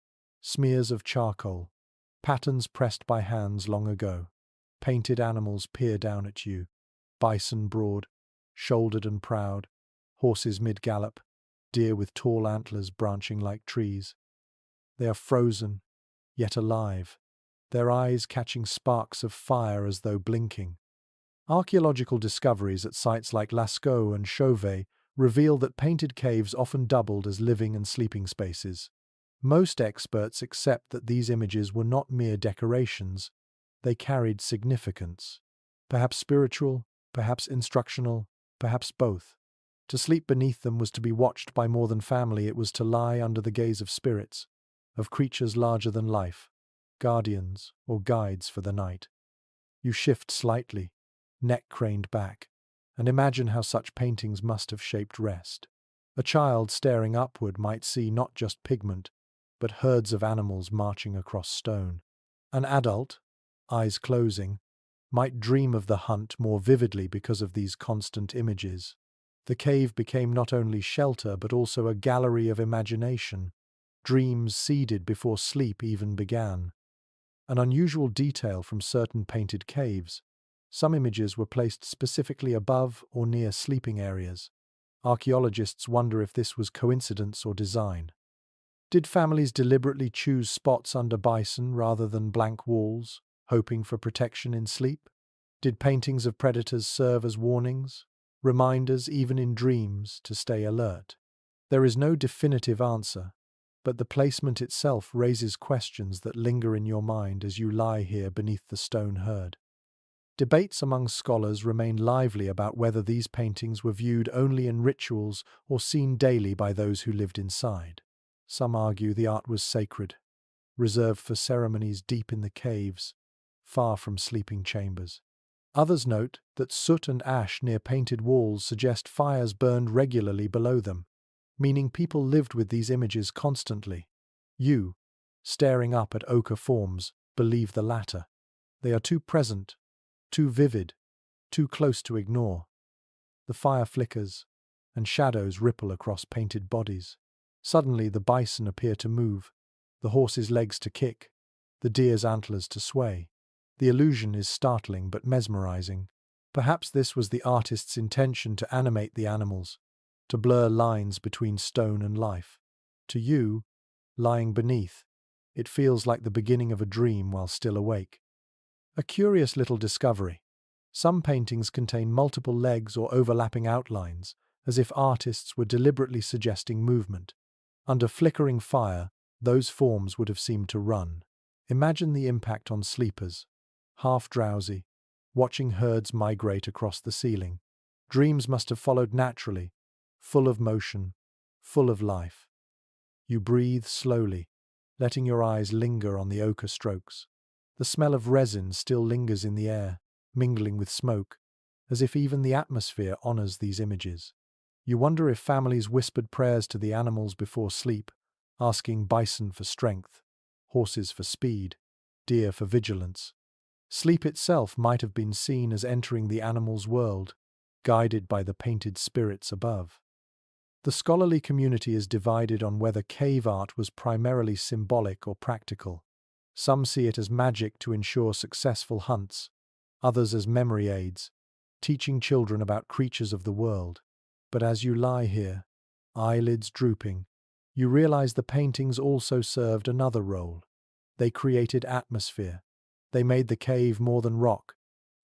smears of charcoal, patterns pressed by hands long ago. Painted animals peer down at you, bison broad, shouldered and proud, horses mid-gallop, deer with tall antlers branching like trees. They are frozen, yet alive, their eyes catching sparks of fire as though blinking. Archaeological discoveries at sites like Lascaux and Chauvet reveal that painted caves often doubled as living and sleeping spaces. Most experts accept that these images were not mere decorations, they carried significance. Perhaps spiritual, perhaps instructional, perhaps both. To sleep beneath them was to be watched by more than family, it was to lie under the gaze of spirits, of creatures larger than life, guardians or guides for the night. You shift slightly, neck craned back, and imagine how such paintings must have shaped rest. A child staring upward might see not just pigment, but herds of animals marching across stone. An adult, eyes closing, might dream of the hunt more vividly because of these constant images. The cave became not only shelter but also a gallery of imagination, dreams seeded before sleep even began. An unusual detail from certain painted caves. Some images were placed specifically above or near sleeping areas. Archaeologists wonder if this was coincidence or design. Did families deliberately choose spots under bison rather than blank walls, hoping for protection in sleep? Did paintings of predators serve as warnings, reminders even in dreams to stay alert? There is no definitive answer, but the placement itself raises questions that linger in your mind as you lie here beneath the stone herd. Debates among scholars remain lively about whether these paintings were viewed only in rituals or seen daily by those who lived inside. Some argue the art was sacred, reserved for ceremonies deep in the caves, far from sleeping chambers. Others note that soot and ash near painted walls suggest fires burned regularly below them, meaning people lived with these images constantly. You, staring up at ochre forms, believe the latter. They are too present, too vivid, too close to ignore. The fire flickers, and shadows ripple across painted bodies. Suddenly the bison appear to move, the horse's legs to kick, the deer's antlers to sway. The illusion is startling but mesmerizing. Perhaps this was the artist's intention to animate the animals, to blur lines between stone and life. To you, lying beneath, it feels like the beginning of a dream while still awake. A curious little discovery. Some paintings contain multiple legs or overlapping outlines, as if artists were deliberately suggesting movement. Under flickering fire, those forms would have seemed to run. Imagine the impact on sleepers, half drowsy, watching herds migrate across the ceiling. Dreams must have followed naturally, full of motion, full of life. You breathe slowly, letting your eyes linger on the ochre strokes. The smell of resin still lingers in the air, mingling with smoke, as if even the atmosphere honors these images. You wonder if families whispered prayers to the animals before sleep, asking bison for strength, horses for speed, deer for vigilance. Sleep itself might have been seen as entering the animal's world, guided by the painted spirits above. The scholarly community is divided on whether cave art was primarily symbolic or practical. Some see it as magic to ensure successful hunts, others as memory aids, teaching children about creatures of the world. But as you lie here, eyelids drooping, you realize the paintings also served another role. They created atmosphere. They made the cave more than rock.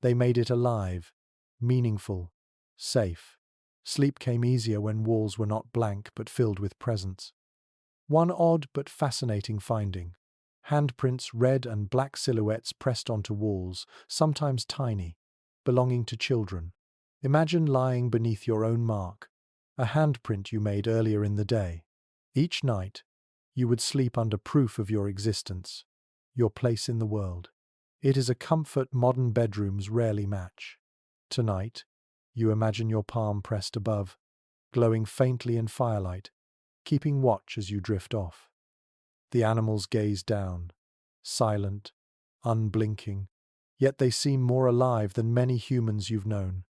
They made it alive, meaningful, safe. Sleep came easier when walls were not blank but filled with presence. One odd but fascinating finding: handprints, red and black silhouettes pressed onto walls, sometimes tiny, belonging to children. Imagine lying beneath your own mark, a handprint you made earlier in the day. Each night, you would sleep under proof of your existence, your place in the world. It is a comfort modern bedrooms rarely match. Tonight, you imagine your palm pressed above, glowing faintly in firelight, keeping watch as you drift off. The animals gaze down, silent, unblinking, yet they seem more alive than many humans you've known.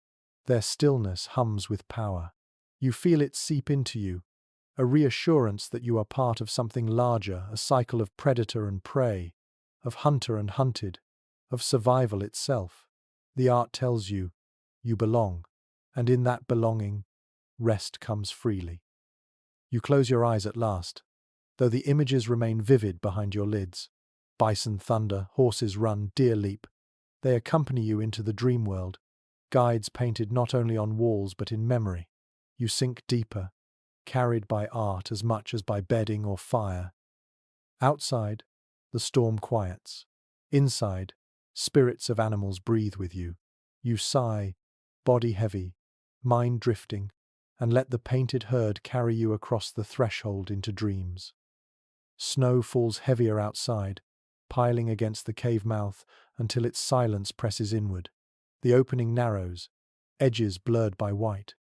Their stillness hums with power. You feel it seep into you, a reassurance that you are part of something larger, a cycle of predator and prey, of hunter and hunted, of survival itself. The art tells you, you belong, and in that belonging, rest comes freely. You close your eyes at last, though the images remain vivid behind your lids. Bison thunder, horses run, deer leap. They accompany you into the dream world, guides painted not only on walls but in memory. You sink deeper, carried by art as much as by bedding or fire. Outside, the storm quiets. Inside, spirits of animals breathe with you. You sigh, body heavy, mind drifting, and let the painted herd carry you across the threshold into dreams. Snow falls heavier outside, piling against the cave mouth until its silence presses inward. The opening narrows, edges blurred by white.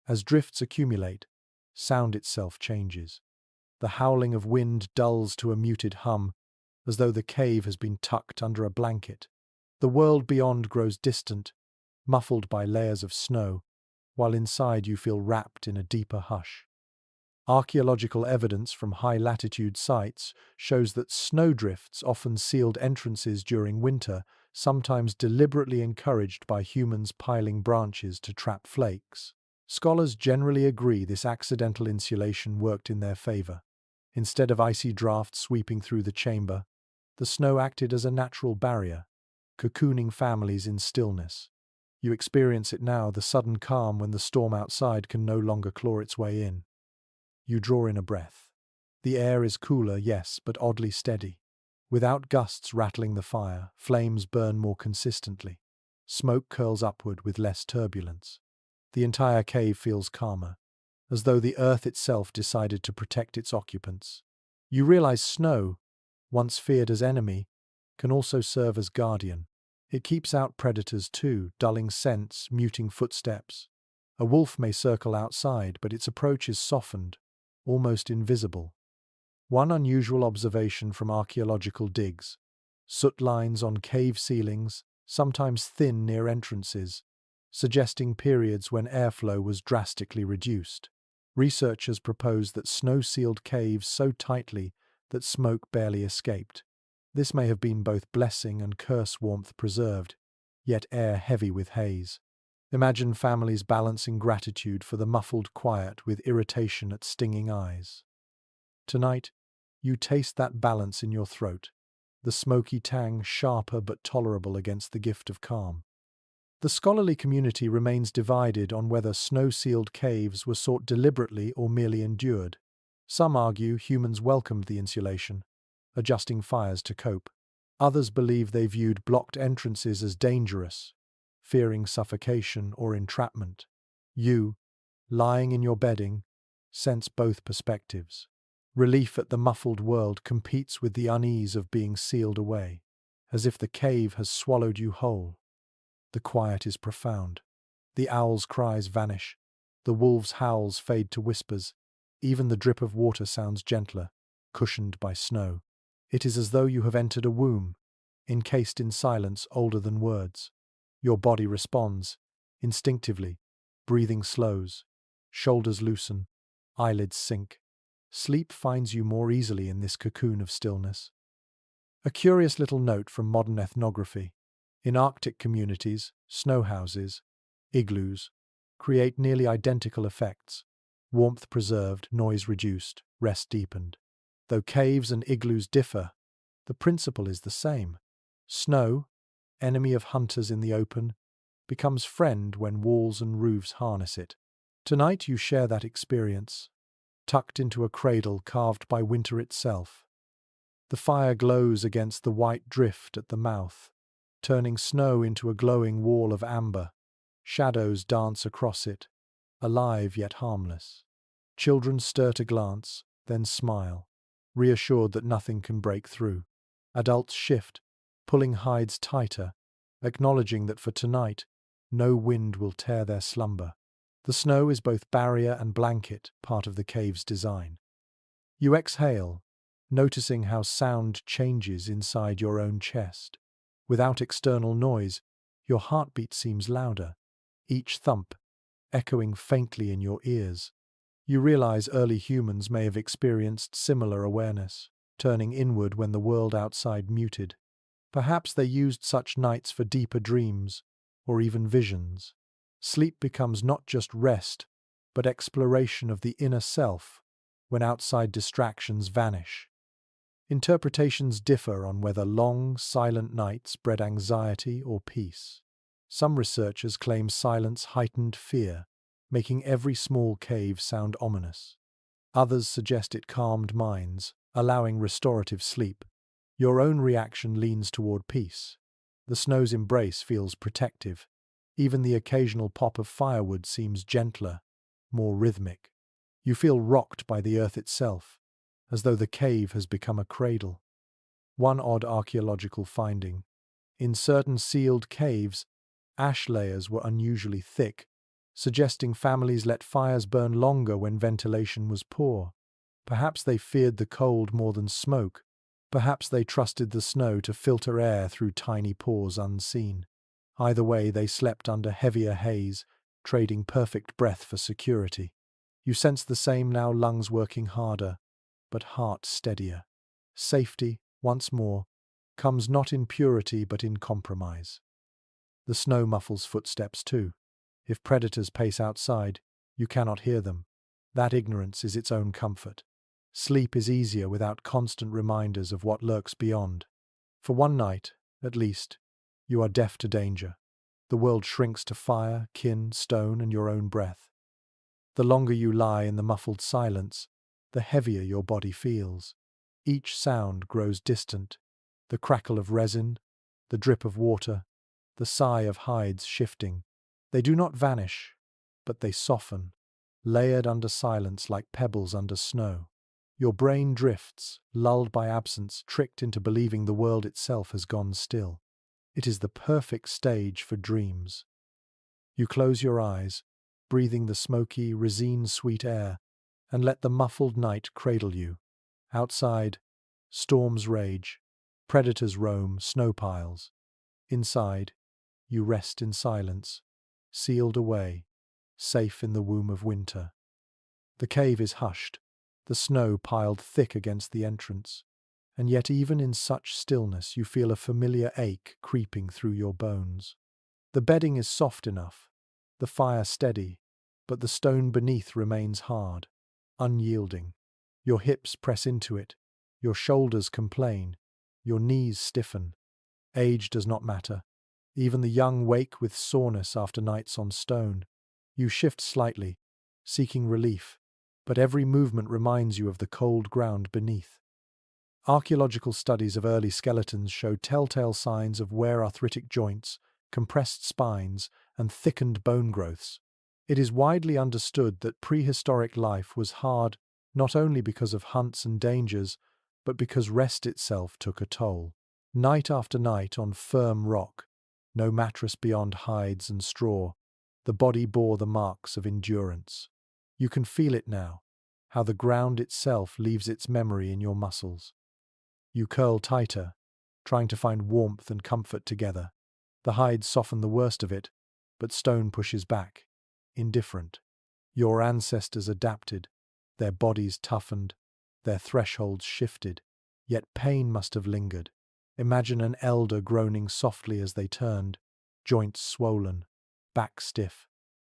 As drifts accumulate, sound itself changes. The howling of wind dulls to a muted hum, as though the cave has been tucked under a blanket. The world beyond grows distant, muffled by layers of snow, while inside you feel wrapped in a deeper hush. Archaeological evidence from high-latitude sites shows that snowdrifts often sealed entrances during winter, sometimes deliberately encouraged by humans piling branches to trap flakes. Scholars generally agree this accidental insulation worked in their favor. Instead of icy drafts sweeping through the chamber, the snow acted as a natural barrier, cocooning families in stillness. You experience it now, the sudden calm when the storm outside can no longer claw its way in. You draw in a breath. The air is cooler, yes, but oddly steady. Without gusts rattling the fire, flames burn more consistently. Smoke curls upward with less turbulence. The entire cave feels calmer, as though the earth itself decided to protect its occupants. You realize snow, once feared as enemy, can also serve as guardian. It keeps out predators too, dulling scents, muting footsteps. A wolf may circle outside, but its approach is softened, almost invisible. One unusual observation from archaeological digs: soot lines on cave ceilings, sometimes thin near entrances, suggesting periods when airflow was drastically reduced. Researchers propose that snow sealed caves so tightly that smoke barely escaped. This may have been both blessing and curse, warmth preserved, yet air heavy with haze. Imagine families balancing gratitude for the muffled quiet with irritation at stinging eyes. Tonight, you taste that balance in your throat, the smoky tang sharper but tolerable against the gift of calm. The scholarly community remains divided on whether snow-sealed caves were sought deliberately or merely endured. Some argue humans welcomed the insulation, adjusting fires to cope. Others believe they viewed blocked entrances as dangerous, fearing suffocation or entrapment. You, lying in your bedding, sense both perspectives. Relief at the muffled world competes with the unease of being sealed away, as if the cave has swallowed you whole. The quiet is profound. The owl's cries vanish. The wolf's howls fade to whispers. Even the drip of water sounds gentler, cushioned by snow. It is as though you have entered a womb, encased in silence older than words. Your body responds, instinctively. Breathing slows, shoulders loosen, eyelids sink. Sleep finds you more easily in this cocoon of stillness. A curious little note from modern ethnography. In Arctic communities, snow houses, igloos, create nearly identical effects. Warmth preserved, noise reduced, rest deepened. Though caves and igloos differ, the principle is the same. Snow, enemy of hunters in the open, becomes friend when walls and roofs harness it. Tonight you share that experience, tucked into a cradle carved by winter itself. The fire glows against the white drift at the mouth, turning snow into a glowing wall of amber. Shadows dance across it, alive yet harmless. Children stir to glance, then smile, reassured that nothing can break through. Adults shift, pulling hides tighter, acknowledging that for tonight, no wind will tear their slumber. The snow is both barrier and blanket, part of the cave's design. You exhale, noticing how sound changes inside your own chest. Without external noise, your heartbeat seems louder, each thump echoing faintly in your ears. You realize early humans may have experienced similar awareness, turning inward when the world outside muted. Perhaps they used such nights for deeper dreams, or even visions. Sleep becomes not just rest, but exploration of the inner self, when outside distractions vanish. Interpretations differ on whether long, silent nights bred anxiety or peace. Some researchers claim silence heightened fear, making every small cave sound ominous. Others suggest it calmed minds, allowing restorative sleep. Your own reaction leans toward peace. The snow's embrace feels protective. Even the occasional pop of firewood seems gentler, more rhythmic. You feel rocked by the earth itself, as though the cave has become a cradle. One odd archaeological finding. In certain sealed caves, ash layers were unusually thick, suggesting families let fires burn longer when ventilation was poor. Perhaps they feared the cold more than smoke. Perhaps they trusted the snow to filter air through tiny pores unseen. Either way, they slept under heavier haze, trading perfect breath for security. You sense the same now, lungs working harder, but heart steadier. Safety, once more, comes not in purity but in compromise. The snow muffles footsteps too. If predators pace outside, you cannot hear them. That ignorance is its own comfort. Sleep is easier without constant reminders of what lurks beyond. For one night, at least, you are deaf to danger. The world shrinks to fire, kin, stone, and your own breath. The longer you lie in the muffled silence, the heavier your body feels. Each sound grows distant. The crackle of resin, the drip of water, the sigh of hides shifting. They do not vanish, but they soften, layered under silence like pebbles under snow. Your brain drifts, lulled by absence, tricked into believing the world itself has gone still. It is the perfect stage for dreams. You close your eyes, breathing the smoky, resin-sweet air, and let the muffled night cradle you. Outside, storms rage, predators roam, snow piles. Inside, you rest in silence, sealed away, safe in the womb of winter. The cave is hushed, the snow piled thick against the entrance, and yet even in such stillness you feel a familiar ache creeping through your bones. The bedding is soft enough, the fire steady, but the stone beneath remains hard, unyielding. Your hips press into it, your shoulders complain, your knees stiffen. Age does not matter. Even the young wake with soreness after nights on stone. You shift slightly, seeking relief, but every movement reminds you of the cold ground beneath. Archaeological studies of early skeletons show telltale signs of wear: arthritic joints, compressed spines, and thickened bone growths. It is widely understood that prehistoric life was hard not only because of hunts and dangers, but because rest itself took a toll. Night after night on firm rock, no mattress beyond hides and straw, the body bore the marks of endurance. You can feel it now, how the ground itself leaves its memory in your muscles. You curl tighter, trying to find warmth and comfort together. The hides soften the worst of it, but stone pushes back, indifferent. Your ancestors adapted, their bodies toughened, their thresholds shifted, yet pain must have lingered. Imagine an elder groaning softly as they turned, joints swollen, back stiff.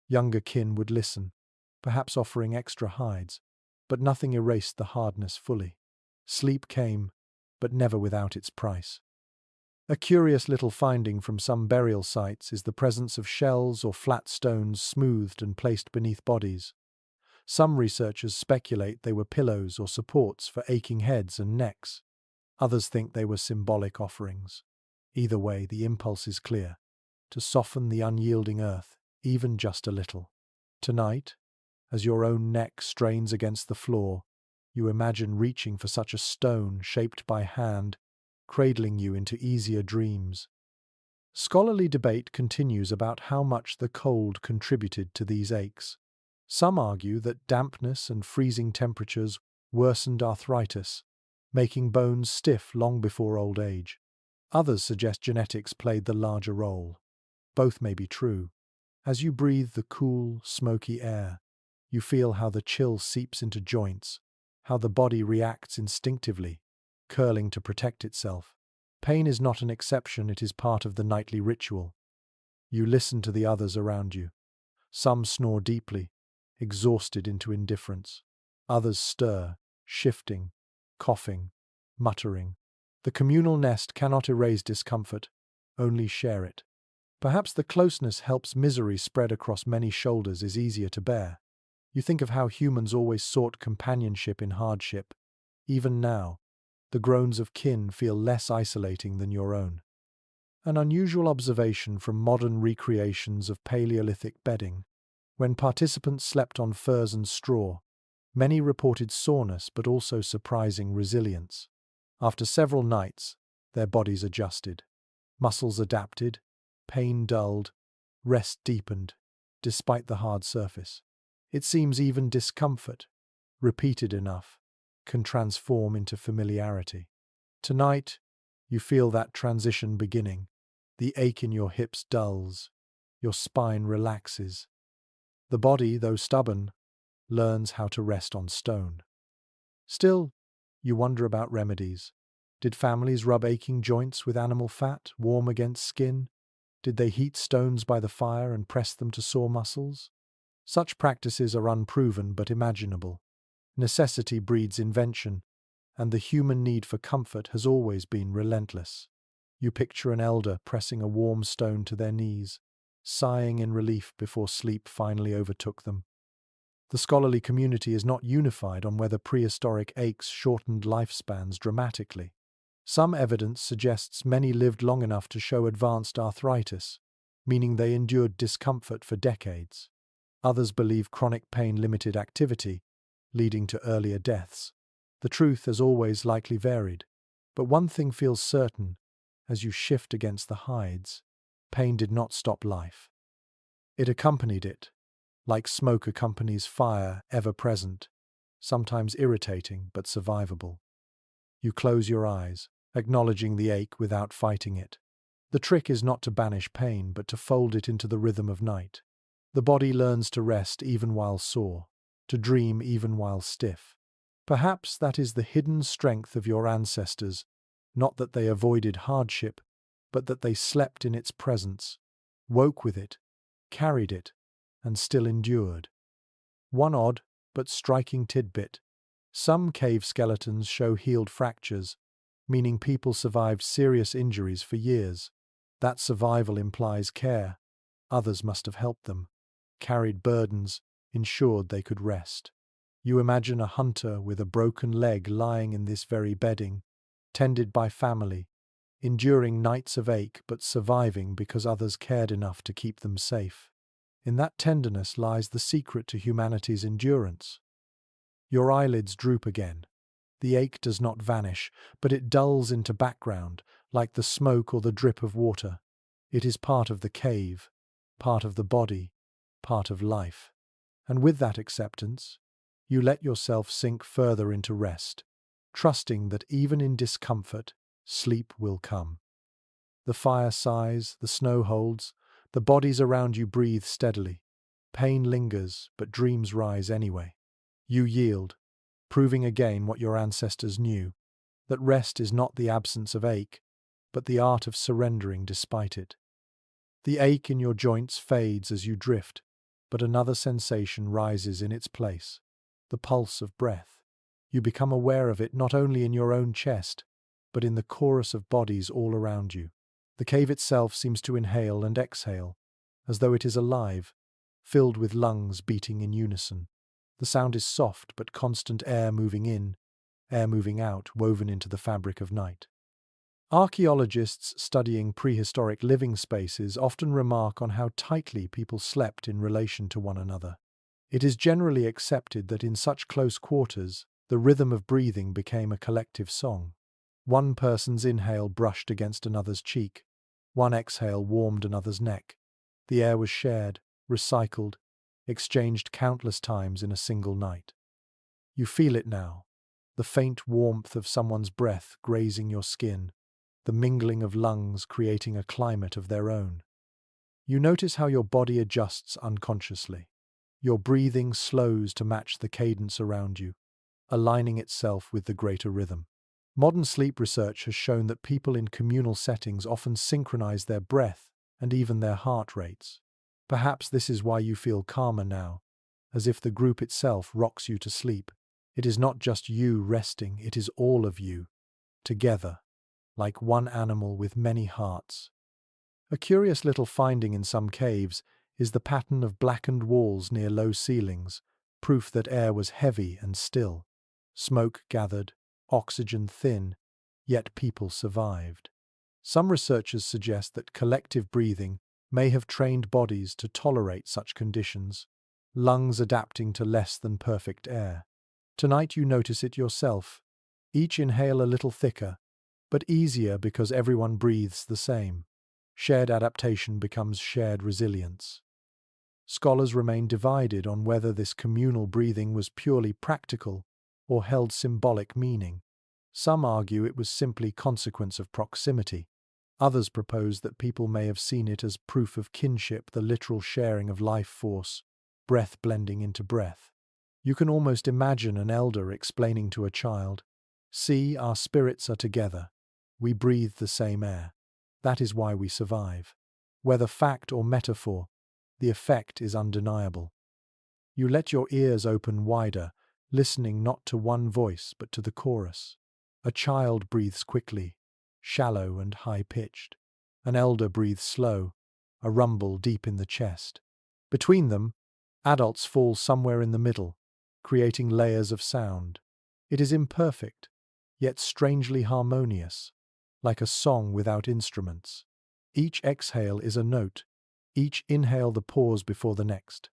Younger kin would listen, perhaps offering extra hides, but nothing erased the hardness fully. Sleep came, but never without its price. A curious little finding from some burial sites is the presence of shells or flat stones smoothed and placed beneath bodies. Some researchers speculate they were pillows or supports for aching heads and necks. Others think they were symbolic offerings. Either way, the impulse is clear: to soften the unyielding earth, even just a little. Tonight, as your own neck strains against the floor, you imagine reaching for such a stone shaped by hand, cradling you into easier dreams. Scholarly debate continues about how much the cold contributed to these aches. Some argue that dampness and freezing temperatures worsened arthritis, making bones stiff long before old age. Others suggest genetics played the larger role. Both may be true. As you breathe the cool, smoky air, you feel how the chill seeps into joints, how the body reacts instinctively, curling to protect itself. Pain is not an exception, it is part of the nightly ritual. You listen to the others around you. Some snore deeply, exhausted into indifference. Others stir, shifting, coughing, muttering. The communal nest cannot erase discomfort, only share it. Perhaps the closeness helps misery spread across many shoulders is easier to bear. You think of how humans always sought companionship in hardship. Even now, the groans of kin feel less isolating than your own. An unusual observation from modern recreations of Paleolithic bedding. When participants slept on furs and straw, many reported soreness but also surprising resilience. After several nights, their bodies adjusted. Muscles adapted, pain dulled, rest deepened, despite the hard surface. It seems even discomfort, repeated enough, can transform into familiarity. Tonight, you feel that transition beginning. The ache in your hips dulls, your spine relaxes. The body, though stubborn, learns how to rest on stone. Still, you wonder about remedies. Did families rub aching joints with animal fat, warm against skin? Did they heat stones by the fire and press them to sore muscles? Such practices are unproven but imaginable. Necessity breeds invention, and the human need for comfort has always been relentless. You picture an elder pressing a warm stone to their knees, sighing in relief before sleep finally overtook them. The scholarly community is not unified on whether prehistoric aches shortened lifespans dramatically. Some evidence suggests many lived long enough to show advanced arthritis, meaning they endured discomfort for decades. Others believe chronic pain limited activity, leading to earlier deaths. The truth has always likely varied, but one thing feels certain: as you shift against the hides, pain did not stop life. It accompanied it, like smoke accompanies fire, ever present, sometimes irritating but survivable. You close your eyes, acknowledging the ache without fighting it. The trick is not to banish pain, but to fold it into the rhythm of night. The body learns to rest even while sore, to dream even while stiff. Perhaps that is the hidden strength of your ancestors, not that they avoided hardship, but that they slept in its presence, woke with it, carried it, and still endured. One odd but striking tidbit: some cave skeletons show healed fractures, meaning people survived serious injuries for years. That survival implies care. Others must have helped them, carried burdens, ensured they could rest. You imagine a hunter with a broken leg lying in this very bedding, tended by family, enduring nights of ache but surviving because others cared enough to keep them safe. In that tenderness lies the secret to humanity's endurance. Your eyelids droop again. The ache does not vanish, but it dulls into background, like the smoke or the drip of water. It is part of the cave, part of the body, part of life. And with that acceptance, You let yourself sink further into rest, trusting that even in discomfort, sleep will come. The fire sighs, the snow holds, the bodies around you breathe steadily. Pain lingers, but dreams rise anyway. You yield, proving again what your ancestors knew, that rest is not the absence of ache, but the art of surrendering despite it. The ache in your joints fades as you drift, but another sensation rises in its place, the pulse of breath. You become aware of it not only in your own chest, but in the chorus of bodies all around you. The cave itself seems to inhale and exhale, as though it is alive, filled with lungs beating in unison. The sound is soft but constant, air moving in, air moving out, woven into the fabric of night. Archaeologists studying prehistoric living spaces often remark on how tightly people slept in relation to one another. It is generally accepted that in such close quarters, the rhythm of breathing became a collective song. One person's inhale brushed against another's cheek, one exhale warmed another's neck. The air was shared, recycled, exchanged countless times in a single night. You feel it now, the faint warmth of someone's breath grazing your skin, the mingling of lungs creating a climate of their own. You notice how your body adjusts unconsciously. Your breathing slows to match the cadence around you, aligning itself with the greater rhythm. Modern sleep research has shown that people in communal settings often synchronize their breath and even their heart rates. Perhaps this is why you feel calmer now, as if the group itself rocks you to sleep. It is not just you resting, it is all of you, together, like one animal with many hearts. A curious little finding in some caves is the pattern of blackened walls near low ceilings, proof that air was heavy and still. Smoke gathered, oxygen thin, yet people survived. Some researchers suggest that collective breathing may have trained bodies to tolerate such conditions, lungs adapting to less than perfect air. Tonight you notice it yourself. Each inhale a little thicker, but easier because everyone breathes the same. Shared adaptation becomes shared resilience. Scholars remain divided on whether this communal breathing was purely practical or held symbolic meaning. Some argue it was simply consequence of proximity. Others propose that people may have seen it as proof of kinship, the literal sharing of life force, breath blending into breath. You can almost imagine an elder explaining to a child, "See, our spirits are together. We breathe the same air. That is why we survive." Whether fact or metaphor, the effect is undeniable. You let your ears open wider, listening not to one voice but to the chorus. A child breathes quickly, shallow and high-pitched. An elder breathes slow, a rumble deep in the chest. Between them, adults fall somewhere in the middle, creating layers of sound. It is imperfect, yet strangely harmonious, like a song without instruments. Each exhale is a note, each inhale the pause before the next.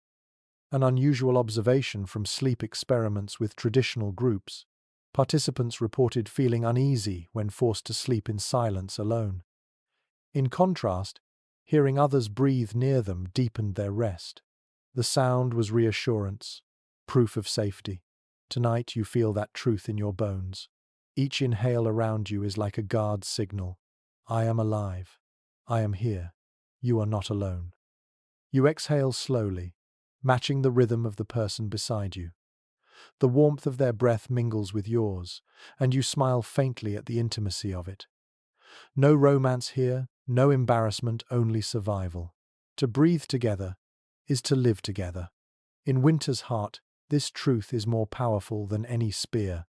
An unusual observation from sleep experiments with traditional groups. Participants reported feeling uneasy when forced to sleep in silence alone. In contrast, hearing others breathe near them deepened their rest. The sound was reassurance, proof of safety. Tonight you feel that truth in your bones. Each inhale around you is like a guard's signal. I am alive. I am here. You are not alone. You exhale slowly, matching the rhythm of the person beside you. The warmth of their breath mingles with yours, and you smile faintly at the intimacy of it. No romance here, no embarrassment, only survival. To breathe together is to live together. In winter's heart, this truth is more powerful than any spear.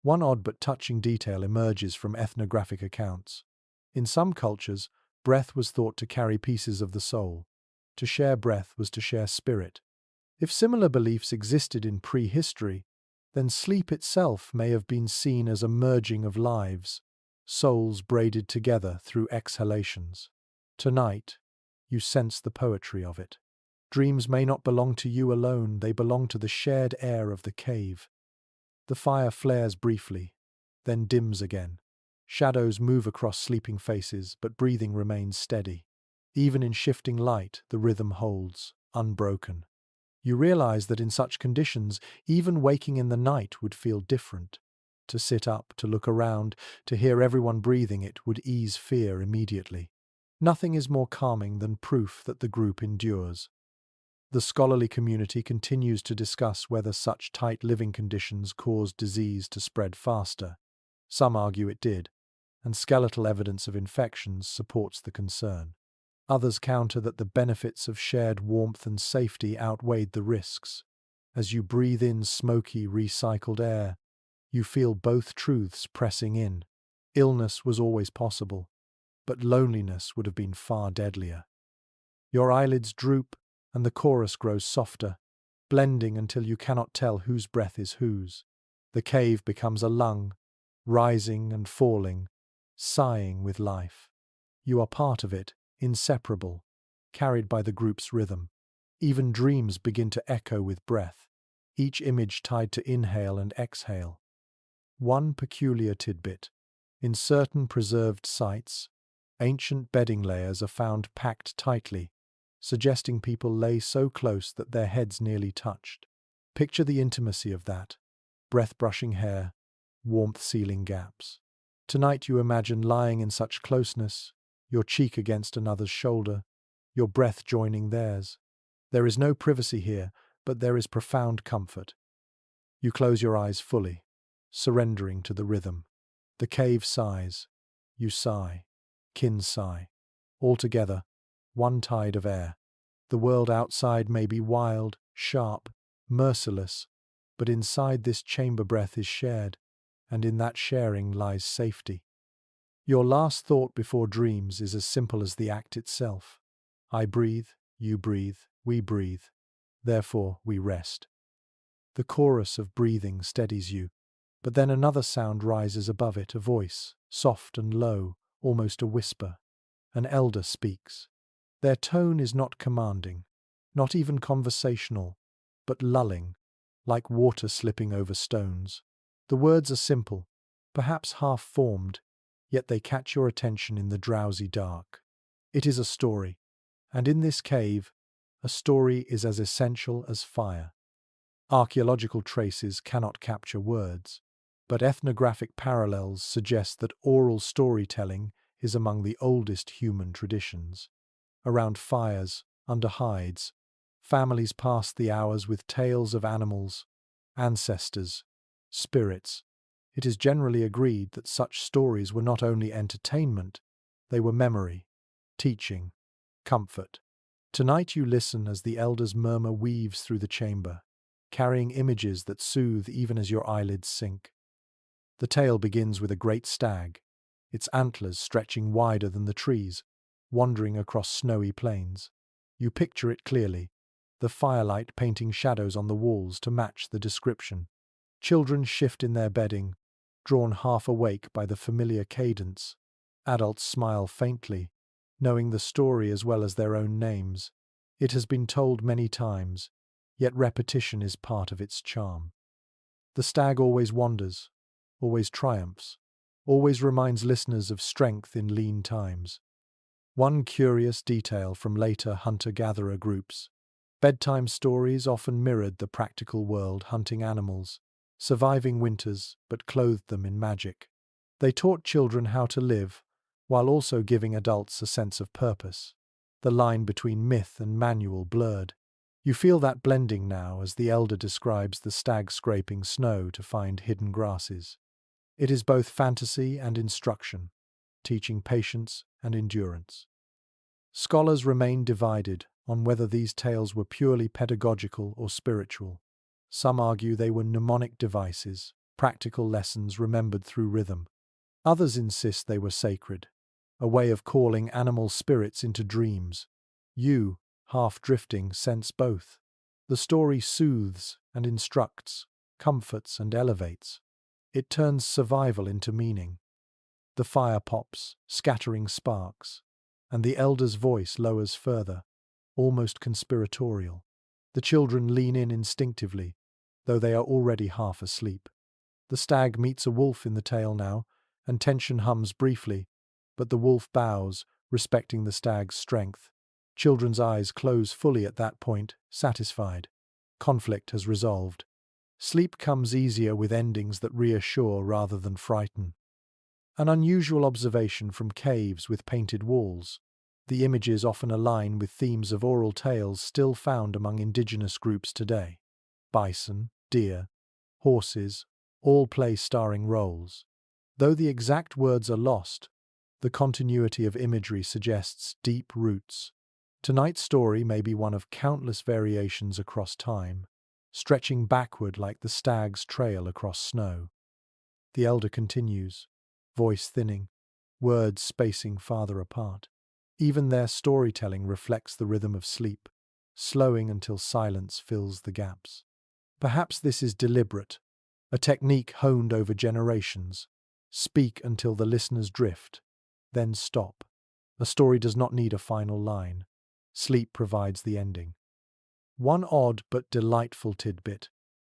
One odd but touching detail emerges from ethnographic accounts. In some cultures, breath was thought to carry pieces of the soul. To share breath was to share spirit. If similar beliefs existed in prehistory, then sleep itself may have been seen as a merging of lives, souls braided together through exhalations. Tonight, you sense the poetry of it. Dreams may not belong to you alone, they belong to the shared air of the cave. The fire flares briefly, then dims again. Shadows move across sleeping faces, but breathing remains steady. Even in shifting light, the rhythm holds, unbroken. You realize that in such conditions, even waking in the night would feel different. To sit up, to look around, to hear everyone breathing it would ease fear immediately. Nothing is more calming than proof that the group endures. The scholarly community continues to discuss whether such tight living conditions caused disease to spread faster. Some argue it did, and skeletal evidence of infections supports the concern. Others counter that the benefits of shared warmth and safety outweighed the risks. As you breathe in smoky, recycled air, you feel both truths pressing in. Illness was always possible, but loneliness would have been far deadlier. Your eyelids droop, and the chorus grows softer, blending until you cannot tell whose breath is whose. The cave becomes a lung, rising and falling, sighing with life. You are part of it, inseparable, carried by the group's rhythm. Even dreams begin to echo with breath, each image tied to inhale and exhale. One peculiar tidbit. In certain preserved sites, ancient bedding layers are found packed tightly, suggesting people lay so close that their heads nearly touched. Picture the intimacy of that. Breath-brushing hair, warmth sealing gaps. Tonight you imagine lying in such closeness, your cheek against another's shoulder, your breath joining theirs. There is no privacy here, but there is profound comfort. You close your eyes fully, surrendering to the rhythm. The cave sighs. You sigh. Kin sigh. All together, one tide of air. The world outside may be wild, sharp, merciless, but inside this chamber breath is shared, and in that sharing lies safety. Your last thought before dreams is as simple as the act itself. I breathe, you breathe, we breathe. Therefore we rest. The chorus of breathing steadies you, but then another sound rises above it, a voice, soft and low, almost a whisper. An elder speaks. Their tone is not commanding, not even conversational, but lulling, like water slipping over stones. The words are simple, perhaps half-formed, yet they catch your attention in the drowsy dark. It is a story, and in this cave, a story is as essential as fire. Archaeological traces cannot capture words, but ethnographic parallels suggest that oral storytelling is among the oldest human traditions. Around fires, under hides, families passed the hours with tales of animals, ancestors, spirits. It is generally agreed that such stories were not only entertainment, they were memory, teaching, comfort. Tonight you listen as the elders' murmur weaves through the chamber, carrying images that soothe even as your eyelids sink. The tale begins with a great stag, its antlers stretching wider than the trees, wandering across snowy plains. You picture it clearly, the firelight painting shadows on the walls to match the description. Children shift in their bedding, drawn half awake by the familiar cadence. Adults smile faintly, knowing the story as well as their own names. It has been told many times, yet repetition is part of its charm. The stag always wanders, always triumphs, always reminds listeners of strength in lean times. One curious detail from later hunter-gatherer groups. Bedtime stories often mirrored the practical world, hunting animals, surviving winters but clothed them in magic. They taught children how to live, while also giving adults a sense of purpose. The line between myth and manual blurred. You feel that blending now as the elder describes the stag scraping snow to find hidden grasses. It is both fantasy and instruction, teaching patience and endurance. Scholars remain divided on whether these tales were purely pedagogical or spiritual. Some argue they were mnemonic devices, practical lessons remembered through rhythm. Others insist they were sacred, a way of calling animal spirits into dreams. You, half drifting, sense both. The story soothes and instructs, comforts and elevates. It turns survival into meaning. The fire pops, scattering sparks, and the elder's voice lowers further, almost conspiratorial. The children lean in instinctively, though they are already half asleep. The stag meets a wolf in the tale now, and tension hums briefly, but the wolf bows, respecting the stag's strength. Children's eyes close fully at that point, satisfied. conflict has resolved. Sleep comes easier with endings that reassure rather than frighten. An unusual observation from caves with painted walls. The images often align with themes of oral tales still found among indigenous groups today. Bison, deer, horses, all play starring roles. Though the exact words are lost, the continuity of imagery suggests deep roots. Tonight's story may be one of countless variations across time, stretching backward like the stag's trail across snow. The elder continues, voice thinning, words spacing farther apart. Even their storytelling reflects the rhythm of sleep, slowing until silence fills the gaps. Perhaps this is deliberate, a technique honed over generations. Speak until the listeners drift, then stop. A story does not need a final line. Sleep provides the ending. One odd but delightful tidbit.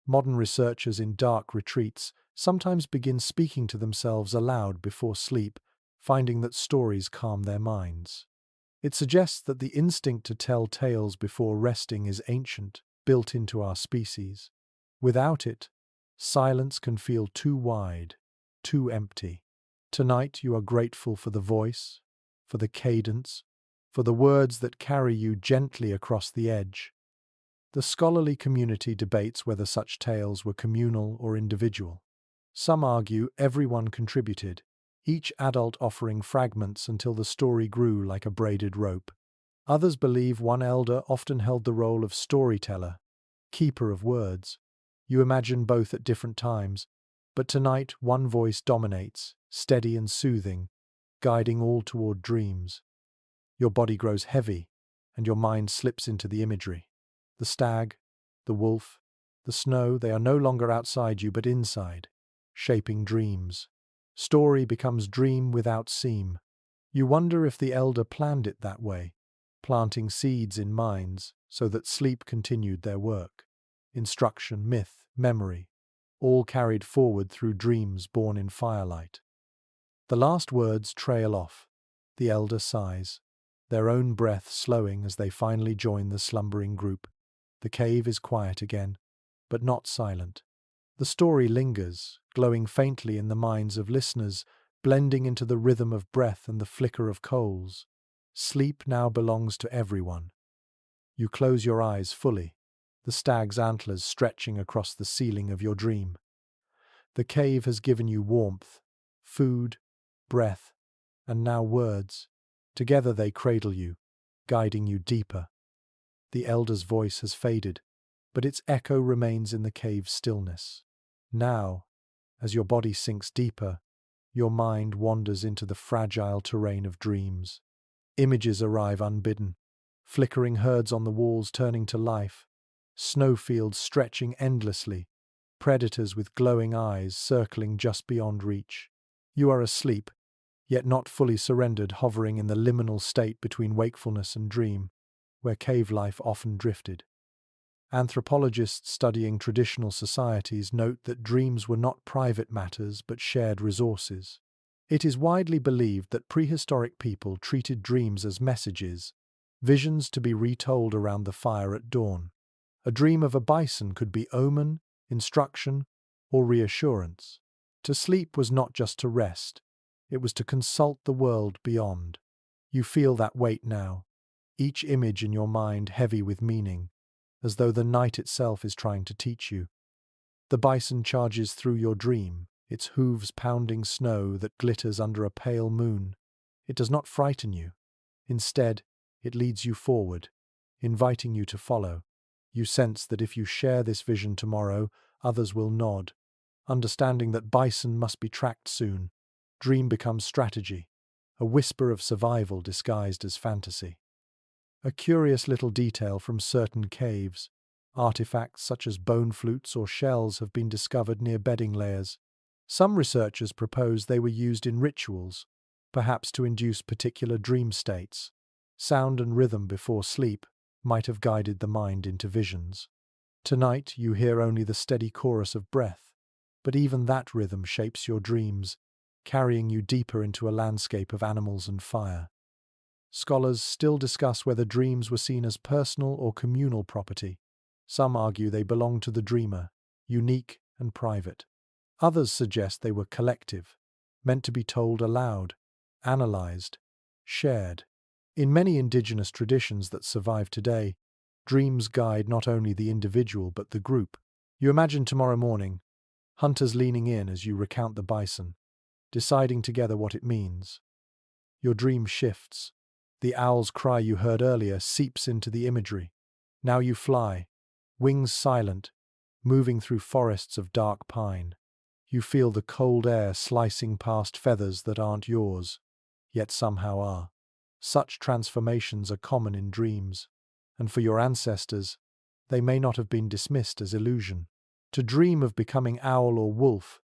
Modern researchers in dark retreats sometimes begin speaking to themselves aloud before sleep, finding that stories calm their minds. It suggests that the instinct to tell tales before resting is ancient, built into our species. Without it, silence can feel too wide, too empty. Tonight you are grateful for the voice, for the cadence, for the words that carry you gently across the edge. The scholarly community debates whether such tales were communal or individual. Some argue everyone contributed, each adult offering fragments until the story grew like a braided rope. Others believe one elder often held the role of storyteller, keeper of words. You imagine both at different times, but tonight one voice dominates, steady and soothing, guiding all toward dreams. Your body grows heavy, and your mind slips into the imagery. The stag, the wolf, the snow, they are no longer outside you but inside, shaping dreams. Story becomes dream without seam. You wonder if the elder planned it that way, planting seeds in minds so that sleep continued their work. Instruction, myth, memory, all carried forward through dreams born in firelight. The last words trail off. The elder sighs, their own breath slowing as they finally join the slumbering group. The cave is quiet again, but not silent. The story lingers, glowing faintly in the minds of listeners, blending into the rhythm of breath and the flicker of coals. Sleep now belongs to everyone. You close your eyes fully, the stag's antlers stretching across the ceiling of your dream. The cave has given you warmth, food, breath, and now words. Together they cradle you, guiding you deeper. The elder's voice has faded, but its echo remains in the cave's stillness. Now, as your body sinks deeper, your mind wanders into the fragile terrain of dreams. Images arrive unbidden, flickering herds on the walls turning to life, snowfields stretching endlessly, predators with glowing eyes circling just beyond reach. You are asleep, yet not fully surrendered, hovering in the liminal state between wakefulness and dream, where cave life often drifted. Anthropologists studying traditional societies note that dreams were not private matters but shared resources. It is widely believed that prehistoric people treated dreams as messages, visions to be retold around the fire at dawn. A dream of a bison could be omen, instruction, or reassurance. To sleep was not just to rest, it was to consult the world beyond. You feel that weight now, each image in your mind heavy with meaning, as though the night itself is trying to teach you. The bison charges through your dream, its hooves pounding snow that glitters under a pale moon. It does not frighten you. Instead, it leads you forward, inviting you to follow. You sense that if you share this vision tomorrow, others will nod. Understanding that bison must be tracked soon, dream becomes strategy, a whisper of survival disguised as fantasy. A curious little detail from certain caves. Artifacts such as bone flutes or shells have been discovered near bedding layers. Some researchers propose they were used in rituals, perhaps to induce particular dream states. Sound and rhythm before sleep might have guided the mind into visions. Tonight you hear only the steady chorus of breath, but even that rhythm shapes your dreams, carrying you deeper into a landscape of animals and fire. Scholars still discuss whether dreams were seen as personal or communal property. Some argue they belong to the dreamer, unique and private. Others suggest they were collective, meant to be told aloud, analyzed, shared. In many indigenous traditions that survive today, dreams guide not only the individual but the group. You imagine tomorrow morning, hunters leaning in as you recount the bison, deciding together what it means. Your dream shifts. The owl's cry you heard earlier seeps into the imagery. Now you fly, wings silent, moving through forests of dark pine. You feel the cold air slicing past feathers that aren't yours, yet somehow are. Such transformations are common in dreams, and for your ancestors, they may not have been dismissed as illusion. To dream of becoming owl or wolf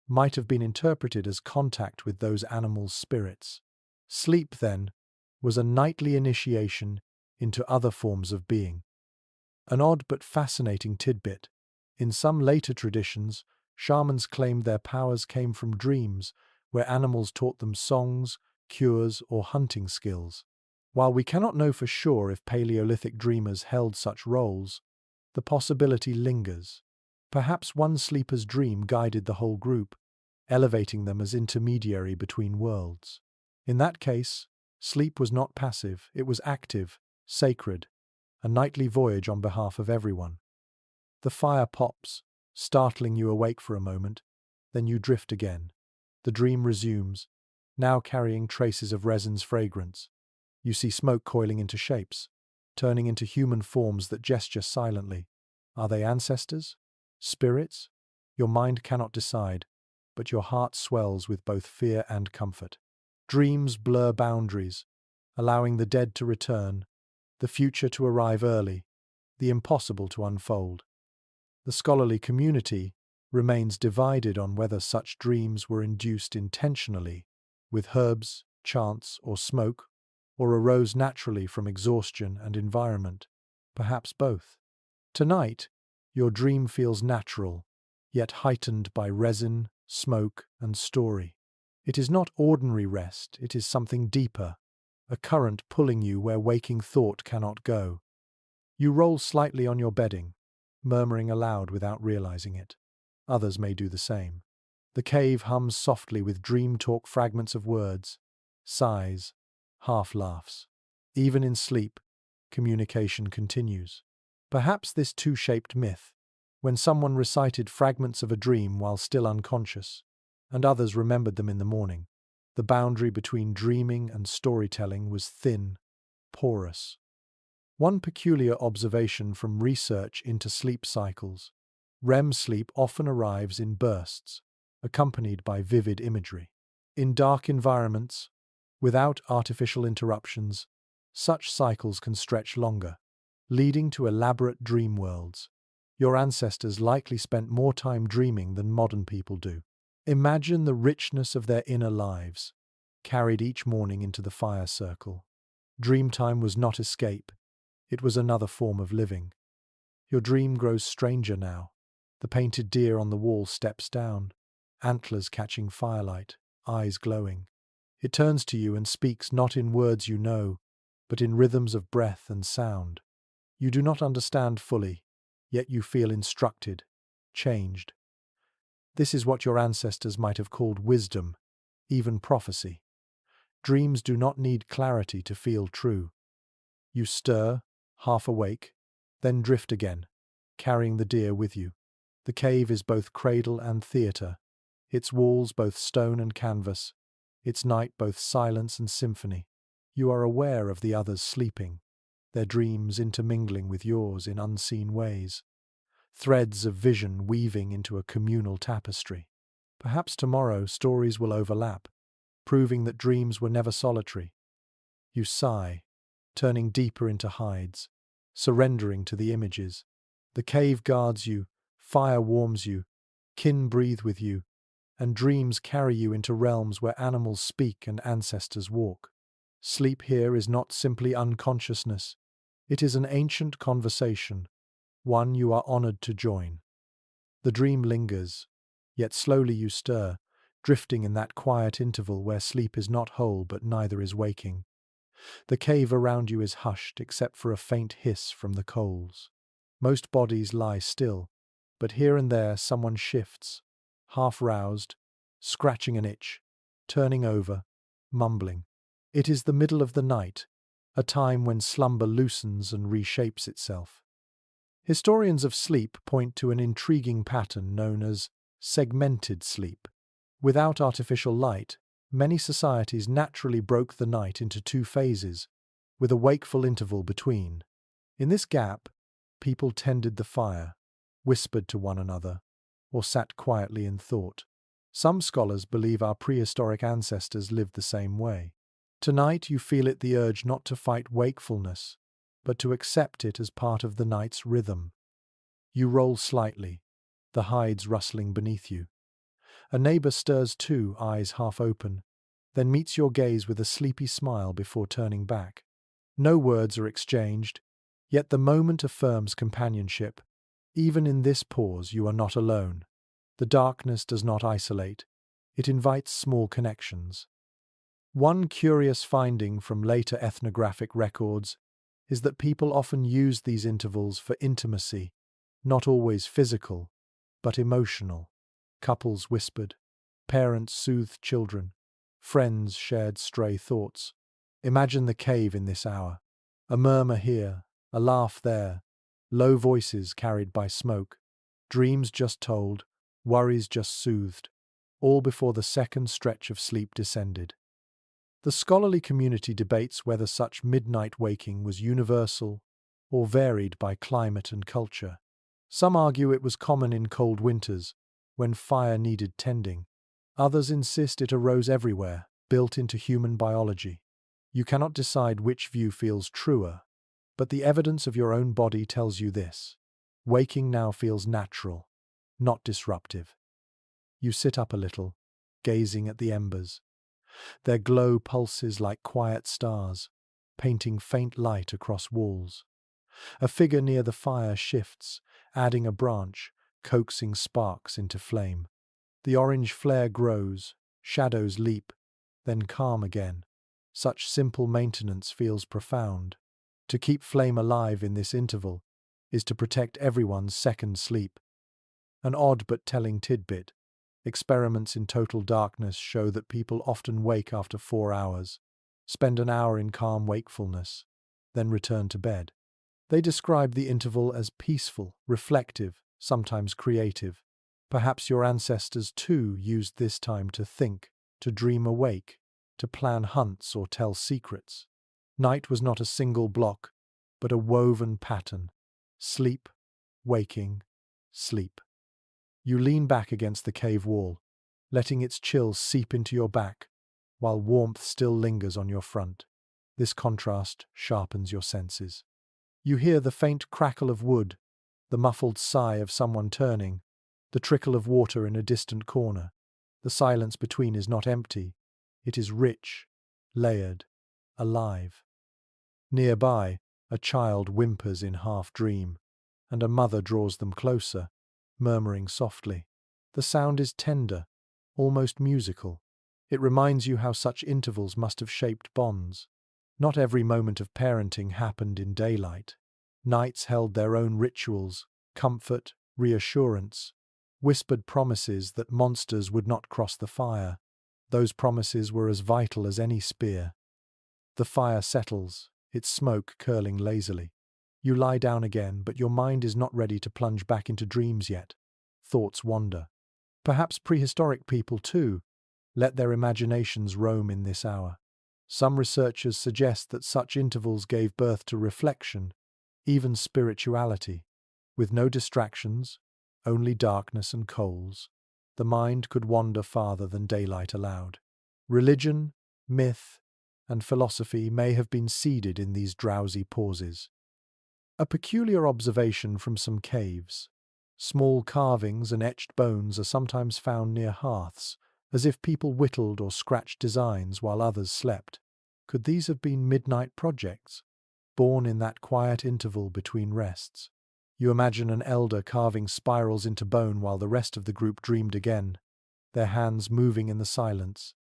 might have been interpreted as contact with those animals' spirits. Sleep, then, was a nightly initiation into other forms of being. An odd but fascinating tidbit. In some later traditions, shamans claimed their powers came from dreams, where animals taught them songs, cures, or hunting skills. While we cannot know for sure if Paleolithic dreamers held such roles, the possibility lingers. Perhaps one sleeper's dream guided the whole group, elevating them as intermediary between worlds. In that case, sleep was not passive, it was active, sacred, a nightly voyage on behalf of everyone. The fire pops, startling you awake for a moment, then you drift again. The dream resumes, now carrying traces of resin's fragrance. You see smoke coiling into shapes, turning into human forms that gesture silently. Are they ancestors? Spirits? Your mind cannot decide, but your heart swells with both fear and comfort. Dreams blur boundaries, allowing the dead to return, the future to arrive early, the impossible to unfold. The scholarly community remains divided on whether such dreams were induced intentionally, with herbs, chants, or smoke, or arose naturally from exhaustion and environment, perhaps both. Tonight, your dream feels natural, yet heightened by resin, smoke, and story. It is not ordinary rest, it is something deeper, a current pulling you where waking thought cannot go. You roll slightly on your bedding, murmuring aloud without realizing it. Others may do the same. The cave hums softly with dream talk fragments of words, sighs, half laughs. Even in sleep, communication continues. Perhaps this two-shaped myth, when someone recited fragments of a dream while still unconscious, and others remembered them in the morning. The boundary between dreaming and storytelling was thin, porous. One peculiar observation from research into sleep cycles: REM sleep often arrives in bursts, accompanied by vivid imagery. In dark environments, without artificial interruptions, such cycles can stretch longer, leading to elaborate dream worlds. Your ancestors likely spent more time dreaming than modern people do. Imagine the richness of their inner lives, carried each morning into the fire circle. Dreamtime was not escape, it was another form of living. Your dream grows stranger now. The painted deer on the wall steps down, antlers catching firelight, eyes glowing. It turns to you and speaks not in words you know, but in rhythms of breath and sound. You do not understand fully, yet you feel instructed, changed. This is what your ancestors might have called wisdom, even prophecy. Dreams do not need clarity to feel true. You stir, half awake, then drift again, carrying the deer with you. The cave is both cradle and theatre, its walls both stone and canvas, its night both silence and symphony. You are aware of the others sleeping, their dreams intermingling with yours in unseen ways, threads of vision weaving into a communal tapestry. Perhaps tomorrow stories will overlap, proving that dreams were never solitary. You sigh, turning deeper into hides, surrendering to the images. The cave guards you, fire warms you, kin breathe with you, and dreams carry you into realms where animals speak and ancestors walk. Sleep here is not simply unconsciousness, it is an ancient conversation, one you are honored to join. The dream lingers, yet slowly you stir, drifting in that quiet interval where sleep is not whole but neither is waking. The cave around you is hushed except for a faint hiss from the coals. Most bodies lie still, but here and there someone shifts, half roused, scratching an itch, turning over, mumbling. It is the middle of the night, a time when slumber loosens and reshapes itself. Historians of sleep point to an intriguing pattern known as segmented sleep. Without artificial light, many societies naturally broke the night into two phases, with a wakeful interval between. In this gap, people tended the fire, whispered to one another, or sat quietly in thought. Some scholars believe our prehistoric ancestors lived the same way. Tonight you feel it the urge not to fight wakefulness, but to accept it as part of the night's rhythm. You roll slightly, the hides rustling beneath you. A neighbor stirs too, eyes half open, then meets your gaze with a sleepy smile before turning back. No words are exchanged, yet the moment affirms companionship. Even in this pause, you are not alone. The darkness does not isolate, it invites small connections. One curious finding from later ethnographic records is that people often use these intervals for intimacy, not always physical, but emotional. Couples whispered, parents soothed children, friends shared stray thoughts. Imagine the cave in this hour. A murmur here, a laugh there, low voices carried by smoke, dreams just told, worries just soothed, all before the second stretch of sleep descended. The scholarly community debates whether such midnight waking was universal or varied by climate and culture. Some argue it was common in cold winters, when fire needed tending. Others insist it arose everywhere, built into human biology. You cannot decide which view feels truer, but the evidence of your own body tells you this. Waking now feels natural, not disruptive. You sit up a little, gazing at the embers. Their glow pulses like quiet stars, painting faint light across walls. A figure near the fire shifts, adding a branch, coaxing sparks into flame. The orange flare grows, shadows leap, then calm again. Such simple maintenance feels profound. To keep flame alive in this interval is to protect everyone's second sleep. An odd but telling tidbit. Experiments in total darkness show that people often wake after 4 hours, spend an hour in calm wakefulness, then return to bed. They describe the interval as peaceful, reflective, sometimes creative. Perhaps your ancestors too used this time to think, to dream awake, to plan hunts or tell secrets. Night was not a single block, but a woven pattern. Sleep, waking, sleep. You lean back against the cave wall, letting its chill seep into your back, while warmth still lingers on your front. This contrast sharpens your senses. You hear the faint crackle of wood, the muffled sigh of someone turning, the trickle of water in a distant corner. The silence between is not empty, it is rich, layered, alive. Nearby, a child whimpers in half-dream, and a mother draws them closer, murmuring softly. The sound is tender, almost musical. It reminds you how such intervals must have shaped bonds. Not every moment of parenting happened in daylight. Nights held their own rituals, comfort, reassurance, whispered promises that monsters would not cross the fire. Those promises were as vital as any spear. The fire settles, its smoke curling lazily. You lie down again, but your mind is not ready to plunge back into dreams yet. Thoughts wander. Perhaps prehistoric people, too, let their imaginations roam in this hour. Some researchers suggest that such intervals gave birth to reflection, even spirituality. With no distractions, only darkness and coals, the mind could wander farther than daylight allowed. Religion, myth, and philosophy may have been seeded in these drowsy pauses. A peculiar observation from some caves. Small carvings and etched bones are sometimes found near hearths, as if people whittled or scratched designs while others slept. Could these have been midnight projects, born in that quiet interval between rests? You imagine an elder carving spirals into bone while the rest of the group dreamed again, their hands moving in the silence,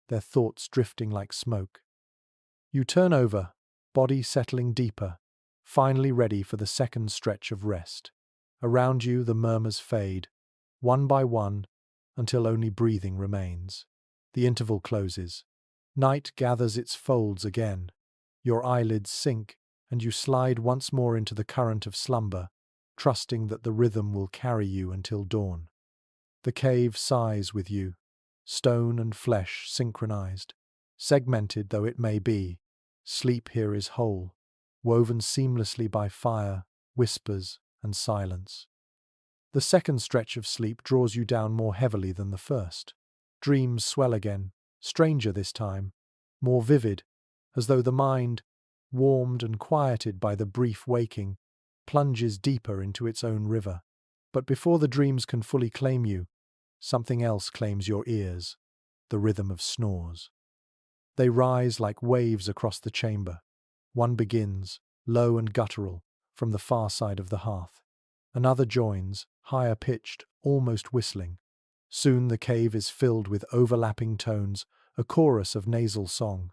their thoughts drifting like smoke. You turn over, body settling deeper, finally ready for the second stretch of rest. Around you, the murmurs fade, one by one, until only breathing remains. The interval closes. Night gathers its folds again. Your eyelids sink, and you slide once more into the current of slumber, trusting that the rhythm will carry you until dawn. The cave sighs with you, stone and flesh synchronized. Segmented though it may be, sleep here is whole, woven seamlessly by fire, whispers, and silence. The second stretch of sleep draws you down more heavily than the first. Dreams swell again, stranger this time, more vivid, as though the mind, warmed and quieted by the brief waking, plunges deeper into its own river. But before the dreams can fully claim you, something else claims your ears, the rhythm of snores. They rise like waves across the chamber. One begins, low and guttural, from the far side of the hearth. Another joins, higher pitched, almost whistling. Soon the cave is filled with overlapping tones, a chorus of nasal song.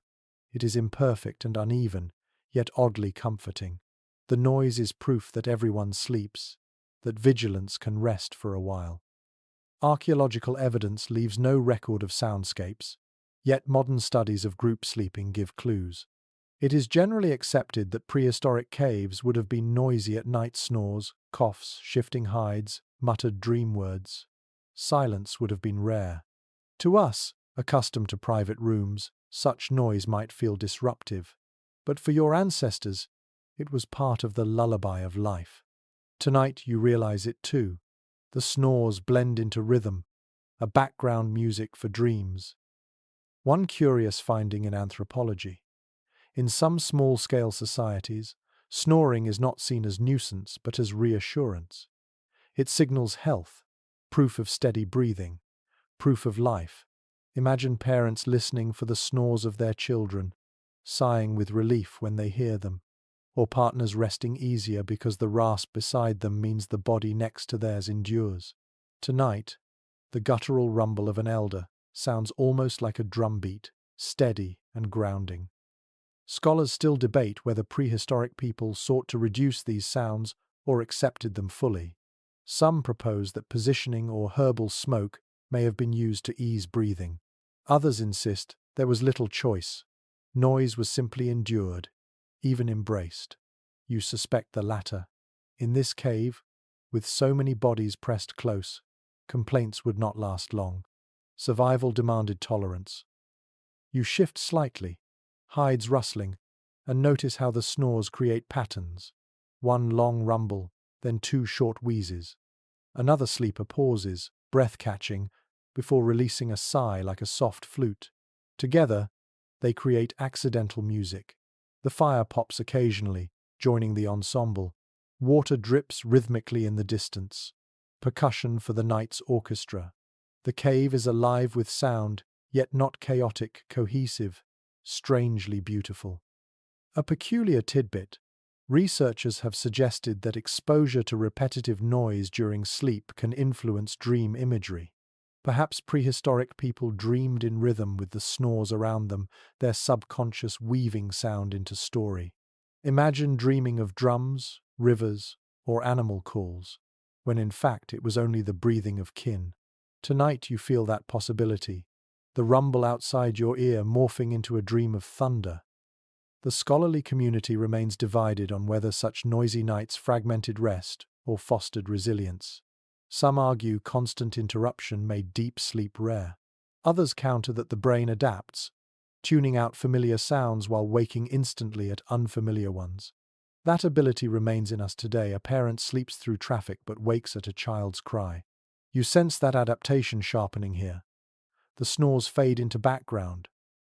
It is imperfect and uneven, yet oddly comforting. The noise is proof that everyone sleeps, that vigilance can rest for a while. Archaeological evidence leaves no record of soundscapes, yet modern studies of group sleeping give clues. It is generally accepted that prehistoric caves would have been noisy at night. Snores, coughs, shifting hides, muttered dream words. Silence would have been rare. To us, accustomed to private rooms, such noise might feel disruptive. But for your ancestors, it was part of the lullaby of life. Tonight you realize it too. The snores blend into rhythm, a background music for dreams. One curious finding in anthropology. In some small-scale societies, snoring is not seen as nuisance but as reassurance. It signals health, proof of steady breathing, proof of life. Imagine parents listening for the snores of their children, sighing with relief when they hear them, or partners resting easier because the rasp beside them means the body next to theirs endures. Tonight, the guttural rumble of an elder sounds almost like a drumbeat, steady and grounding. Scholars still debate whether prehistoric people sought to reduce these sounds or accepted them fully. Some propose that positioning or herbal smoke may have been used to ease breathing. Others insist there was little choice. Noise was simply endured, even embraced. You suspect the latter. In this cave, with so many bodies pressed close, complaints would not last long. Survival demanded tolerance. You shift slightly, hides rustling, and notice how the snores create patterns. One long rumble, then two short wheezes. Another sleeper pauses, breath-catching, before releasing a sigh like a soft flute. Together, they create accidental music. The fire pops occasionally, joining the ensemble. Water drips rhythmically in the distance. Percussion for the night's orchestra. The cave is alive with sound, yet not chaotic, cohesive, strangely beautiful. A peculiar tidbit. Researchers have suggested that exposure to repetitive noise during sleep can influence dream imagery. Perhaps prehistoric people dreamed in rhythm with the snores around them, their subconscious weaving sound into story. Imagine dreaming of drums, rivers, or animal calls, when in fact it was only the breathing of kin. Tonight you feel that possibility, the rumble outside your ear morphing into a dream of thunder. The scholarly community remains divided on whether such noisy nights fragmented rest or fostered resilience. Some argue constant interruption made deep sleep rare. Others counter that the brain adapts, tuning out familiar sounds while waking instantly at unfamiliar ones. That ability remains in us today. A parent sleeps through traffic but wakes at a child's cry. You sense that adaptation sharpening here. The snores fade into background,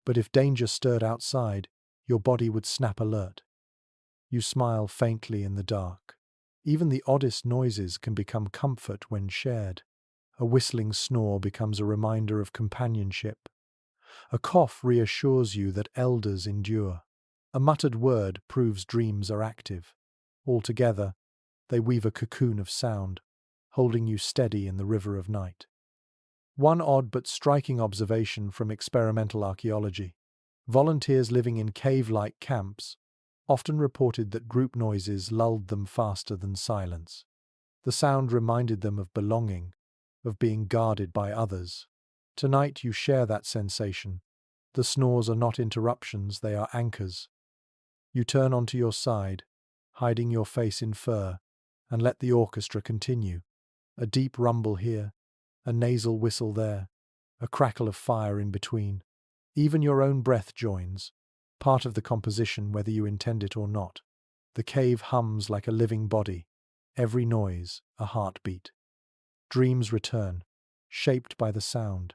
but if danger stirred outside, your body would snap alert. You smile faintly in the dark. Even the oddest noises can become comfort when shared. A whistling snore becomes a reminder of companionship. A cough reassures you that elders endure. A muttered word proves dreams are active. Altogether, they weave a cocoon of sound, holding you steady in the river of night. One odd but striking observation from experimental archaeology. Volunteers living in cave-like camps often reported that group noises lulled them faster than silence. The sound reminded them of belonging, of being guarded by others. Tonight you share that sensation. The snores are not interruptions, they are anchors. You turn onto your side, hiding your face in fur, and let the orchestra continue. A deep rumble here, a nasal whistle there, a crackle of fire in between. Even your own breath joins, part of the composition whether you intend it or not. The cave hums like a living body, every noise a heartbeat. Dreams return, shaped by the sound.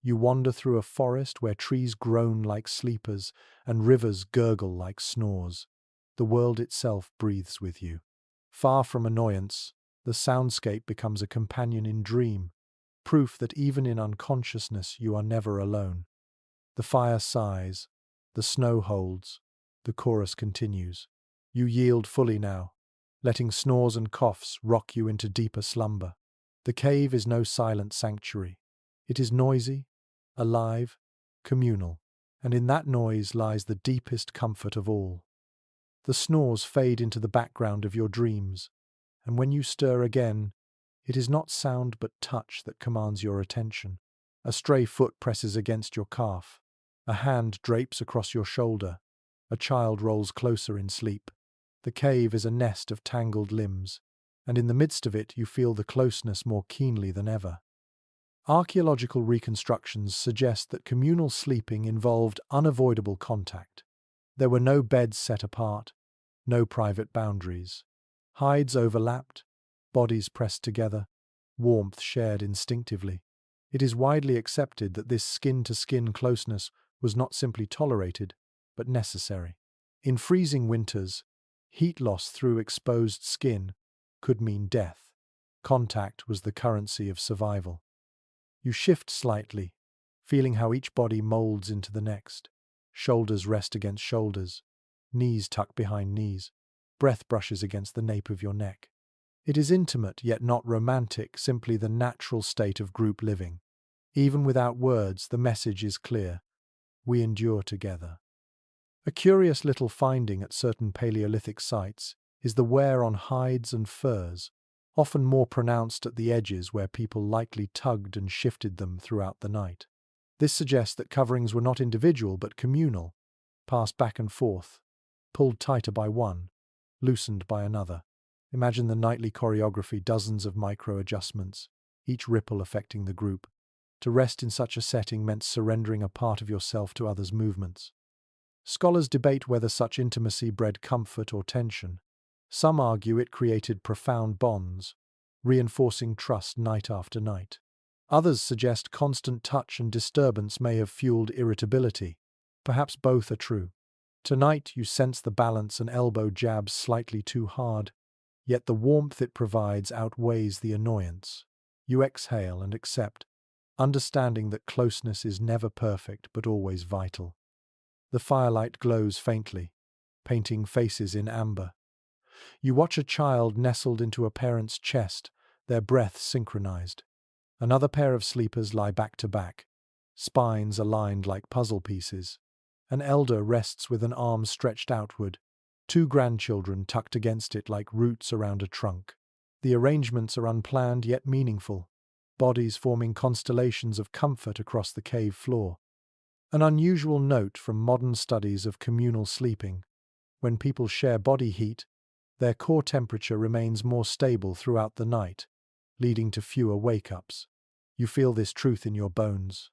You wander through a forest where trees groan like sleepers and rivers gurgle like snores. The world itself breathes with you. Far from annoyance, the soundscape becomes a companion in dream, proof that even in unconsciousness you are never alone. The fire sighs, the snow holds, the chorus continues. You yield fully now, letting snores and coughs rock you into deeper slumber. The cave is no silent sanctuary. It is noisy, alive, communal, and in that noise lies the deepest comfort of all. The snores fade into the background of your dreams, and when you stir again, it is not sound but touch that commands your attention. A stray foot presses against your calf. A hand drapes across your shoulder. A child rolls closer in sleep. The cave is a nest of tangled limbs, and in the midst of it you feel the closeness more keenly than ever. Archaeological reconstructions suggest that communal sleeping involved unavoidable contact. There were no beds set apart, no private boundaries. Hides overlapped, bodies pressed together, warmth shared instinctively. It is widely accepted that this skin-to-skin closeness was not simply tolerated, but necessary. In freezing winters, heat loss through exposed skin could mean death. Contact was the currency of survival. You shift slightly, feeling how each body molds into the next. Shoulders rest against shoulders, knees tuck behind knees, breath brushes against the nape of your neck. It is intimate yet not romantic, simply the natural state of group living. Even without words, the message is clear. We endure together. A curious little finding at certain Paleolithic sites is the wear on hides and furs, often more pronounced at the edges where people likely tugged and shifted them throughout the night. This suggests that coverings were not individual but communal, passed back and forth, pulled tighter by one, loosened by another. Imagine the nightly choreography, dozens of micro-adjustments, each ripple affecting the group. To rest in such a setting meant surrendering a part of yourself to others' movements. Scholars debate whether such intimacy bred comfort or tension. Some argue it created profound bonds, reinforcing trust night after night. Others suggest constant touch and disturbance may have fueled irritability. Perhaps both are true. Tonight you sense the balance, an elbow jabs slightly too hard, yet the warmth it provides outweighs the annoyance. You exhale and accept, understanding that closeness is never perfect but always vital. The firelight glows faintly, painting faces in amber. You watch a child nestled into a parent's chest, their breaths synchronized. Another pair of sleepers lie back to back, spines aligned like puzzle pieces. An elder rests with an arm stretched outward, two grandchildren tucked against it like roots around a trunk. The arrangements are unplanned yet meaningful, bodies forming constellations of comfort across the cave floor. An unusual note from modern studies of communal sleeping: when people share body heat, their core temperature remains more stable throughout the night, leading to fewer wake-ups. You feel this truth in your bones.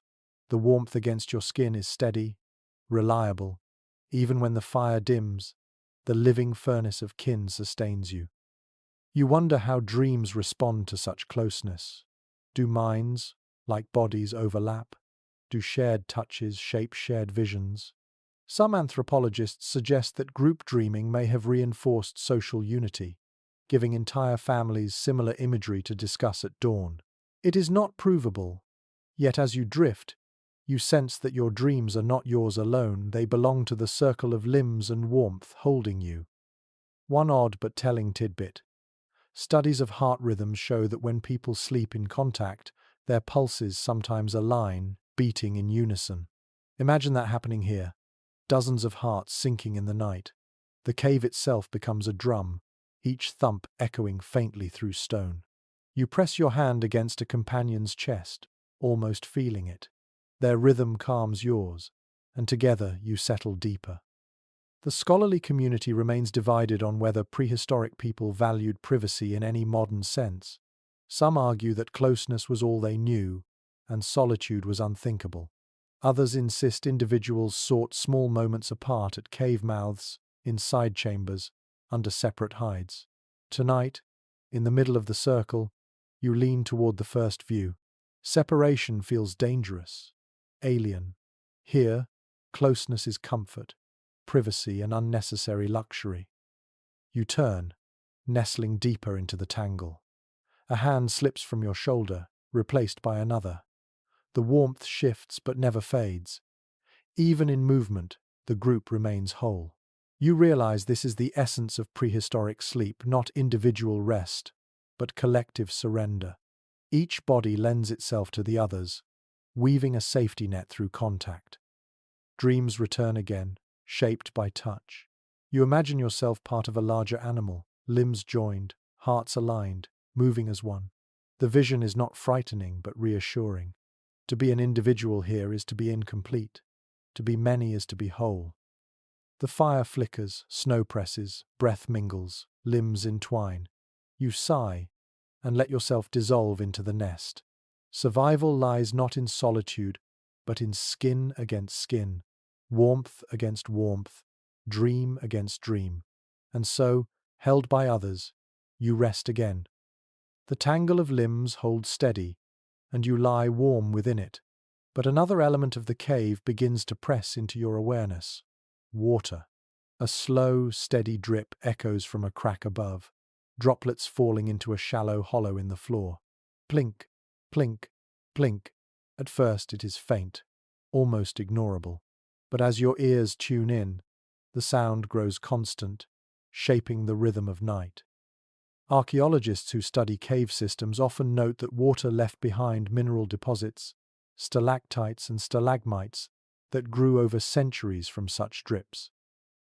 The warmth against your skin is steady, reliable. Even when the fire dims, the living furnace of kin sustains you. You wonder how dreams respond to such closeness. Do minds, like bodies, overlap? Do shared touches shape shared visions? Some anthropologists suggest that group dreaming may have reinforced social unity, giving entire families similar imagery to discuss at dawn. It is not provable, yet as you drift, you sense that your dreams are not yours alone, they belong to the circle of limbs and warmth holding you. One odd but telling tidbit. Studies of heart rhythms show that when people sleep in contact, their pulses sometimes align, beating in unison. Imagine that happening here. Dozens of hearts sinking in the night. The cave itself becomes a drum, each thump echoing faintly through stone. You press your hand against a companion's chest, almost feeling it. Their rhythm calms yours, and together you settle deeper. The scholarly community remains divided on whether prehistoric people valued privacy in any modern sense. Some argue that closeness was all they knew, and solitude was unthinkable. Others insist individuals sought small moments apart at cave mouths, in side chambers, under separate hides. Tonight, in the middle of the circle, you lean toward the first view. Separation feels dangerous, alien. Here, closeness is comfort, privacy an unnecessary luxury. You turn, nestling deeper into the tangle. A hand slips from your shoulder, replaced by another. The warmth shifts but never fades. Even in movement, the group remains whole. You realize this is the essence of prehistoric sleep, not individual rest, but collective surrender. Each body lends itself to the others, weaving a safety net through contact. Dreams return again, shaped by touch. You imagine yourself part of a larger animal, limbs joined, hearts aligned, moving as one. The vision is not frightening but reassuring. To be an individual here is to be incomplete. To be many is to be whole. The fire flickers, snow presses, breath mingles, limbs entwine. You sigh and let yourself dissolve into the nest. Survival lies not in solitude, but in skin against skin, warmth against warmth, dream against dream. And so, held by others, you rest again. The tangle of limbs holds steady, and you lie warm within it. But another element of the cave begins to press into your awareness. Water. A slow, steady drip echoes from a crack above, droplets falling into a shallow hollow in the floor. Plink, plink, plink. At first it is faint, almost ignorable. But as your ears tune in, the sound grows constant, shaping the rhythm of night. Archaeologists who study cave systems often note that water left behind mineral deposits, stalactites and stalagmites, that grew over centuries from such drips.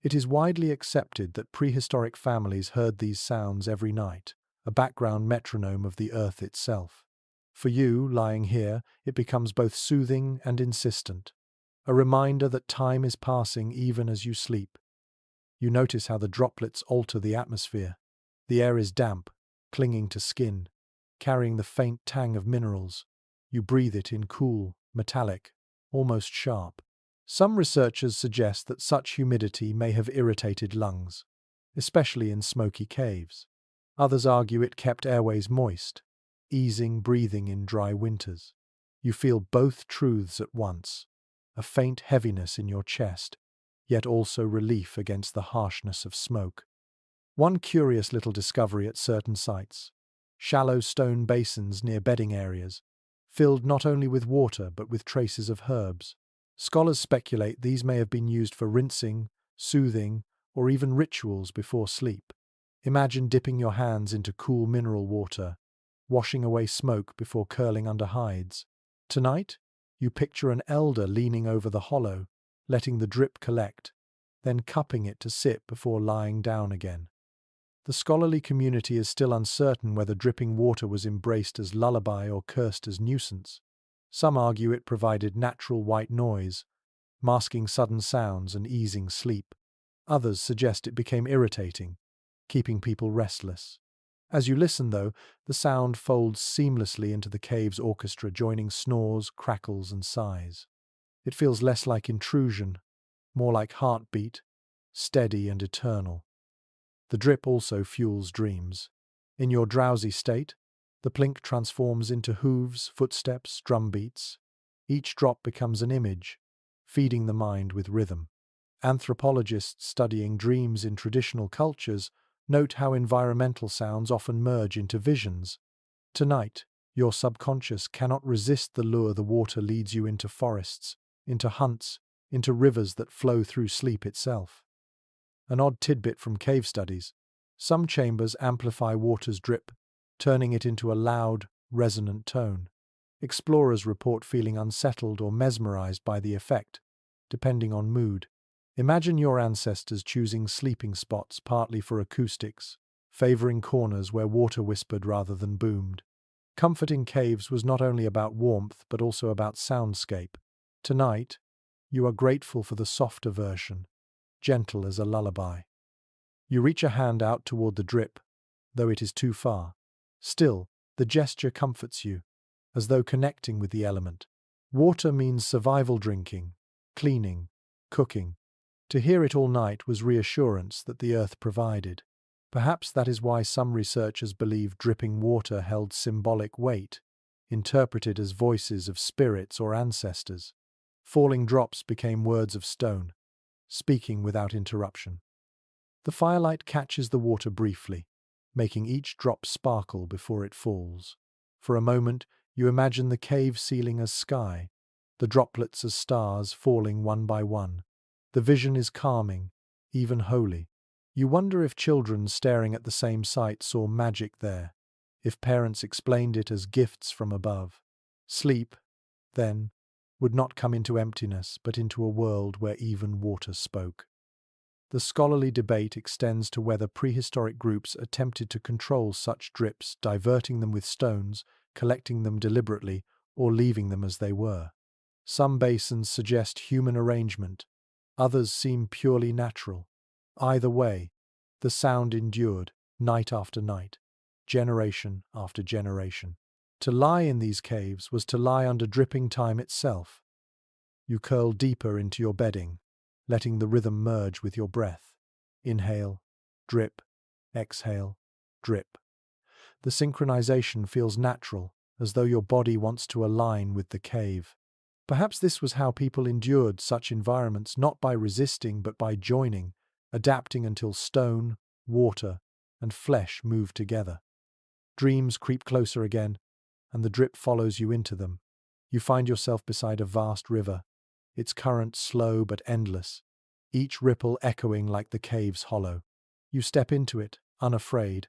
It is widely accepted that prehistoric families heard these sounds every night, a background metronome of the earth itself. For you, lying here, it becomes both soothing and insistent, a reminder that time is passing even as you sleep. You notice how the droplets alter the atmosphere. The air is damp, clinging to skin, carrying the faint tang of minerals. You breathe it in cool, metallic, almost sharp. Some researchers suggest that such humidity may have irritated lungs, especially in smoky caves. Others argue it kept airways moist, easing breathing in dry winters. You feel both truths at once, a faint heaviness in your chest, yet also relief against the harshness of smoke. One curious little discovery at certain sites: shallow stone basins near bedding areas, filled not only with water but with traces of herbs. Scholars speculate these may have been used for rinsing, soothing, or even rituals before sleep. Imagine dipping your hands into cool mineral water, washing away smoke before curling under hides. Tonight, you picture an elder leaning over the hollow, letting the drip collect, then cupping it to sip before lying down again. The scholarly community is still uncertain whether dripping water was embraced as lullaby or cursed as nuisance. Some argue it provided natural white noise, masking sudden sounds and easing sleep. Others suggest it became irritating, keeping people restless. As you listen, though, the sound folds seamlessly into the cave's orchestra, joining snores, crackles, and sighs. It feels less like intrusion, more like heartbeat, steady and eternal. The drip also fuels dreams. In your drowsy state, the plink transforms into hooves, footsteps, drum beats. Each drop becomes an image, feeding the mind with rhythm. Anthropologists studying dreams in traditional cultures note how environmental sounds often merge into visions. Tonight, your subconscious cannot resist the lure the water leads you into forests, into hunts, into rivers that flow through sleep itself. An odd tidbit from cave studies: some chambers amplify water's drip, turning it into a loud, resonant tone. Explorers report feeling unsettled or mesmerized by the effect, depending on mood. Imagine your ancestors choosing sleeping spots partly for acoustics, favoring corners where water whispered rather than boomed. Comfort in caves was not only about warmth but also about soundscape. Tonight, you are grateful for the softer version, gentle as a lullaby. You reach a hand out toward the drip, though it is too far. Still, the gesture comforts you, as though connecting with the element. Water means survival, drinking, cleaning, cooking. To hear it all night was reassurance that the earth provided. Perhaps that is why some researchers believe dripping water held symbolic weight, interpreted as voices of spirits or ancestors. Falling drops became words of stone, speaking without interruption. The firelight catches the water briefly, making each drop sparkle before it falls. For a moment, you imagine the cave ceiling as sky, the droplets as stars falling one by one. The vision is calming, even holy. You wonder if children staring at the same sight saw magic there, if parents explained it as gifts from above. Sleep, then, would not come into emptiness, but into a world where even water spoke. The scholarly debate extends to whether prehistoric groups attempted to control such drips, diverting them with stones, collecting them deliberately, or leaving them as they were. Some basins suggest human arrangement, others seem purely natural. Either way, the sound endured, night after night, generation after generation. To lie in these caves was to lie under dripping time itself. You curl deeper into your bedding, letting the rhythm merge with your breath. Inhale, drip, exhale, drip. The synchronization feels natural, as though your body wants to align with the cave. Perhaps this was how people endured such environments, not by resisting but by joining, adapting until stone, water, and flesh move together. Dreams creep closer again, and the drip follows you into them. You find yourself beside a vast river, its current slow but endless, each ripple echoing like the cave's hollow. You step into it, unafraid,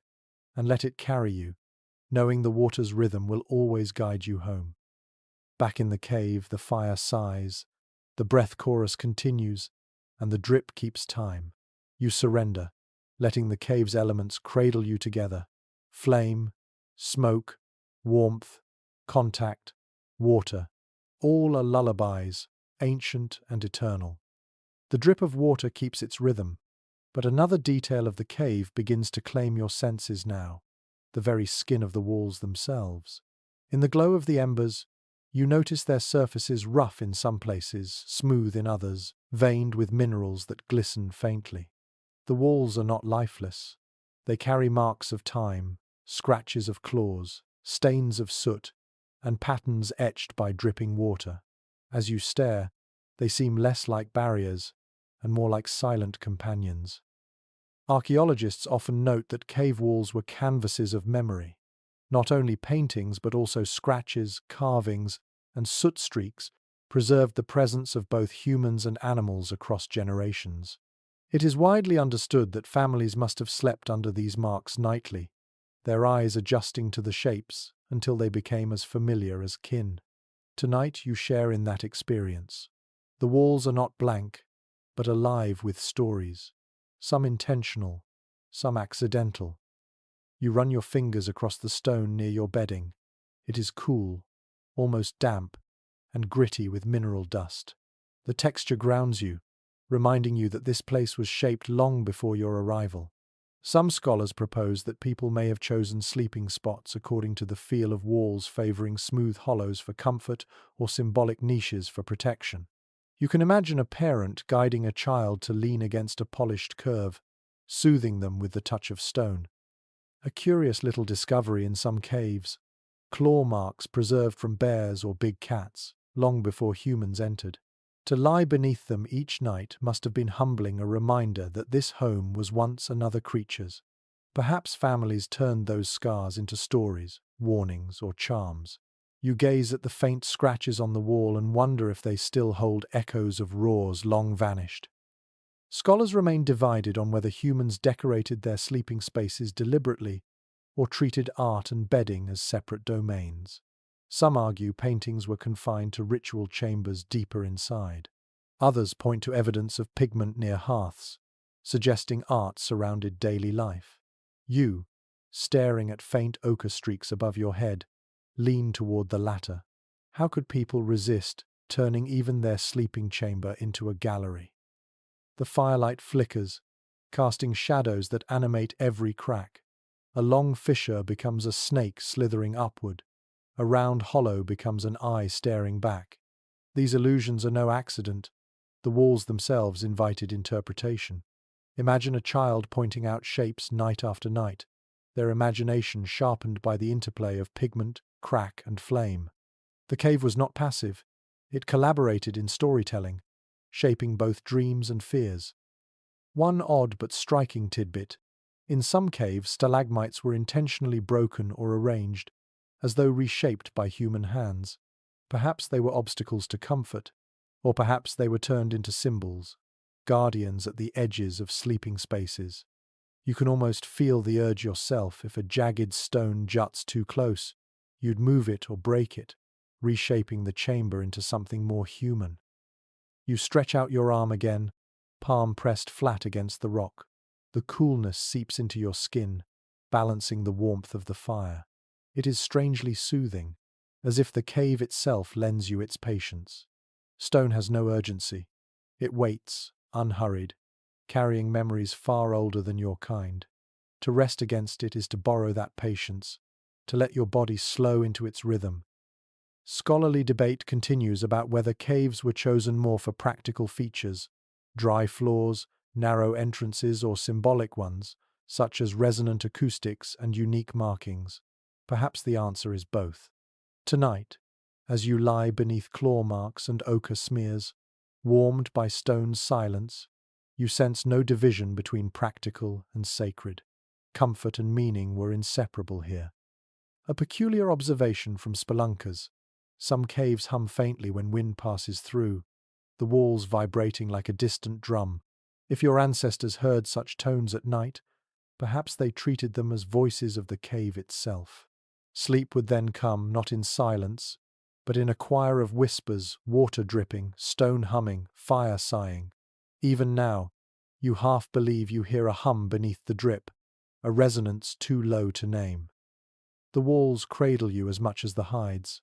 and let it carry you, knowing the water's rhythm will always guide you home. Back in the cave, the fire sighs, the breath chorus continues, and the drip keeps time. You surrender, letting the cave's elements cradle you together. Flame, smoke, warmth, contact, water, all are lullabies, ancient and eternal. The drip of water keeps its rhythm, but another detail of the cave begins to claim your senses now, the very skin of the walls themselves. In the glow of the embers, you notice their surfaces rough in some places, smooth in others, veined with minerals that glisten faintly. The walls are not lifeless. They carry marks of time, scratches of claws, stains of soot, and patterns etched by dripping water. As you stare, they seem less like barriers and more like silent companions. Archaeologists often note that cave walls were canvases of memory. Not only paintings but also scratches, carvings, and soot streaks preserved the presence of both humans and animals across generations. It is widely understood that families must have slept under these marks nightly, their eyes adjusting to the shapes until they became as familiar as kin. Tonight you share in that experience. The walls are not blank, but alive with stories, some intentional, some accidental. You run your fingers across the stone near your bedding. It is cool, almost damp, and gritty with mineral dust. The texture grounds you, reminding you that this place was shaped long before your arrival. Some scholars propose that people may have chosen sleeping spots according to the feel of walls, favoring smooth hollows for comfort or symbolic niches for protection. You can imagine a parent guiding a child to lean against a polished curve, soothing them with the touch of stone. A curious little discovery in some caves: claw marks preserved from bears or big cats, long before humans entered. To lie beneath them each night must have been humbling, a reminder that this home was once another creature's. Perhaps families turned those scars into stories, warnings, or charms. You gaze at the faint scratches on the wall and wonder if they still hold echoes of roars long vanished. Scholars remain divided on whether humans decorated their sleeping spaces deliberately or treated art and bedding as separate domains. Some argue paintings were confined to ritual chambers deeper inside. Others point to evidence of pigment near hearths, suggesting art surrounded daily life. You, staring at faint ochre streaks above your head, lean toward the latter. How could people resist turning even their sleeping chamber into a gallery? The firelight flickers, casting shadows that animate every crack. A long fissure becomes a snake slithering upward. A round hollow becomes an eye staring back. These illusions are no accident. The walls themselves invited interpretation. Imagine a child pointing out shapes night after night, their imagination sharpened by the interplay of pigment, crack, and flame. The cave was not passive. It collaborated in storytelling, shaping both dreams and fears. One odd but striking tidbit: in some caves, stalagmites were intentionally broken or arranged, as though reshaped by human hands. Perhaps they were obstacles to comfort, or perhaps they were turned into symbols, guardians at the edges of sleeping spaces. You can almost feel the urge yourself. If a jagged stone juts too close, you'd move it or break it, reshaping the chamber into something more human. You stretch out your arm again, palm pressed flat against the rock. The coolness seeps into your skin, balancing the warmth of the fire. It is strangely soothing, as if the cave itself lends you its patience. Stone has no urgency. It waits, unhurried, carrying memories far older than your kind. To rest against it is to borrow that patience, to let your body slow into its rhythm. Scholarly debate continues about whether caves were chosen more for practical features, dry floors, narrow entrances, or symbolic ones, such as resonant acoustics and unique markings. Perhaps the answer is both. Tonight, as you lie beneath claw marks and ochre smears, warmed by stone's silence, you sense no division between practical and sacred. Comfort and meaning were inseparable here. A peculiar observation from spelunkers. Some caves hum faintly when wind passes through, the walls vibrating like a distant drum. If your ancestors heard such tones at night, perhaps they treated them as voices of the cave itself. Sleep would then come, not in silence, but in a choir of whispers, water dripping, stone humming, fire sighing. Even now, you half believe you hear a hum beneath the drip, a resonance too low to name. The walls cradle you as much as the hides.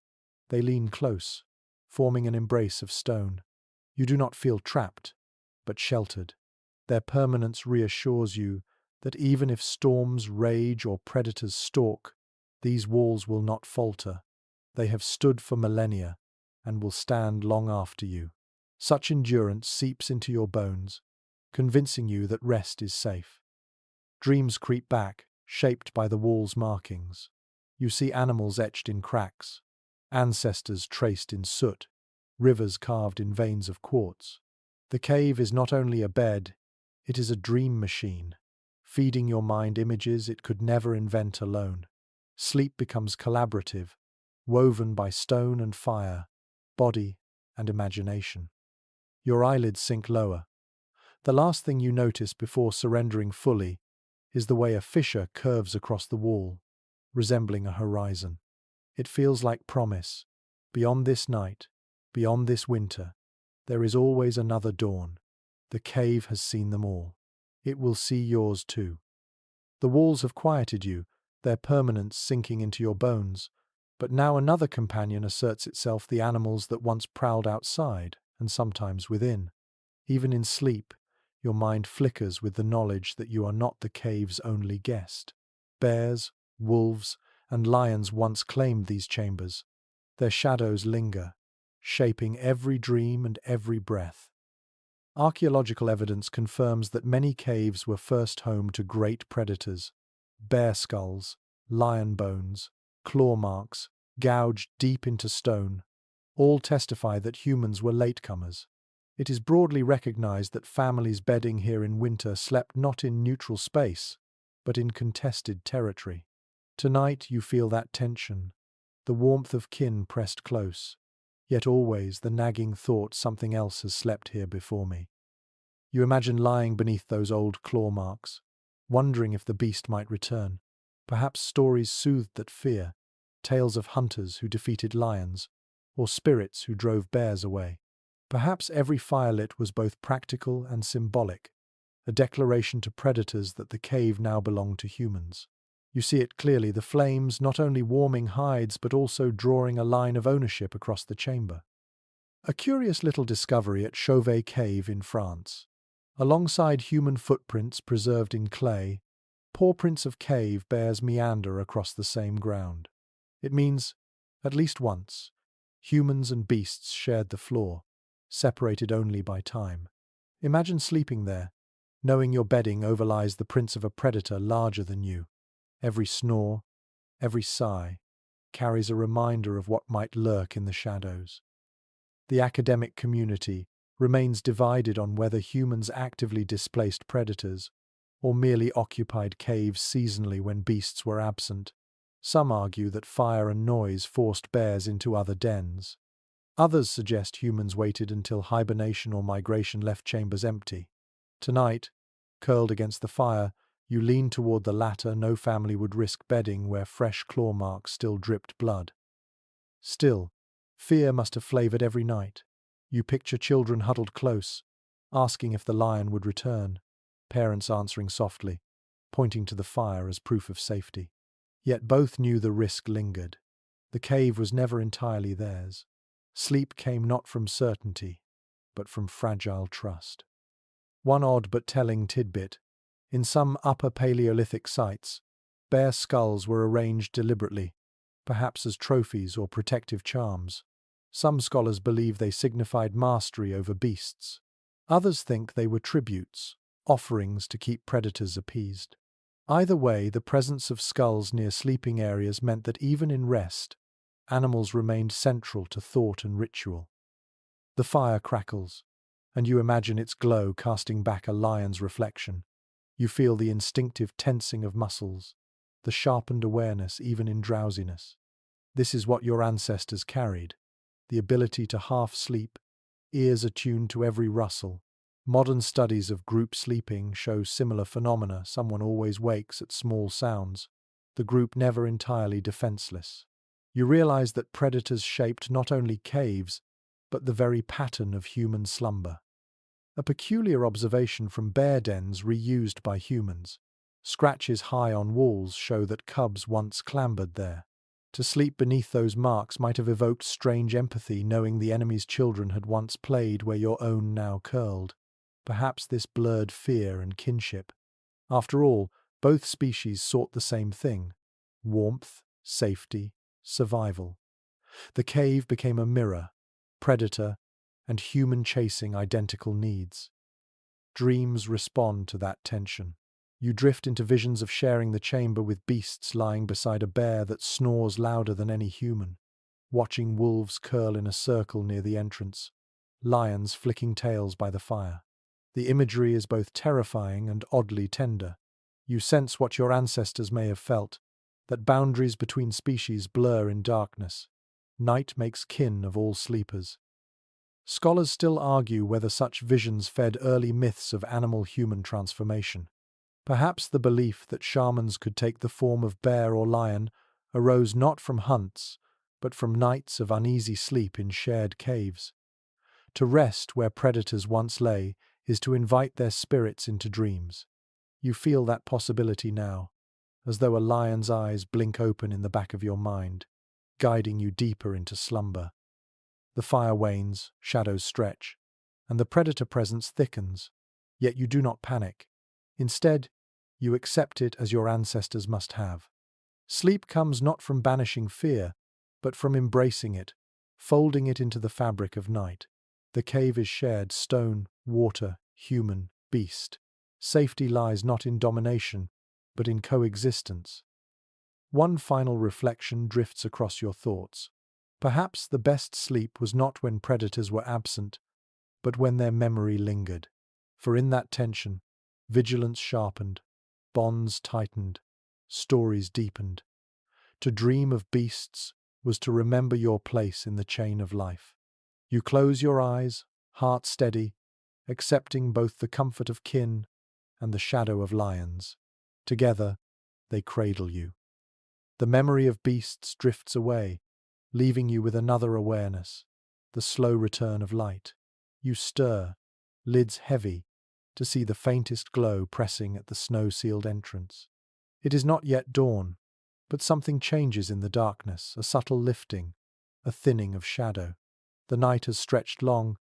They lean close, forming an embrace of stone. You do not feel trapped, but sheltered. Their permanence reassures you that even if storms rage or predators stalk, these walls will not falter. They have stood for millennia and will stand long after you. Such endurance seeps into your bones, convincing you that rest is safe. Dreams creep back, shaped by the wall's markings. You see animals etched in cracks, ancestors traced in soot, rivers carved in veins of quartz. The cave is not only a bed, it is a dream machine, feeding your mind images it could never invent alone. Sleep becomes collaborative, woven by stone and fire, body and imagination. Your eyelids sink lower. The last thing you notice before surrendering fully is the way a fissure curves across the wall, resembling a horizon. It feels like promise. Beyond this night, beyond this winter, there is always another dawn. The cave has seen them all. It will see yours too. The walls have quieted you, their permanence sinking into your bones. But now another companion asserts itself, the animals that once prowled outside, and sometimes within. Even in sleep, your mind flickers with the knowledge that you are not the cave's only guest. Bears, wolves, and lions once claimed these chambers. Their shadows linger, shaping every dream and every breath. Archaeological evidence confirms that many caves were first home to great predators. Bear skulls, lion bones, claw marks, gouged deep into stone, all testify that humans were latecomers. It is broadly recognized that families bedding here in winter slept not in neutral space, but in contested territory. Tonight you feel that tension, the warmth of kin pressed close, yet always the nagging thought something else has slept here before me. You imagine lying beneath those old claw marks, wondering if the beast might return. Perhaps stories soothed that fear, tales of hunters who defeated lions, or spirits who drove bears away. Perhaps every firelit was both practical and symbolic, a declaration to predators that the cave now belonged to humans. You see it clearly, the flames not only warming hides but also drawing a line of ownership across the chamber. A curious little discovery at Chauvet Cave in France. Alongside human footprints preserved in clay, paw prints of cave bears meander across the same ground. It means, at least once, humans and beasts shared the floor, separated only by time. Imagine sleeping there, knowing your bedding overlies the prints of a predator larger than you. Every snore, every sigh, carries a reminder of what might lurk in the shadows. The academic community remains divided on whether humans actively displaced predators or merely occupied caves seasonally when beasts were absent. Some argue that fire and noise forced bears into other dens. Others suggest humans waited until hibernation or migration left chambers empty. Tonight, curled against the fire, you lean toward the latter. No family would risk bedding where fresh claw marks still dripped blood. Still, fear must have flavored every night. You picture children huddled close, asking if the lion would return, parents answering softly, pointing to the fire as proof of safety. Yet both knew the risk lingered. The cave was never entirely theirs. Sleep came not from certainty, but from fragile trust. One odd but telling tidbit: in some Upper Paleolithic sites, bear skulls were arranged deliberately, perhaps as trophies or protective charms. Some scholars believe they signified mastery over beasts. Others think they were tributes, offerings to keep predators appeased. Either way, the presence of skulls near sleeping areas meant that even in rest, animals remained central to thought and ritual. The fire crackles, and you imagine its glow casting back a lion's reflection. You feel the instinctive tensing of muscles, the sharpened awareness even in drowsiness. This is what your ancestors carried, the ability to half sleep, ears attuned to every rustle. Modern studies of group sleeping show similar phenomena. Someone always wakes at small sounds, the group never entirely defenseless. You realize that predators shaped not only caves, but the very pattern of human slumber. A peculiar observation from bear dens reused by humans. Scratches high on walls show that cubs once clambered there. To sleep beneath those marks might have evoked strange empathy, knowing the enemy's children had once played where your own now curled. Perhaps this blurred fear and kinship. After all, both species sought the same thing: warmth, safety, survival. The cave became a mirror, predator and human chasing identical needs. Dreams respond to that tension. You drift into visions of sharing the chamber with beasts lying beside a bear that snores louder than any human, watching wolves curl in a circle near the entrance, lions flicking tails by the fire. The imagery is both terrifying and oddly tender. You sense what your ancestors may have felt, that boundaries between species blur in darkness. Night makes kin of all sleepers. Scholars still argue whether such visions fed early myths of animal-human transformation. Perhaps the belief that shamans could take the form of bear or lion arose not from hunts, but from nights of uneasy sleep in shared caves. To rest where predators once lay is to invite their spirits into dreams. You feel that possibility now, as though a lion's eyes blink open in the back of your mind, guiding you deeper into slumber. The fire wanes, shadows stretch, and the predator presence thickens, yet you do not panic. Instead, you accept it as your ancestors must have. Sleep comes not from banishing fear, but from embracing it, folding it into the fabric of night. The cave is shared: stone, water, human, beast. Safety lies not in domination, but in coexistence. One final reflection drifts across your thoughts. Perhaps the best sleep was not when predators were absent, but when their memory lingered. For in that tension, vigilance sharpened, bonds tightened, stories deepened. To dream of beasts was to remember your place in the chain of life. You close your eyes, heart steady, accepting both the comfort of kin and the shadow of lions. Together, they cradle you. The memory of beasts drifts away, leaving you with another awareness: the slow return of light. You stir, lids heavy, to see the faintest glow pressing at the snow-sealed entrance. It is not yet dawn, but something changes in the darkness, a subtle lifting, a thinning of shadow. The night has stretched long,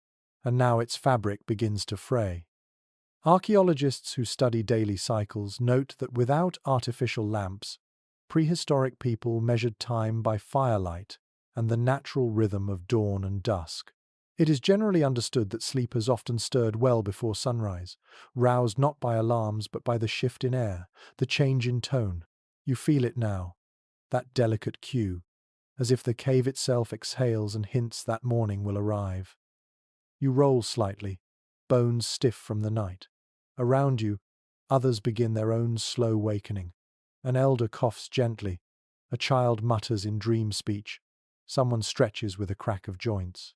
and now its fabric begins to fray. Archaeologists who study daily cycles note that without artificial lamps, prehistoric people measured time by firelight and the natural rhythm of dawn and dusk. It is generally understood that sleepers often stirred well before sunrise, roused not by alarms but by the shift in air, the change in tone. You feel it now, that delicate cue, as if the cave itself exhales and hints that morning will arrive. You roll slightly, bones stiff from the night. Around you, others begin their own slow wakening. An elder coughs gently, a child mutters in dream speech, someone stretches with a crack of joints.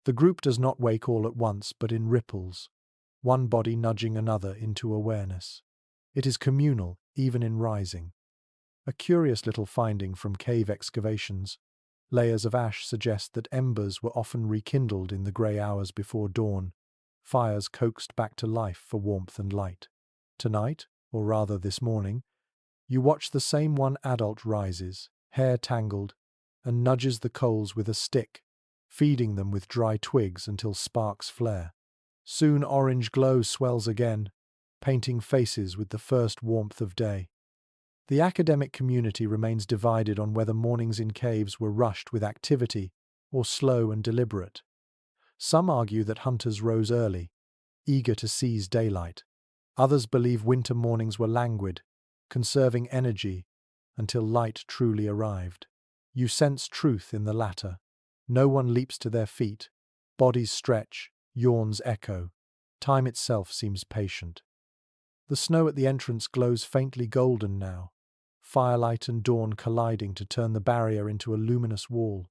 The group does not wake all at once, but in ripples, one body nudging another into awareness. It is communal, even in rising. A curious little finding from cave excavations. Layers of ash suggest that embers were often rekindled in the grey hours before dawn, fires coaxed back to life for warmth and light. Tonight, or rather this morning, you watch the same one adult rises, hair tangled, and nudges the coals with a stick, feeding them with dry twigs until sparks flare. Soon orange glow swells again, painting faces with the first warmth of day. The academic community remains divided on whether mornings in caves were rushed with activity or slow and deliberate. Some argue that hunters rose early, eager to seize daylight. Others believe winter mornings were languid, conserving energy until light truly arrived. You sense truth in the latter. No one leaps to their feet. Bodies stretch, yawns echo. Time itself seems patient. The snow at the entrance glows faintly golden now, firelight and dawn colliding to turn the barrier into a luminous wall.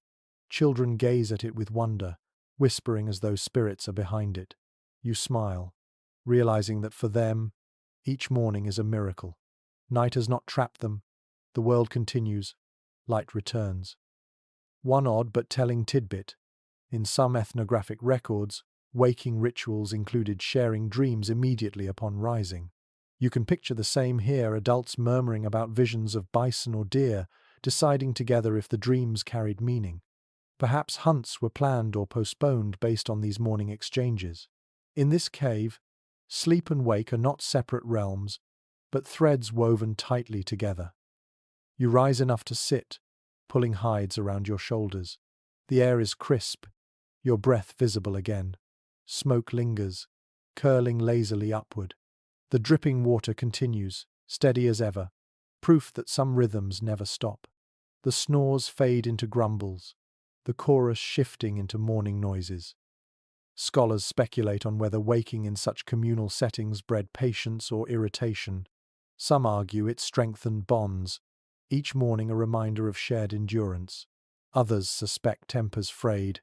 Children gaze at it with wonder, whispering as though spirits are behind it. You smile, realizing that for them, each morning is a miracle. Night has not trapped them. The world continues. Light returns. One odd but telling tidbit. In some ethnographic records, waking rituals included sharing dreams immediately upon rising. You can picture the same here, adults murmuring about visions of bison or deer, deciding together if the dreams carried meaning. Perhaps hunts were planned or postponed based on these morning exchanges. In this cave, sleep and wake are not separate realms, but threads woven tightly together. You rise enough to sit, pulling hides around your shoulders. The air is crisp, your breath visible again. Smoke lingers, curling lazily upward. The dripping water continues, steady as ever, proof that some rhythms never stop. The snores fade into grumbles, the chorus shifting into morning noises. Scholars speculate on whether waking in such communal settings bred patience or irritation. Some argue it strengthened bonds, each morning a reminder of shared endurance. Others suspect tempers frayed,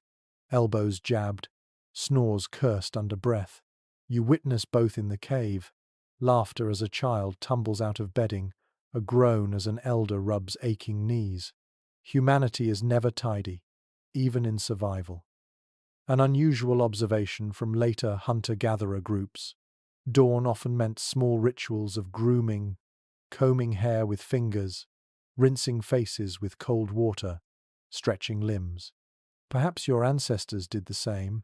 elbows jabbed, snores cursed under breath. You witness both in the cave, laughter as a child tumbles out of bedding, a groan as an elder rubs aching knees. Humanity is never tidy, even in survival. An unusual observation from later hunter-gatherer groups. Dawn often meant small rituals of grooming, combing hair with fingers, rinsing faces with cold water, stretching limbs. Perhaps your ancestors did the same.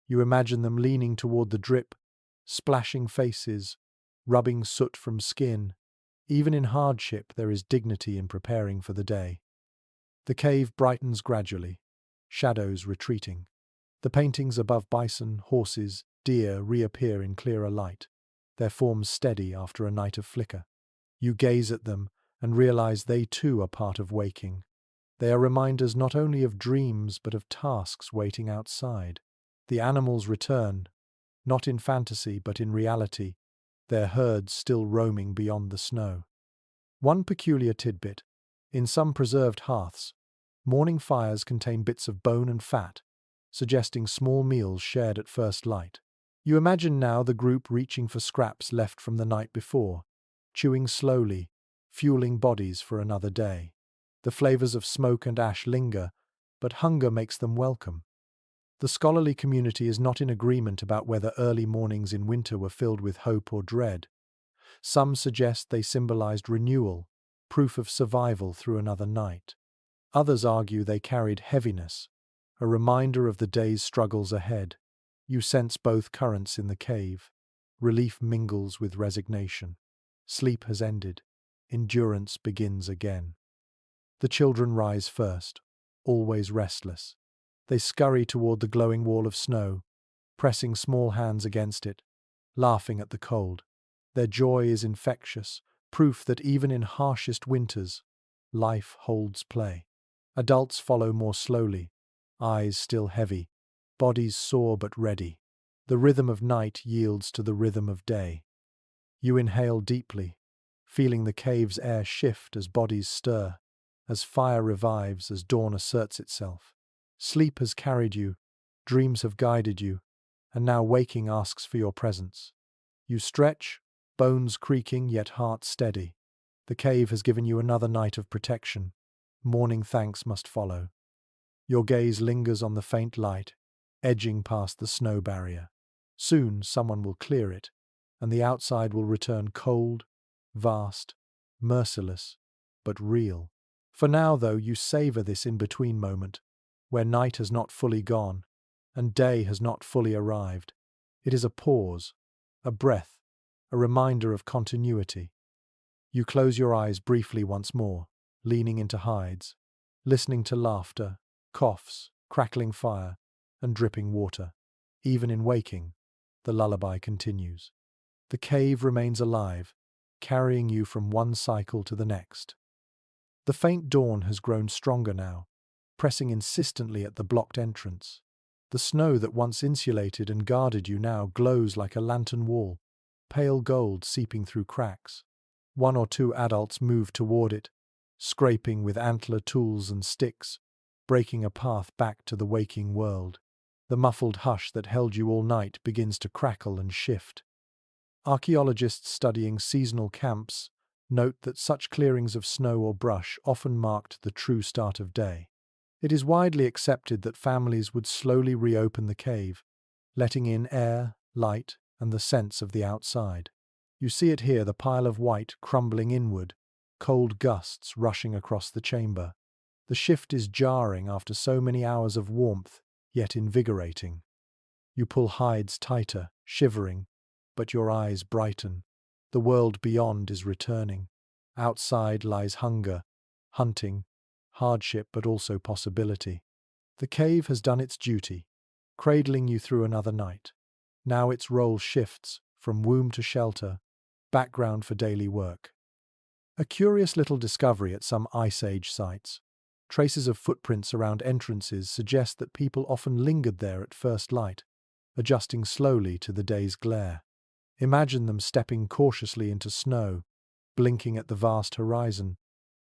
You imagine them leaning toward the drip, splashing faces, rubbing soot from skin. Even in hardship, there is dignity in preparing for the day. The cave brightens gradually, shadows retreating. The paintings above bison, horses, deer reappear in clearer light, their forms steady after a night of flicker. You gaze at them and realize they too are part of waking. They are reminders not only of dreams but of tasks waiting outside. The animals return, not in fantasy but in reality, their herds still roaming beyond the snow. One peculiar tidbit: in some preserved hearths, morning fires contain bits of bone and fat, suggesting small meals shared at first light. You imagine now the group reaching for scraps left from the night before, chewing slowly, fueling bodies for another day. The flavors of smoke and ash linger, but hunger makes them welcome. The scholarly community is not in agreement about whether early mornings in winter were filled with hope or dread. Some suggest they symbolized renewal, proof of survival through another night. Others argue they carried heaviness, a reminder of the day's struggles ahead. You sense both currents in the cave. Relief mingles with resignation. Sleep has ended. Endurance begins again. The children rise first, always restless. They scurry toward the glowing wall of snow, pressing small hands against it, laughing at the cold. Their joy is infectious, proof that even in harshest winters, life holds play. Adults follow more slowly, eyes still heavy, bodies sore but ready. The rhythm of night yields to the rhythm of day. You inhale deeply, feeling the cave's air shift as bodies stir, as fire revives, as dawn asserts itself. Sleep has carried you, dreams have guided you, and now waking asks for your presence. You stretch, bones creaking yet heart steady. The cave has given you another night of protection. Morning thanks must follow. Your gaze lingers on the faint light, edging past the snow barrier. Soon someone will clear it, and the outside will return cold, vast, merciless, but real. For now, though, you savor this in-between moment, where night has not fully gone, and day has not fully arrived. It is a pause, a breath, a reminder of continuity. You close your eyes briefly once more, leaning into hides, listening to laughter, coughs, crackling fire, and dripping water. Even in waking, the lullaby continues. The cave remains alive, carrying you from one cycle to the next. The faint dawn has grown stronger now, pressing insistently at the blocked entrance. The snow that once insulated and guarded you now glows like a lantern wall, pale gold seeping through cracks. One or two adults move toward it, scraping with antler tools and sticks, breaking a path back to the waking world. The muffled hush that held you all night begins to crackle and shift. Archaeologists studying seasonal camps note that such clearings of snow or brush often marked the true start of day. It is widely accepted that families would slowly reopen the cave, letting in air, light, and the sense of the outside. You see it here, the pile of white crumbling inward, cold gusts rushing across the chamber. The shift is jarring after so many hours of warmth, yet invigorating. You pull hides tighter, shivering, but your eyes brighten. The world beyond is returning. Outside lies hunger, hunting, hardship, but also possibility. The cave has done its duty, cradling you through another night. Now its role shifts from womb to shelter, background for daily work. A curious little discovery at some Ice Age sites. Traces of footprints around entrances suggest that people often lingered there at first light, adjusting slowly to the day's glare. Imagine them stepping cautiously into snow, blinking at the vast horizon,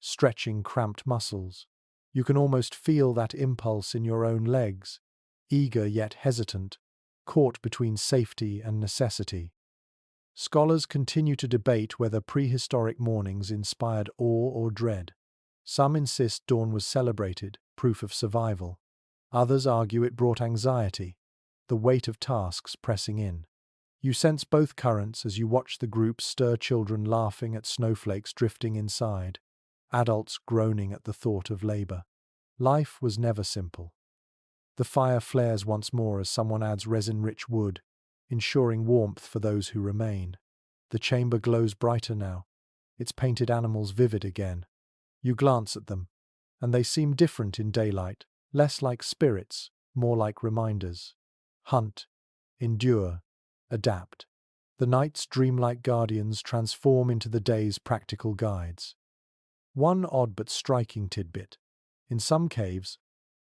stretching cramped muscles. You can almost feel that impulse in your own legs, eager yet hesitant, caught between safety and necessity. Scholars continue to debate whether prehistoric mornings inspired awe or dread. Some insist dawn was celebrated, proof of survival. Others argue it brought anxiety, the weight of tasks pressing in. You sense both currents as you watch the group stir, children laughing at snowflakes drifting inside, adults groaning at the thought of labor. Life was never simple. The fire flares once more as someone adds resin-rich wood, ensuring warmth for those who remain. The chamber glows brighter now, its painted animals vivid again. You glance at them, and they seem different in daylight, less like spirits, more like reminders. Hunt, endure, adapt. The night's dreamlike guardians transform into the day's practical guides. One odd but striking tidbit. In some caves,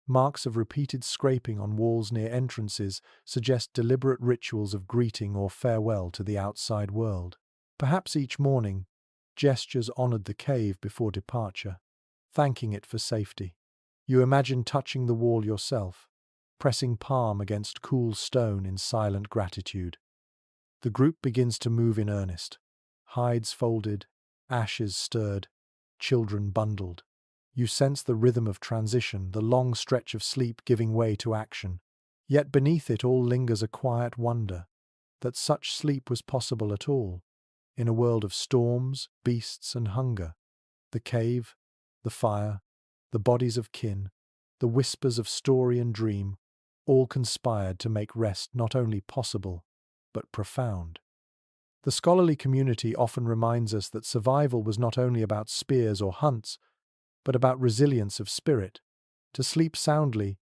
marks of repeated scraping on walls near entrances suggest deliberate rituals of greeting or farewell to the outside world. Perhaps each morning, gestures honored the cave before departure, thanking it for safety. You imagine touching the wall yourself, pressing palm against cool stone in silent gratitude. The group begins to move in earnest. Hides folded, ashes stirred, children bundled. You sense the rhythm of transition, the long stretch of sleep giving way to action. Yet beneath it all lingers a quiet wonder that such sleep was possible at all, in a world of storms, beasts, and hunger. The cave, the fire, the bodies of kin, the whispers of story and dream, all conspired to make rest not only possible, but profound. The scholarly community often reminds us that survival was not only about spears or hunts, but about resilience of spirit. To sleep soundly,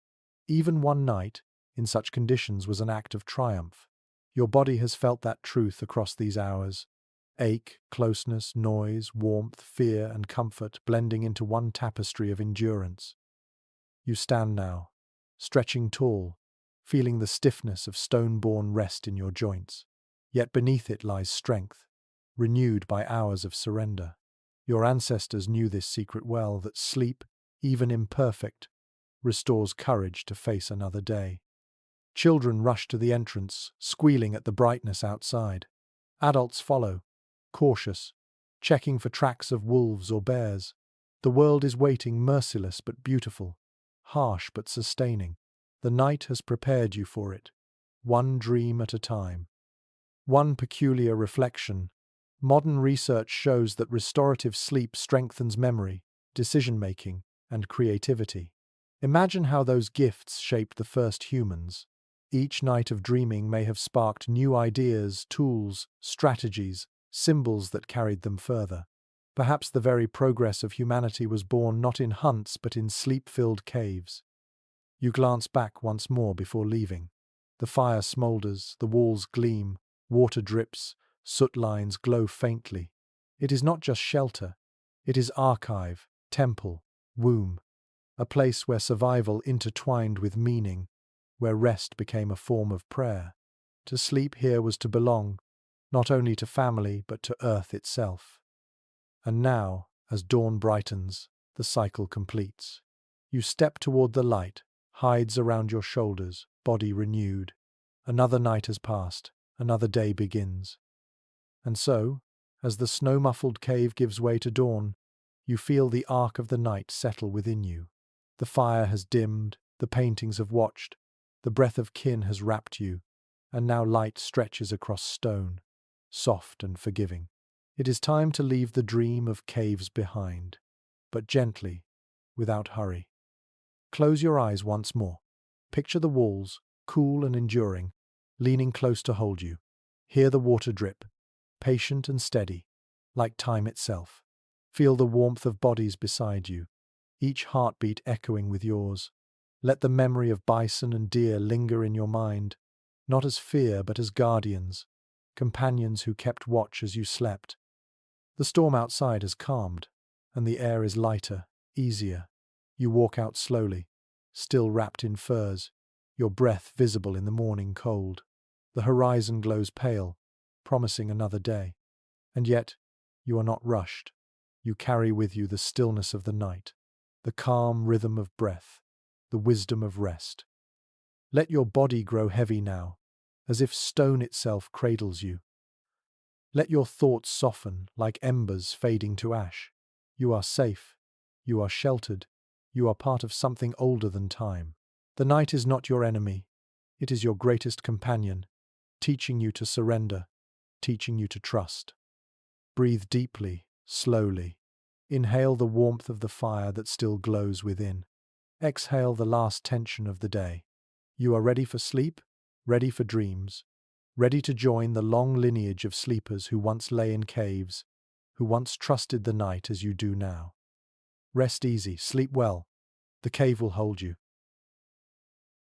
even one night, in such conditions was an act of triumph. Your body has felt that truth across these hours. Ache, closeness, noise, warmth, fear, and comfort blending into one tapestry of endurance. You stand now, stretching tall, feeling the stiffness of stone-born rest in your joints. Yet beneath it lies strength, renewed by hours of surrender. Your ancestors knew this secret well, that sleep, even imperfect, restores courage to face another day. Children rush to the entrance, squealing at the brightness outside. Adults follow, cautious, checking for tracks of wolves or bears. The world is waiting, merciless but beautiful, harsh but sustaining. The night has prepared you for it, one dream at a time. One peculiar reflection. Modern research shows that restorative sleep strengthens memory, decision-making, and creativity. Imagine how those gifts shaped the first humans. Each night of dreaming may have sparked new ideas, tools, strategies, symbols that carried them further. Perhaps the very progress of humanity was born not in hunts but in sleep-filled caves. You glance back once more before leaving. The fire smoulders, the walls gleam, water drips, soot lines glow faintly. It is not just shelter, it is archive, temple, womb, a place where survival intertwined with meaning, where rest became a form of prayer. To sleep here was to belong, not only to family but to earth itself. And now, as dawn brightens, the cycle completes. You step toward the light, hides around your shoulders, body renewed. Another night has passed, another day begins. And so, as the snow-muffled cave gives way to dawn, you feel the arc of the night settle within you. The fire has dimmed, the paintings have watched, the breath of kin has wrapped you, and now light stretches across stone, soft and forgiving. It is time to leave the dream of caves behind, but gently, without hurry. Close your eyes once more. Picture the walls, cool and enduring, leaning close to hold you. Hear the water drip, patient and steady, like time itself. Feel the warmth of bodies beside you, each heartbeat echoing with yours. Let the memory of bison and deer linger in your mind, not as fear but as guardians, companions who kept watch as you slept. The storm outside has calmed, and the air is lighter, easier. You walk out slowly, still wrapped in furs, your breath visible in the morning cold. The horizon glows pale, promising another day. And yet, you are not rushed. You carry with you the stillness of the night, the calm rhythm of breath, the wisdom of rest. Let your body grow heavy now, as if stone itself cradles you. Let your thoughts soften like embers fading to ash. You are safe. You are sheltered. You are part of something older than time. The night is not your enemy. It is your greatest companion, teaching you to surrender, teaching you to trust. Breathe deeply, slowly. Inhale the warmth of the fire that still glows within. Exhale the last tension of the day. You are ready for sleep, ready for dreams, ready to join the long lineage of sleepers who once lay in caves, who once trusted the night as you do now. Rest easy, sleep well. The cave will hold you.